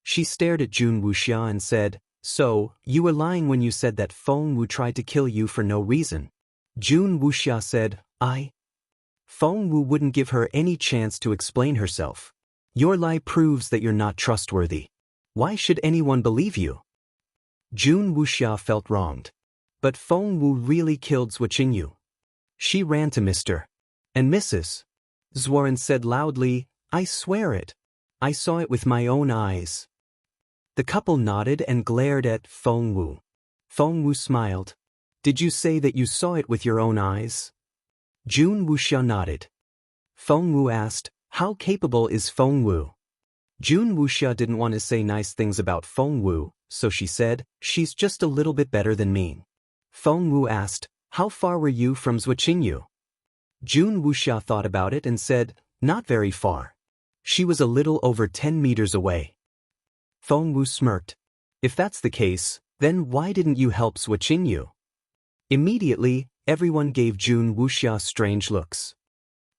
S1: She stared at Jun Wuxia and said, "So, you were lying when you said that Feng Wu tried to kill you for no reason." Jun Wuxia said, Feng Wu wouldn't give her any chance to explain herself. "Your lie proves that you're not trustworthy. Why should anyone believe you?" Jun Wuxia felt wronged. But Feng Wu really killed Zhuo Qingyu. She ran to Mr. and Mrs. Zhuo and said loudly, "I swear it. I saw it with my own eyes." The couple nodded and glared at Feng Wu. Feng Wu smiled. "Did you say that you saw it with your own eyes?" Jun Wuxia nodded. Feng Wu asked, "How capable is Feng Wu?" Jun Wuxia didn't want to say nice things about Feng Wu, so she said, "She's just a little bit better than me." Feng Wu asked, "How far were you from Zhuo Qingyu?" Jun Wuxia thought about it and said, "Not very far. She was a little over 10 meters away." Feng Wu smirked. "If that's the case, then why didn't you help Zhuo Qingyu?" Immediately, everyone gave Jun Wuxia strange looks.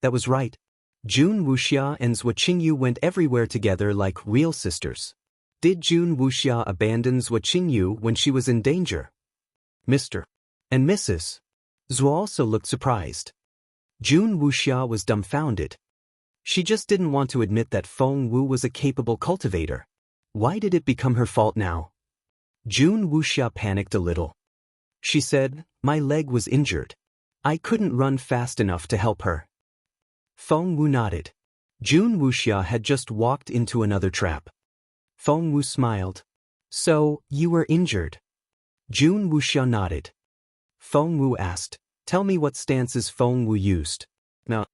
S1: That was right. Jun Wuxia and Zhuo Qingyu went everywhere together like real sisters. Did Jun Wuxia abandon Zhuo Qingyu when she was in danger? Mr. and Mrs. Zhuo also looked surprised. Jun Wuxia was dumbfounded. She just didn't want to admit that Feng Wu was a capable cultivator. Why did it become her fault now? Jun Wuxia panicked a little. She said, "My leg was injured. I couldn't run fast enough to help her." Feng Wu nodded. Jun Wuxia had just walked into another trap. Feng Wu smiled. "So, you were injured?" Jun Wuxia nodded. Feng Wu asked, "Tell me what stances Feng Wu used." Now,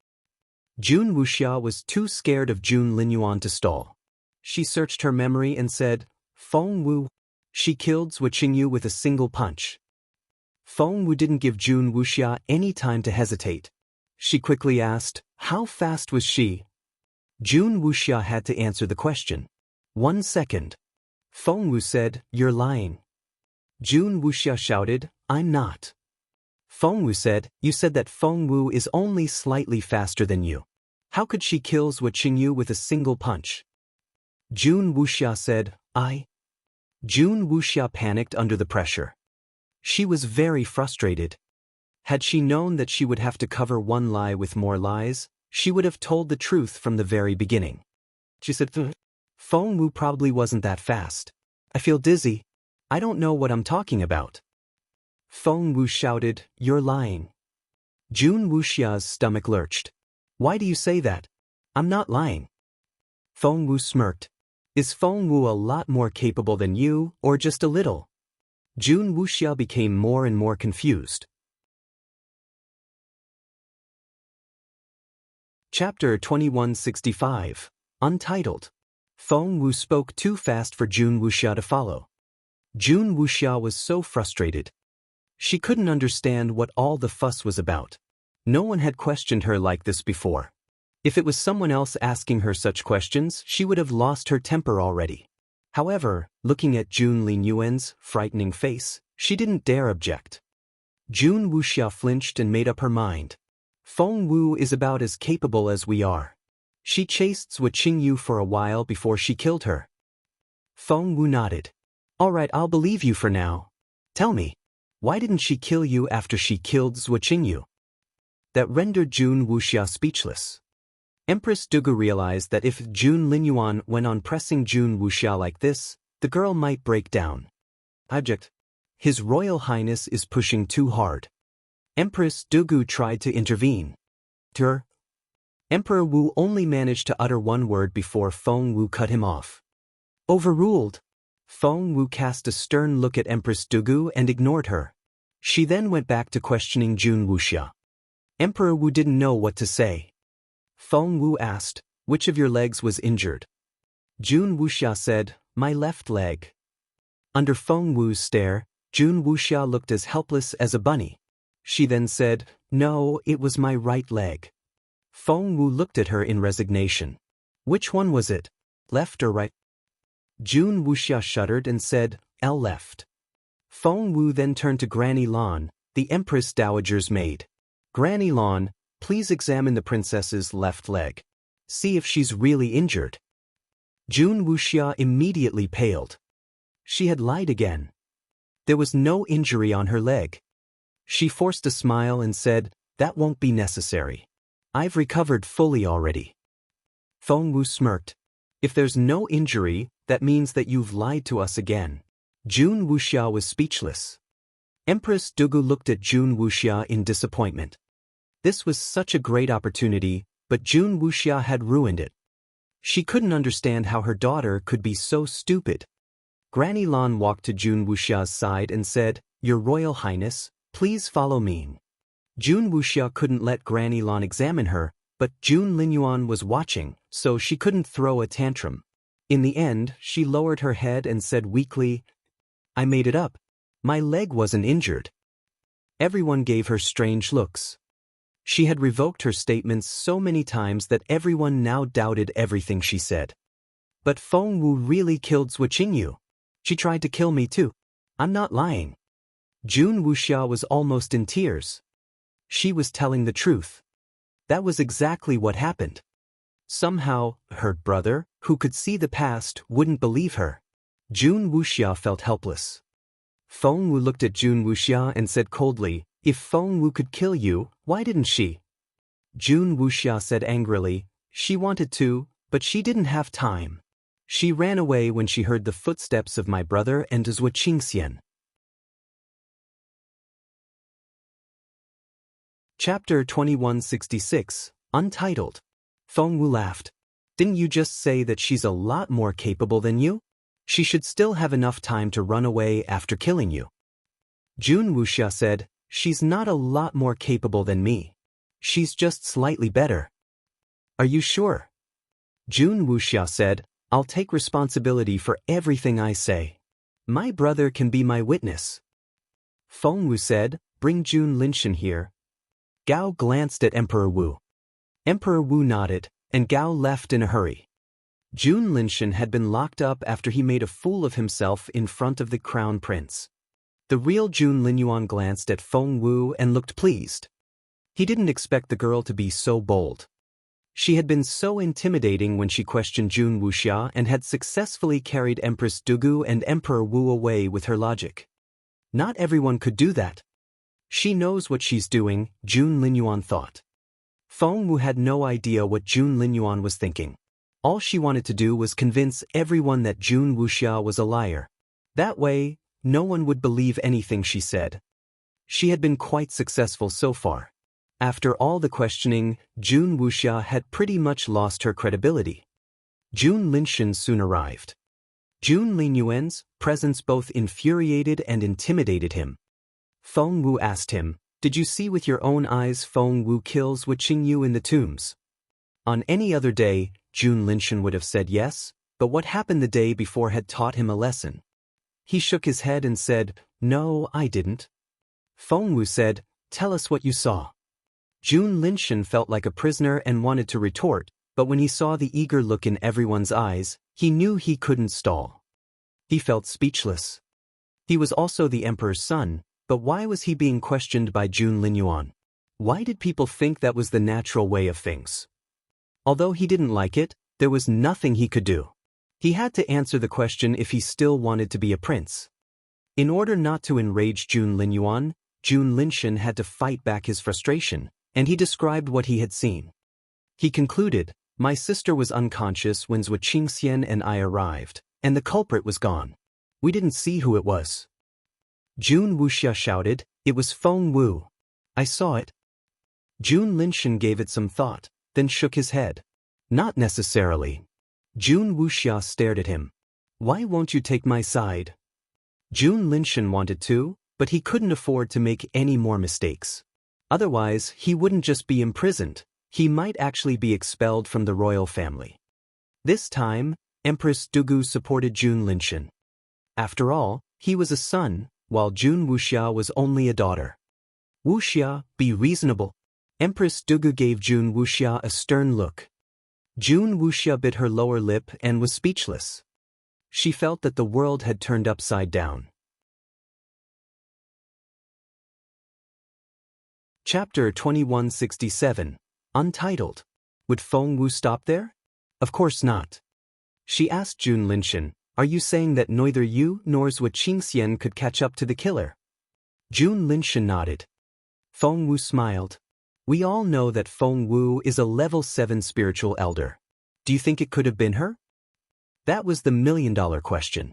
S1: Jun Wuxia was too scared of Jun Linyuan to stall. She searched her memory and said, "Feng Wu." She killed Zhuo Qingyu with a single punch. Feng Wu didn't give Jun Wuxia any time to hesitate. She quickly asked, "How fast was she?" Jun Wuxia had to answer the question. "1 second. Feng Wu said, "You're lying." Jun Wuxia shouted, "I'm not." Feng Wu said, "You said that Feng Wu is only slightly faster than you. How could she kill Zhuo Qingyu with a single punch?" Jun Wuxia said, "I." Jun Wuxia panicked under the pressure. She was very frustrated. Had she known that she would have to cover one lie with more lies, she would have told the truth from the very beginning. She said, "Feng Wu probably wasn't that fast. I feel dizzy. I don't know what I'm talking about." Feng Wu shouted, "You're lying." Jun Wuxia's stomach lurched. "Why do you say that? I'm not lying." Feng Wu smirked. "Is Feng Wu a lot more capable than you, or just a little?" Jun Wuxia became more and more confused. Chapter 2165, Untitled. Feng Wu spoke too fast for Jun Wuxia to follow. Jun Wuxia was so frustrated. She couldn't understand what all the fuss was about. No one had questioned her like this before. If it was someone else asking her such questions, she would have lost her temper already. However, looking at Jun Linyuan's frightening face, she didn't dare object. Jun Wuxia flinched and made up her mind. Feng Wu is about as capable as we are. She chased Zhuo Qingyu for a while before she killed her. Feng Wu nodded. "All right, I'll believe you for now. Tell me, why didn't she kill you after she killed Zhuo Qingyu?" That rendered Jun Wuxia speechless. Empress Dugu realized that if Jun Linyuan went on pressing Jun Wuxia like this, the girl might break down. Object. His Royal Highness is pushing too hard. Empress Dugu tried to intervene. Emperor Wu only managed to utter one word before Feng Wu cut him off. "Overruled." Feng Wu cast a stern look at Empress Dugu and ignored her. She then went back to questioning Jun Wuxia. Emperor Wu didn't know what to say. Feng Wu asked, "Which of your legs was injured?" Jun Wuxia said, "My left leg." Under Feng Wu's stare, Jun Wuxia looked as helpless as a bunny. She then said, "No, it was my right leg." Feng Wu looked at her in resignation. "Which one was it? Left or right?" Jun Wuxia shuddered and said, "L left." Feng Wu then turned to Granny Lan, the Empress Dowager's maid. "Granny Lan, please examine the princess's left leg. See if she's really injured." Jun Wuxia immediately paled. She had lied again. There was no injury on her leg. She forced a smile and said, "That won't be necessary. I've recovered fully already." Feng Wu smirked. "If there's no injury, that means that you've lied to us again." Jun Wuxia was speechless. Empress Dugu looked at Jun Wuxia in disappointment. This was such a great opportunity, but Jun Wuxia had ruined it. She couldn't understand how her daughter could be so stupid. Granny Lan walked to Jun Wuxia's side and said, "Your Royal Highness, please follow me." Jun Wuxia couldn't let Granny Lan examine her, but Jun Linyuan was watching, so she couldn't throw a tantrum. In the end, she lowered her head and said weakly, "I made it up. My leg wasn't injured." Everyone gave her strange looks. She had revoked her statements so many times that everyone now doubted everything she said. "But Feng Wu really killed Zhuo Qingyu. She tried to kill me too. I'm not lying." Jun Wuxia was almost in tears. She was telling the truth. That was exactly what happened. Somehow, her brother, who could see the past, wouldn't believe her. Jun Wuxia felt helpless. Feng Wu looked at Jun Wuxia and said coldly, "If Feng Wu could kill you, why didn't she?" Jun Wuxia said angrily, "She wanted to, but she didn't have time. She ran away when she heard the footsteps of my brother and Zhuo Qingxian." Chapter 2166, Untitled. Feng Wu laughed. "Didn't you just say that she's a lot more capable than you? She should still have enough time to run away after killing you." Jun Wuxia said, "She's not a lot more capable than me. She's just slightly better." "Are you sure?" Jun Wuxia said, "I'll take responsibility for everything I say. My brother can be my witness." Feng Wu said, "Bring Jun Linshan here." Gao glanced at Emperor Wu. Emperor Wu nodded, and Gao left in a hurry. Jun Linshan had been locked up after he made a fool of himself in front of the crown prince. The real Jun Linyuan glanced at Feng Wu and looked pleased. He didn't expect the girl to be so bold. She had been so intimidating when she questioned Jun Wuxia and had successfully carried Empress Dugu and Emperor Wu away with her logic. Not everyone could do that. She knows what she's doing, Jun Linyuan thought. Feng Wu had no idea what Jun Linyuan was thinking. All she wanted to do was convince everyone that Jun Wuxia was a liar. That way, no one would believe anything she said. She had been quite successful so far. After all the questioning, Jun Wuxia had pretty much lost her credibility. Jun Linshan soon arrived. Jun Linyuan's presence both infuriated and intimidated him. Feng Wu asked him, "Did you see with your own eyes Feng Wu kills Zhuo Qingyu in the tombs?" On any other day, Jun Linshan would have said yes, but what happened the day before had taught him a lesson. He shook his head and said, "No, I didn't." Feng Wu said, "Tell us what you saw." Jun Linshan felt like a prisoner and wanted to retort, but when he saw the eager look in everyone's eyes, he knew he couldn't stall. He felt speechless. He was also the emperor's son, but why was he being questioned by Jun Linyuan? Why did people think that was the natural way of things? Although he didn't like it, there was nothing he could do. He had to answer the question if he still wanted to be a prince. In order not to enrage Jun Linyuan, Jun Linshan had to fight back his frustration, and he described what he had seen. He concluded, "My sister was unconscious when Zhuo Qingxian and I arrived, and the culprit was gone. We didn't see who it was." Jun Wuxia shouted, "It was Feng Wu. I saw it." Jun Linshan gave it some thought, then shook his head. "Not necessarily." Jun Wuxia stared at him. "Why won't you take my side?" Jun Linshan wanted to, but he couldn't afford to make any more mistakes. Otherwise, he wouldn't just be imprisoned, he might actually be expelled from the royal family. This time, Empress Dugu supported Jun Linshan. After all, he was a son, while Jun Wuxia was only a daughter. Wuxia, be reasonable. Empress Dugu gave Jun Wuxia a stern look. Jun Wuxia bit her lower lip and was speechless. She felt that the world had turned upside down. Chapter 2167, Untitled. Would Feng Wu stop there? Of course not. She asked Jun Linshan, "Are you saying that neither you nor Zhou Qingxian could catch up to the killer?" Jun Linshan nodded. Feng Wu smiled. "We all know that Feng Wu is a level 7 spiritual elder. Do you think it could have been her?" That was the million-dollar question.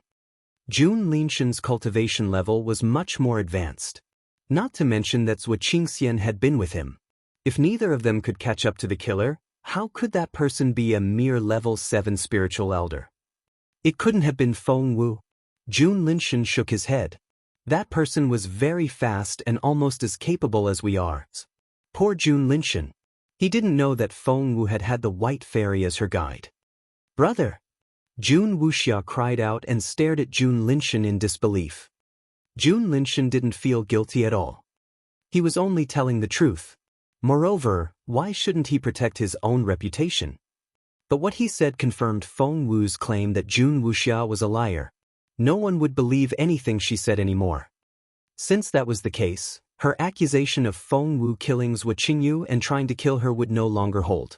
S1: Jun Linshan's cultivation level was much more advanced. Not to mention that Zhou Qingxian had been with him. If neither of them could catch up to the killer, how could that person be a mere level 7 spiritual elder? It couldn't have been Feng Wu. Jun Linshan shook his head. That person was very fast and almost as capable as we are. Poor Jun Linshan. He didn't know that Feng Wu had had the white fairy as her guide. "Brother!" Jun Wuxia cried out and stared at Jun Linshan in disbelief. Jun Linshan didn't feel guilty at all. He was only telling the truth. Moreover, why shouldn't he protect his own reputation? But what he said confirmed Feng Wu's claim that Jun Wuxia was a liar. No one would believe anything she said anymore. Since that was the case, her accusation of Feng Wu killing Zhou Qingyu and trying to kill her would no longer hold.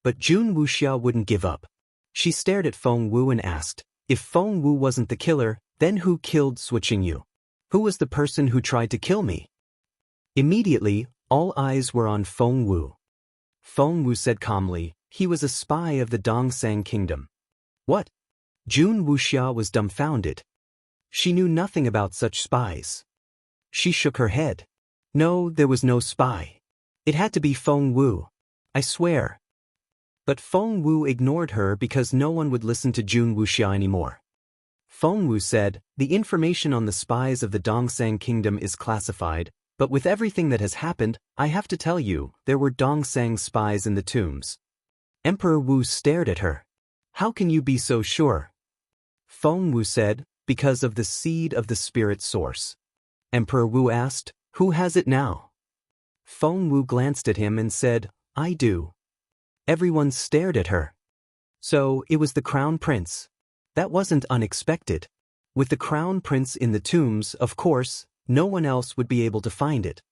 S1: But Jun Wuxia wouldn't give up. She stared at Feng Wu and asked, "If Feng Wu wasn't the killer, then who killed Zhou Qingyu? Who was the person who tried to kill me?" Immediately, all eyes were on Feng Wu. Feng Wu said calmly, "He was a spy of the Dongsang Kingdom." "What?" Jun Wuxia was dumbfounded. She knew nothing about such spies. She shook her head. "No, there was no spy. It had to be Feng Wu. I swear." But Feng Wu ignored her because no one would listen to Jun Wuxia anymore. Feng Wu said, "The information on the spies of the Dongsang Kingdom is classified, but with everything that has happened, I have to tell you, there were Dongsang spies in the tombs." Emperor Wu stared at her. "How can you be so sure?" Feng Wu said, "Because of the seed of the spirit source." Emperor Wu asked, "Who has it now?" Feng Wu glanced at him and said, "I do." Everyone stared at her. So, it was the Crown Prince. That wasn't unexpected. With the Crown Prince in the tombs, of course, no one else would be able to find it.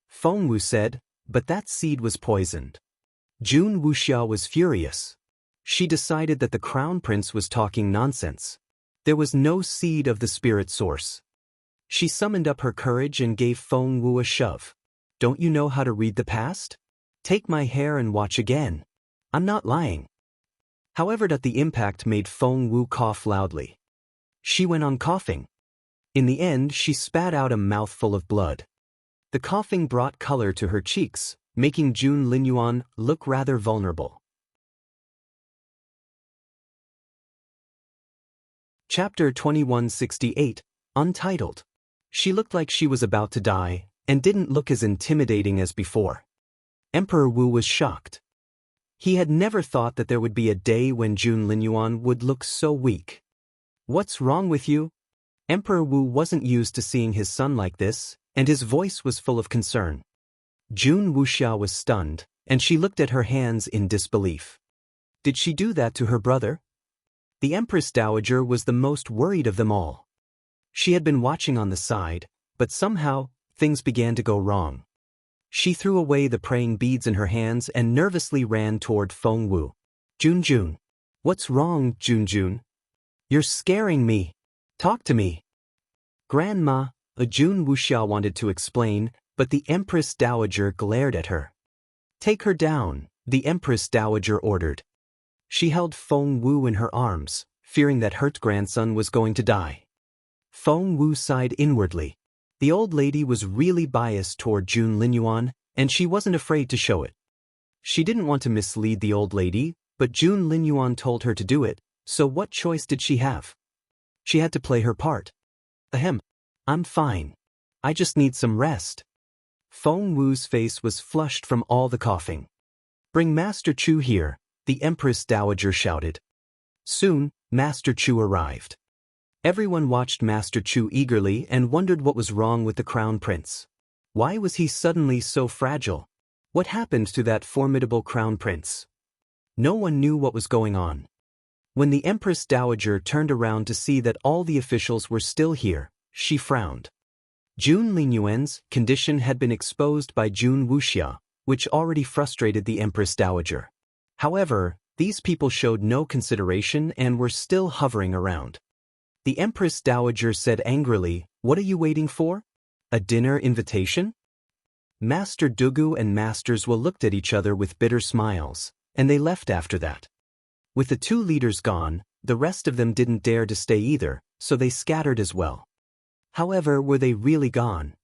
S1: Feng Wu said, "But that seed was poisoned." Jun Wuxia was furious. She decided that the Crown Prince was talking nonsense. There was no seed of the spirit source. She summoned up her courage and gave Feng Wu a shove. "Don't you know how to read the past? Take my hair and watch again. I'm not lying." However, the impact made Feng Wu cough loudly. She went on coughing. In the end, she spat out a mouthful of blood. The coughing brought color to her cheeks, making Jun Linyuan look rather vulnerable. Chapter 2168, Untitled. She looked like she was about to die, and didn't look as intimidating as before. Emperor Wu was shocked. He had never thought that there would be a day when Jun Linyuan would look so weak. "What's wrong with you?" Emperor Wu wasn't used to seeing his son like this, and his voice was full of concern. Jun Wuxia was stunned, and she looked at her hands in disbelief. Did she do that to her brother? The Empress Dowager was the most worried of them all. She had been watching on the side, but somehow, things began to go wrong. She threw away the praying beads in her hands and nervously ran toward Feng Wu. Jun. What's wrong, Jun? You're scaring me. Talk to me." "Grandma," Jun Wuxia wanted to explain, but the Empress Dowager glared at her. "Take her down," the Empress Dowager ordered. She held Feng Wu in her arms, fearing that her grandson was going to die. Feng Wu sighed inwardly. The old lady was really biased toward Jun Linyuan, and she wasn't afraid to show it. She didn't want to mislead the old lady, but Jun Linyuan told her to do it, so what choice did she have? She had to play her part. "Ahem. I'm fine. I just need some rest." Feng Wu's face was flushed from all the coughing. "Bring Master Chu here," the Empress Dowager shouted. Soon, Master Chu arrived. Everyone watched Master Chu eagerly and wondered what was wrong with the crown prince. Why was he suddenly so fragile? What happened to that formidable crown prince? No one knew what was going on. When the Empress Dowager turned around to see that all the officials were still here, she frowned. Jun Linyuan's condition had been exposed by Jun Wuxia, which already frustrated the Empress Dowager. However, these people showed no consideration and were still hovering around. The Empress Dowager said angrily, "What are you waiting for? A dinner invitation?" Master Dugu and Master Zhuo looked at each other with bitter smiles, and they left after that. With the two leaders gone, the rest of them didn't dare to stay either, so they scattered as well. However, were they really gone?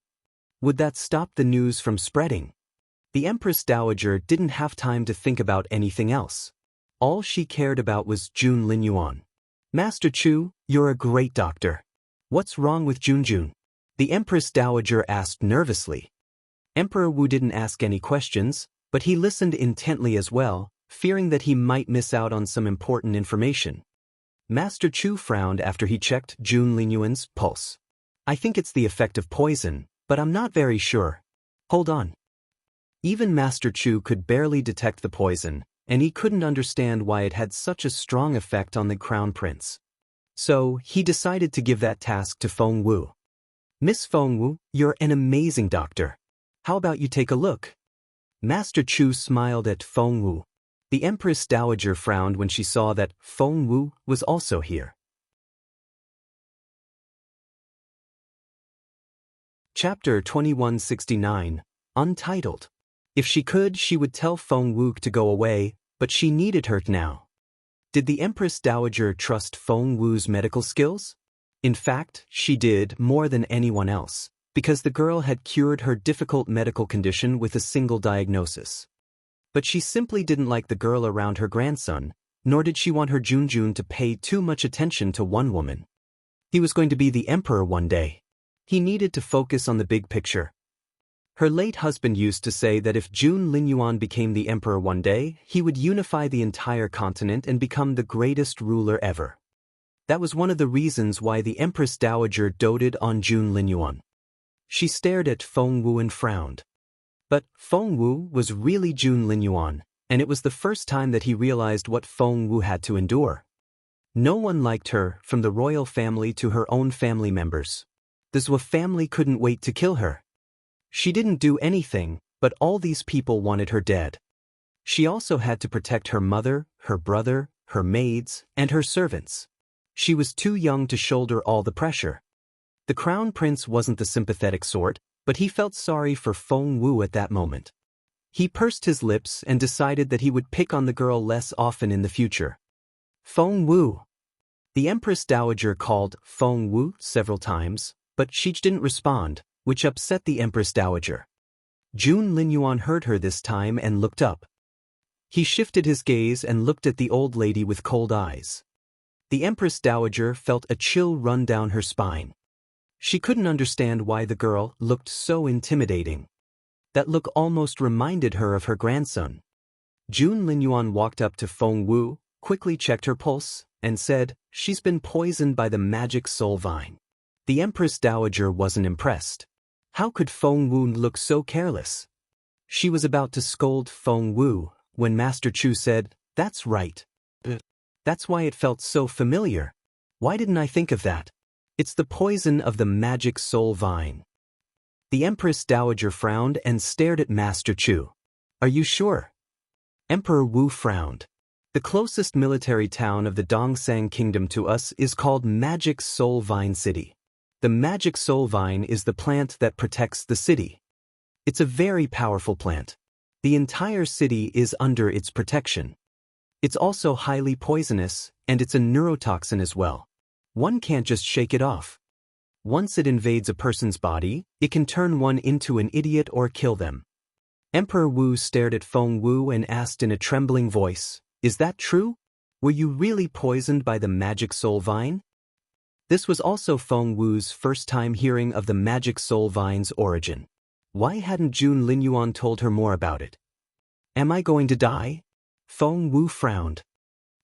S1: Would that stop the news from spreading? The Empress Dowager didn't have time to think about anything else. All she cared about was Jun Linyuan. "Master Chu, you're a great doctor. What's wrong with Junjun?" the Empress Dowager asked nervously. Emperor Wu didn't ask any questions, but he listened intently as well, fearing that he might miss out on some important information. Master Chu frowned after he checked Jun Linyuan's pulse. "I think it's the effect of poison, but I'm not very sure. Hold on." Even Master Chu could barely detect the poison, and he couldn't understand why it had such a strong effect on the crown prince. So, he decided to give that task to Feng Wu. "Miss Feng Wu, you're an amazing doctor. How about you take a look?" Master Chu smiled at Feng Wu. The Empress Dowager frowned when she saw that Feng Wu was also here. Chapter 2169, Untitled. If she could, she would tell Feng Wu to go away, but she needed her now. Did the Empress Dowager trust Feng Wu's medical skills? In fact, she did more than anyone else, because the girl had cured her difficult medical condition with a single diagnosis. But she simply didn't like the girl around her grandson, nor did she want her Junjun to pay too much attention to one woman. He was going to be the emperor one day. He needed to focus on the big picture. Her late husband used to say that if Jun Linyuan became the emperor one day, he would unify the entire continent and become the greatest ruler ever. That was one of the reasons why the Empress Dowager doted on Jun Linyuan. She stared at Feng Wu and frowned. But Feng Wu was really Jun Linyuan, and it was the first time that he realized what Feng Wu had to endure. No one liked her, from the royal family to her own family members. The Zhuo family couldn't wait to kill her. She didn't do anything, but all these people wanted her dead. She also had to protect her mother, her brother, her maids, and her servants. She was too young to shoulder all the pressure. The crown prince wasn't the sympathetic sort, but he felt sorry for Feng Wu at that moment. He pursed his lips and decided that he would pick on the girl less often in the future. "Feng Wu." The Empress Dowager called Feng Wu several times, but she didn't respond, which upset the Empress Dowager. Jun Linyuan heard her this time and looked up. He shifted his gaze and looked at the old lady with cold eyes. The Empress Dowager felt a chill run down her spine. She couldn't understand why the girl looked so intimidating. That look almost reminded her of her grandson. Jun Linyuan walked up to Feng Wu, quickly checked her pulse, and said, "She's been poisoned by the magic soul vine." The Empress Dowager wasn't impressed. How could Feng Wu look so careless? She was about to scold Feng Wu when Master Chu said, "That's right. That's why it felt so familiar. Why didn't I think of that? It's the poison of the magic soul vine." The Empress Dowager frowned and stared at Master Chu. "Are you sure?" Emperor Wu frowned. "The closest military town of the Dongsang Kingdom to us is called Magic Soul Vine City. The magic soul vine is the plant that protects the city. It's a very powerful plant. The entire city is under its protection. It's also highly poisonous, and it's a neurotoxin as well. One can't just shake it off. Once it invades a person's body, it can turn one into an idiot or kill them." Emperor Wu stared at Feng Wu and asked in a trembling voice, "Is that true? Were you really poisoned by the magic soul vine?" This was also Feng Wu's first time hearing of the magic soul vine's origin. Why hadn't Jun Linyuan told her more about it? "Am I going to die?" Feng Wu frowned.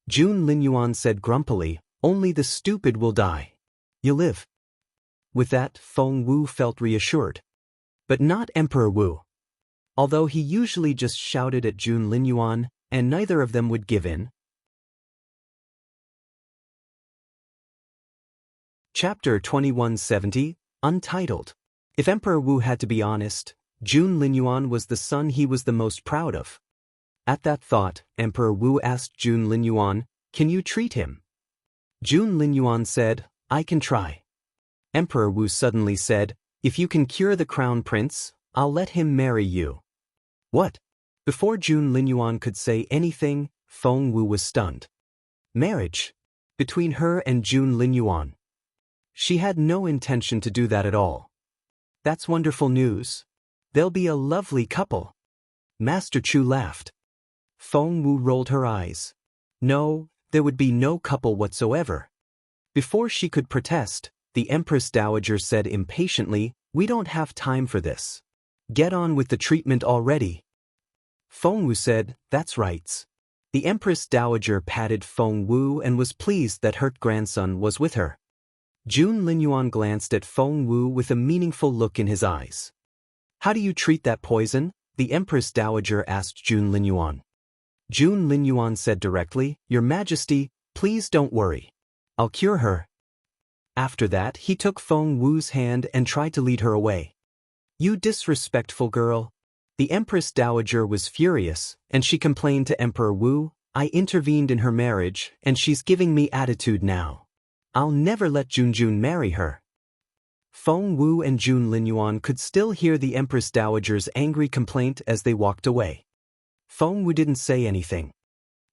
S1: Jun Linyuan said grumpily, Only the stupid will die. You live. With that, Feng Wu felt reassured. But not Emperor Wu. Although he usually just shouted at Jun Linyuan, and neither of them would give in. Chapter 2170, Untitled. If Emperor Wu had to be honest, Jun Linyuan was the son he was the most proud of. At that thought, Emperor Wu asked Jun Linyuan, "Can you treat him?" Jun Linyuan said, "I can try." Emperor Wu suddenly said, "If you can cure the crown prince, I'll let him marry you." What? Before Jun Linyuan could say anything, Feng Wu was stunned. Marriage? Between her and Jun Linyuan? She had no intention to do that at all. That's wonderful news. They'll be a lovely couple. Master Chu laughed. Feng Wu rolled her eyes. No, there would be no couple whatsoever. Before she could protest, the Empress Dowager said impatiently, "We don't have time for this. Get on with the treatment already." Feng Wu said, "That's right." The Empress Dowager patted Feng Wu and was pleased that her grandson was with her. Jun Linyuan glanced at Feng Wu with a meaningful look in his eyes. "How do you treat that poison?" the Empress Dowager asked Jun Linyuan. Jun Linyuan said directly, "Your Majesty, please don't worry. I'll cure her." After that, he took Feng Wu's hand and tried to lead her away. "You disrespectful girl." The Empress Dowager was furious, and she complained to Emperor Wu, "I intervened in her marriage, and she's giving me attitude now. I'll never let Junjun marry her." Feng Wu and Jun Linyuan could still hear the Empress Dowager's angry complaint as they walked away. Feng Wu didn't say anything.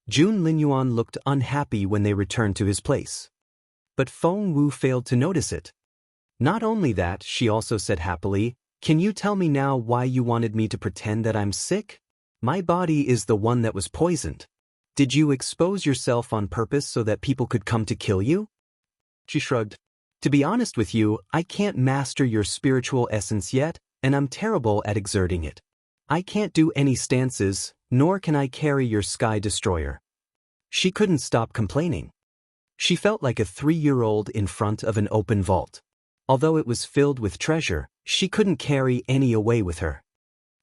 S1: Jun Linyuan looked unhappy when they returned to his place. But Feng Wu failed to notice it. Not only that, she also said happily, "Can you tell me now why you wanted me to pretend that I'm sick? My body is the one that was poisoned. Did you expose yourself on purpose so that people could come to kill you?" She shrugged. "To be honest with you, I can't master your spiritual essence yet, and I'm terrible at exerting it. I can't do any stances, nor can I carry your sky destroyer." She couldn't stop complaining. She felt like a 3-year-old in front of an open vault. Although it was filled with treasure, she couldn't carry any away with her.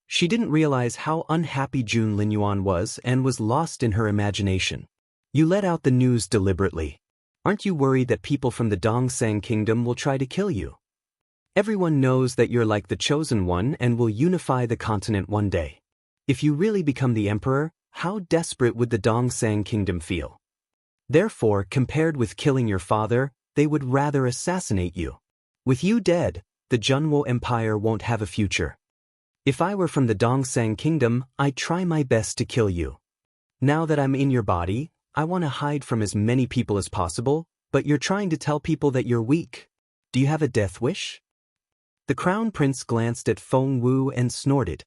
S1: She didn't realize how unhappy Jun Linyuan was and was lost in her imagination. "You let out the news deliberately. Aren't you worried that people from the Dongsang Kingdom will try to kill you? Everyone knows that you're like the chosen one and will unify the continent one day. If you really become the emperor, how desperate would the Dongsang Kingdom feel? Therefore, compared with killing your father, they would rather assassinate you. With you dead, the Junwo Empire won't have a future. If I were from the Dongsang Kingdom, I'd try my best to kill you. Now that I'm in your body, I want to hide from as many people as possible, but you're trying to tell people that you're weak. Do you have a death wish?" The Crown Prince glanced at Feng Wu and snorted.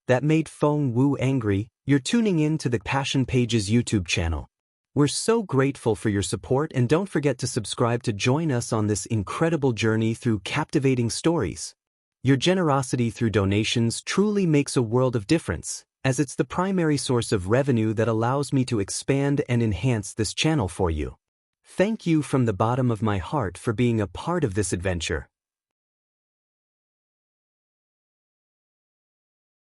S1: That made Feng Wu angry. "You're tuning in to the Passion Pages YouTube channel. We're so grateful for your support, and don't forget to subscribe to join us on this incredible journey through captivating stories. Your generosity through donations truly makes a world of difference, as it's the primary source of revenue that allows me to expand and enhance this channel for you. Thank you from the bottom of my heart for being a part of this adventure.